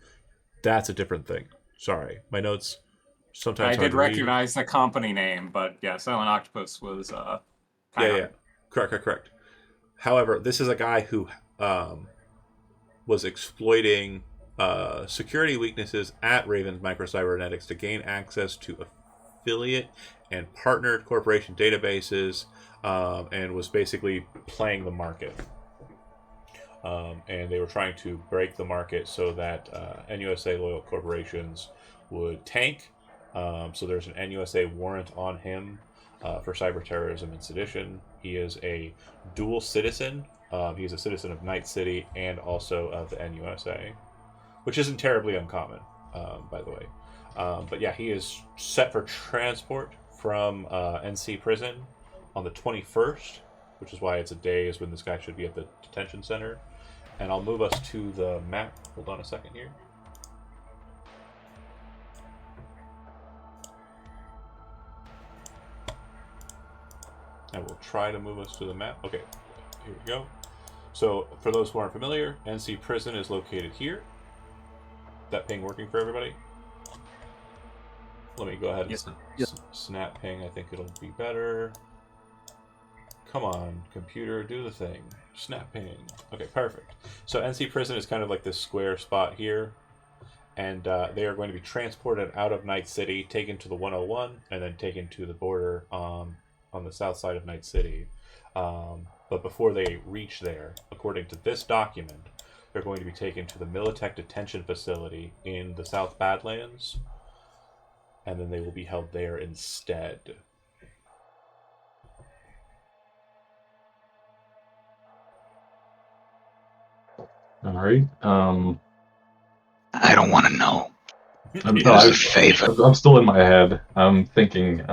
That's a different thing. Sorry. My notes sometimes I did recognize the company name, but yeah, Silent Octopus was Yeah. Correct. However, this is a guy who was exploiting security weaknesses at Raven's Microcybernetics to gain access to affiliate and partnered corporation databases, and was basically playing the market. And they were trying to break the market so that NUSA loyal corporations would tank So there's an NUSA warrant on him for cyber terrorism and sedition. He is a dual citizen. He's a citizen of Night City and also of the NUSA, which isn't terribly uncommon, by the way. But yeah, he is set for transport from NC prison on the 21st, which is why it's a day is when this guy should be at the detention center. And I'll move us to the map. Hold on a second here. I will try to move us to the map. Okay, here we go. So, for those who aren't familiar, NC Prison is located here. That ping working for everybody? Let me go ahead and snap ping. I think it'll be better. Come on, computer, do the thing. Snap ping. Okay, perfect. So NC Prison is kind of like this square spot here. And they are going to be transported out of Night City, taken to the 101, and then taken to the border on the south side of Night City. But before they reach there, according to this document, they're going to be taken to the Militech Detention Facility in the South Badlands, and then they will be held there instead. All right. I don't want to know. I'm, It was a favor. I'm still in my head. I'm thinking, is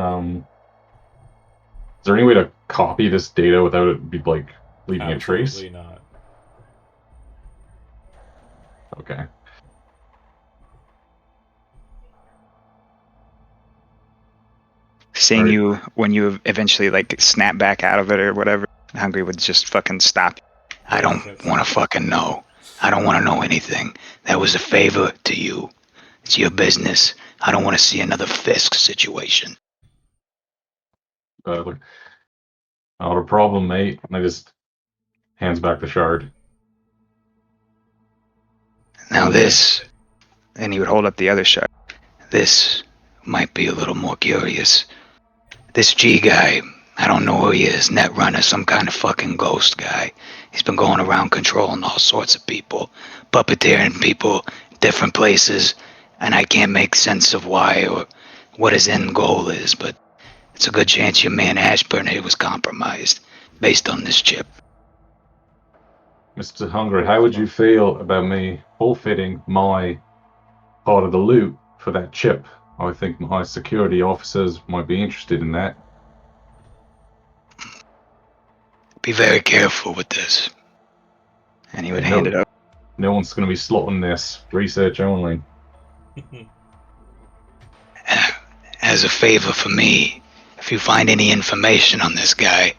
there any way to copy this data without it be like leaving a trace? Absolutely not. Okay. Seeing Right. you when you eventually like snap back out of it or whatever, Hungry would just fucking stop. I don't want to fucking know. I don't want to know anything. That was a favor to you. It's your business. I don't want to see another Fisk situation. Look, not a problem, mate. And I just hands back the shard. Now this, and he would hold up the other shard. This might be a little more curious. This G guy, I don't know who he is, Netrunner, some kind of fucking ghost guy. He's been going around controlling all sorts of people, puppeteering people, different places, and I can't make sense of why or what his end goal is, but it's a good chance your man Ashburn here was compromised based on this chip. Mr. Hungry, how would you feel about me forfeiting my part of the loot for that chip? I think my security officers might be interested in that. Be very careful with this. And he would hand it up. No one's going to be slotting this. Research only. As a favor for me, if you find any information on this guy,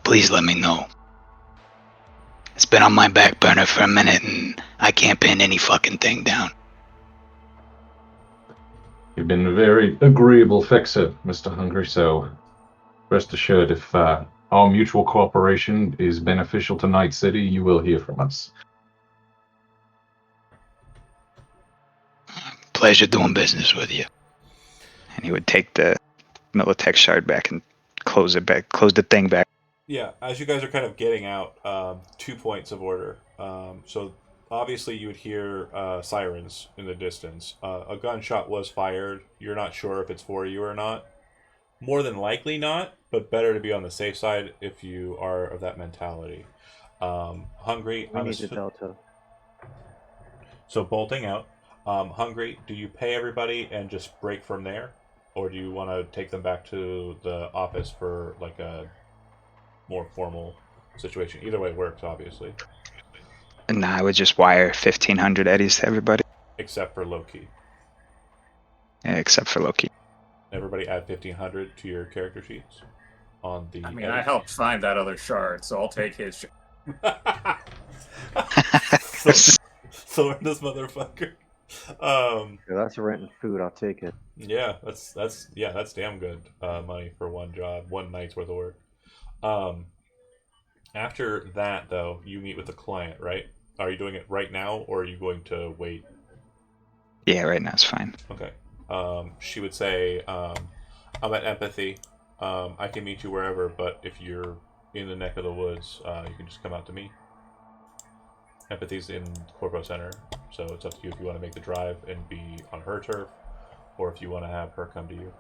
please let me know. It's been on my back burner for a minute and I can't pin any fucking thing down. You've been a very agreeable fixer, Mr. Hungry, so rest assured if our mutual cooperation is beneficial to Night City, you will hear from us. Pleasure doing business with you. And he would take the Militech shard back and close it back, close the thing back. Yeah, as you guys are kind of getting out, 2 points of order. So obviously you would hear sirens in the distance. A gunshot was fired. You're not sure if it's for you or not. More than likely not, but better to be on the safe side if you are of that mentality. Hungry. We need the Delta. So bolting out. Hungry, do you pay everybody and just break from there? Or do you want to take them back to the office for like a more formal situation? Either way works, obviously. And I would just wire 1,500 eddies to everybody. Except for Loki. Yeah, except for Loki. Everybody add 1,500 to your character sheets. On the. I mean, I helped find that other shard, so I'll take his So this motherfucker. Yeah, that's rent and food. I'll take it. Yeah, that's damn good money for one job, one night's worth of work. After that, though, you meet with the client, right? Are you doing it right now, or are you going to wait? Yeah, right now it's fine. Okay. She would say, I'm at Empathy. I can meet you wherever, but if you're in the neck of the woods, you can just come out to me. Empathy's in Corpo Center, so it's up to you if you want to make the drive and be on her turf, or if you want to have her come to you.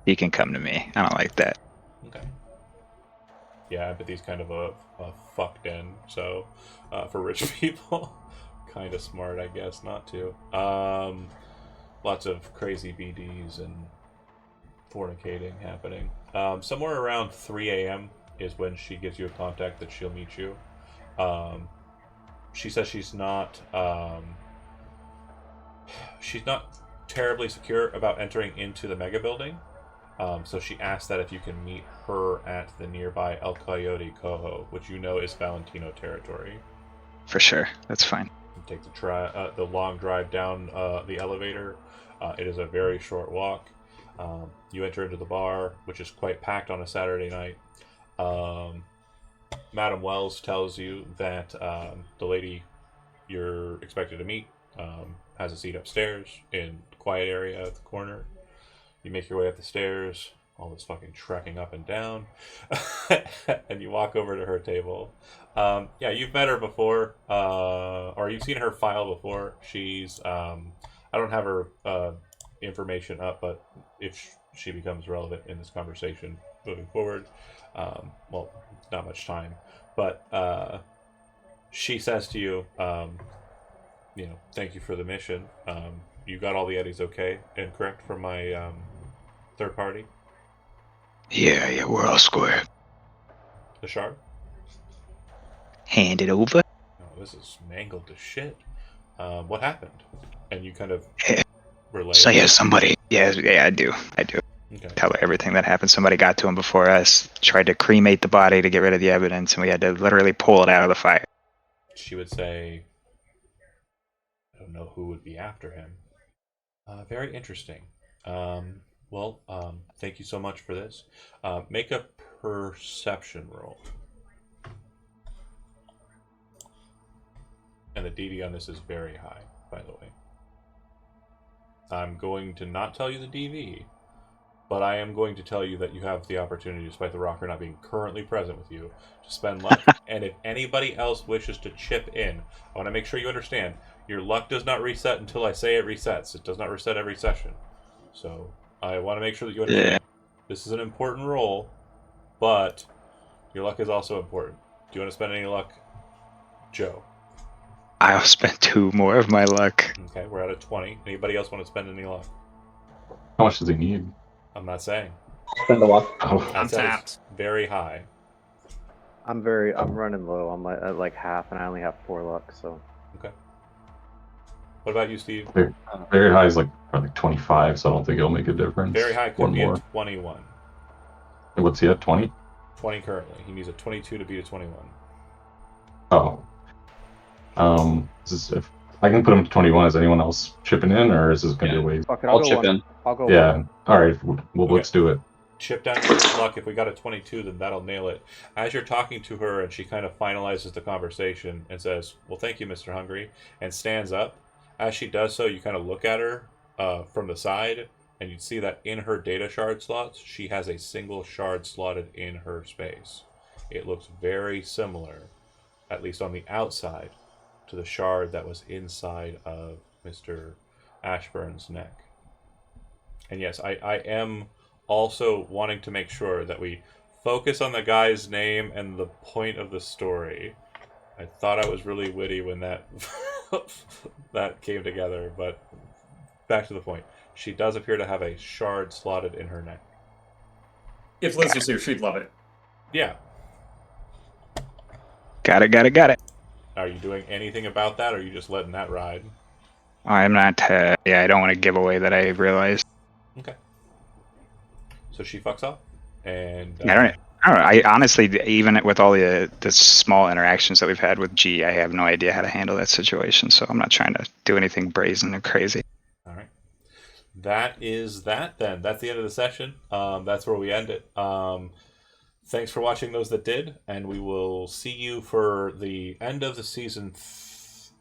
He can come to me. I don't like that. Okay. Yeah, empathy's kind of a fuck den, so for rich people, kind of smart, I guess, not to. Lots of crazy BDs and fornicating happening. Somewhere around 3 a.m. is when she gives you a contact that she'll meet you. She says she's not terribly secure about entering into the mega building. So she asked that if you can meet her at the nearby El Coyote Coho, which you know is Valentino territory. For sure, that's fine. You take the long drive down the elevator. It is a very short walk. You enter into the bar, which is quite packed on a Saturday night. Madam Wells tells you that the lady you're expected to meet has a seat upstairs in the quiet area at the corner. You make your way up the stairs, all this fucking trekking up and down, and you walk over to her table. Yeah, you've met her before, or you've seen her file before. She's, I don't have her information up, but if she becomes relevant in this conversation moving forward, well, not much time, but she says to you, thank you for the mission. You got all the eddies okay and correct from my third party? Yeah, we're all square. The shard? Hand it over. Oh, this is mangled to shit. What happened? And you kind of relay. So yeah, somebody. Yeah, I do. Okay. Tell her everything that happened. Somebody got to him before us, tried to cremate the body to get rid of the evidence, and we had to literally pull it out of the fire. She would say, I don't know who would be after him. Very interesting. Thank you so much for this. Make a perception roll. And the DV on this is very high, by the way. I'm going to not tell you the DV, but I am going to tell you that you have the opportunity, despite the rocker not being currently present with you, to spend luck. And if anybody else wishes to chip in, I want to make sure you understand, your luck does not reset until I say it resets. It does not reset every session. So I want to make sure that you understand. Yeah. This is an important roll, but your luck is also important. Do you want to spend any luck, Joe? I'll spend 2 more of my luck. Okay, we're at a 20. Anybody else want to spend any luck? How much does he need? I'm not saying. Spend the luck. Oh, I'm tapped. Very high. I'm running low. I'm at like half, and I only have 4 luck. So. Okay. What about you, Steve? Very high is probably 25, so I don't think it'll make a difference. Very high could be a 21. And what's he at? 20? 20 currently. He needs a 22 to beat a 21. Oh. If I can put him to 21, is anyone else chipping in, or is this going to be a waste? I'll chip in. I'll go. Yeah. All right. Well, Okay. Let's do it. Chip down your luck. If we got a 22, then that'll nail it. As you're talking to her, and she kind of finalizes the conversation and says, "Well, thank you, Mr. Hungry," and stands up. As she does so, you kind of look at her from the side, and you see that in her data shard slots, she has a single shard slotted in her space. It looks very similar, at least on the outside, to the shard that was inside of Mr. Ashburn's neck. And yes, I am also wanting to make sure that we focus on the guy's name and the point of the story. I thought I was really witty when that that came together, but back to the point. She does appear to have a shard slotted in her neck. If Liz was here, she'd love it. Yeah. Got it. Are you doing anything about that, or are you just letting that ride? I'm not. I don't want to give away that I realized. Okay. So she fucks up, and I don't know. I honestly, even with all the small interactions that we've had with G, I have no idea how to handle that situation. So I'm not trying to do anything brazen or crazy. All right. That is that then. That's the end of the session. That's where we end it. Thanks for watching those that did, and we will see you for the end of the season.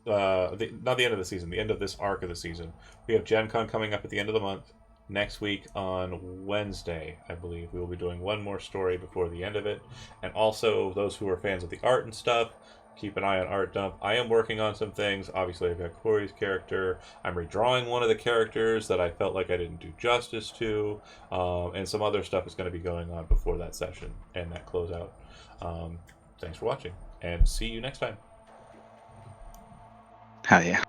Not the end of the season, the end of this arc of the season. We have Gen Con coming up at the end of the month. Next week on Wednesday, I believe, we will be doing one more story before the end of it. And also, those who are fans of the art and stuff, keep an eye on Art Dump. I am working on some things. Obviously, I've got Corey's character. I'm redrawing one of the characters that I felt like I didn't do justice to, and some other stuff is going to be going on before that session and that closeout. Thanks for watching, and see you next time. Hell yeah.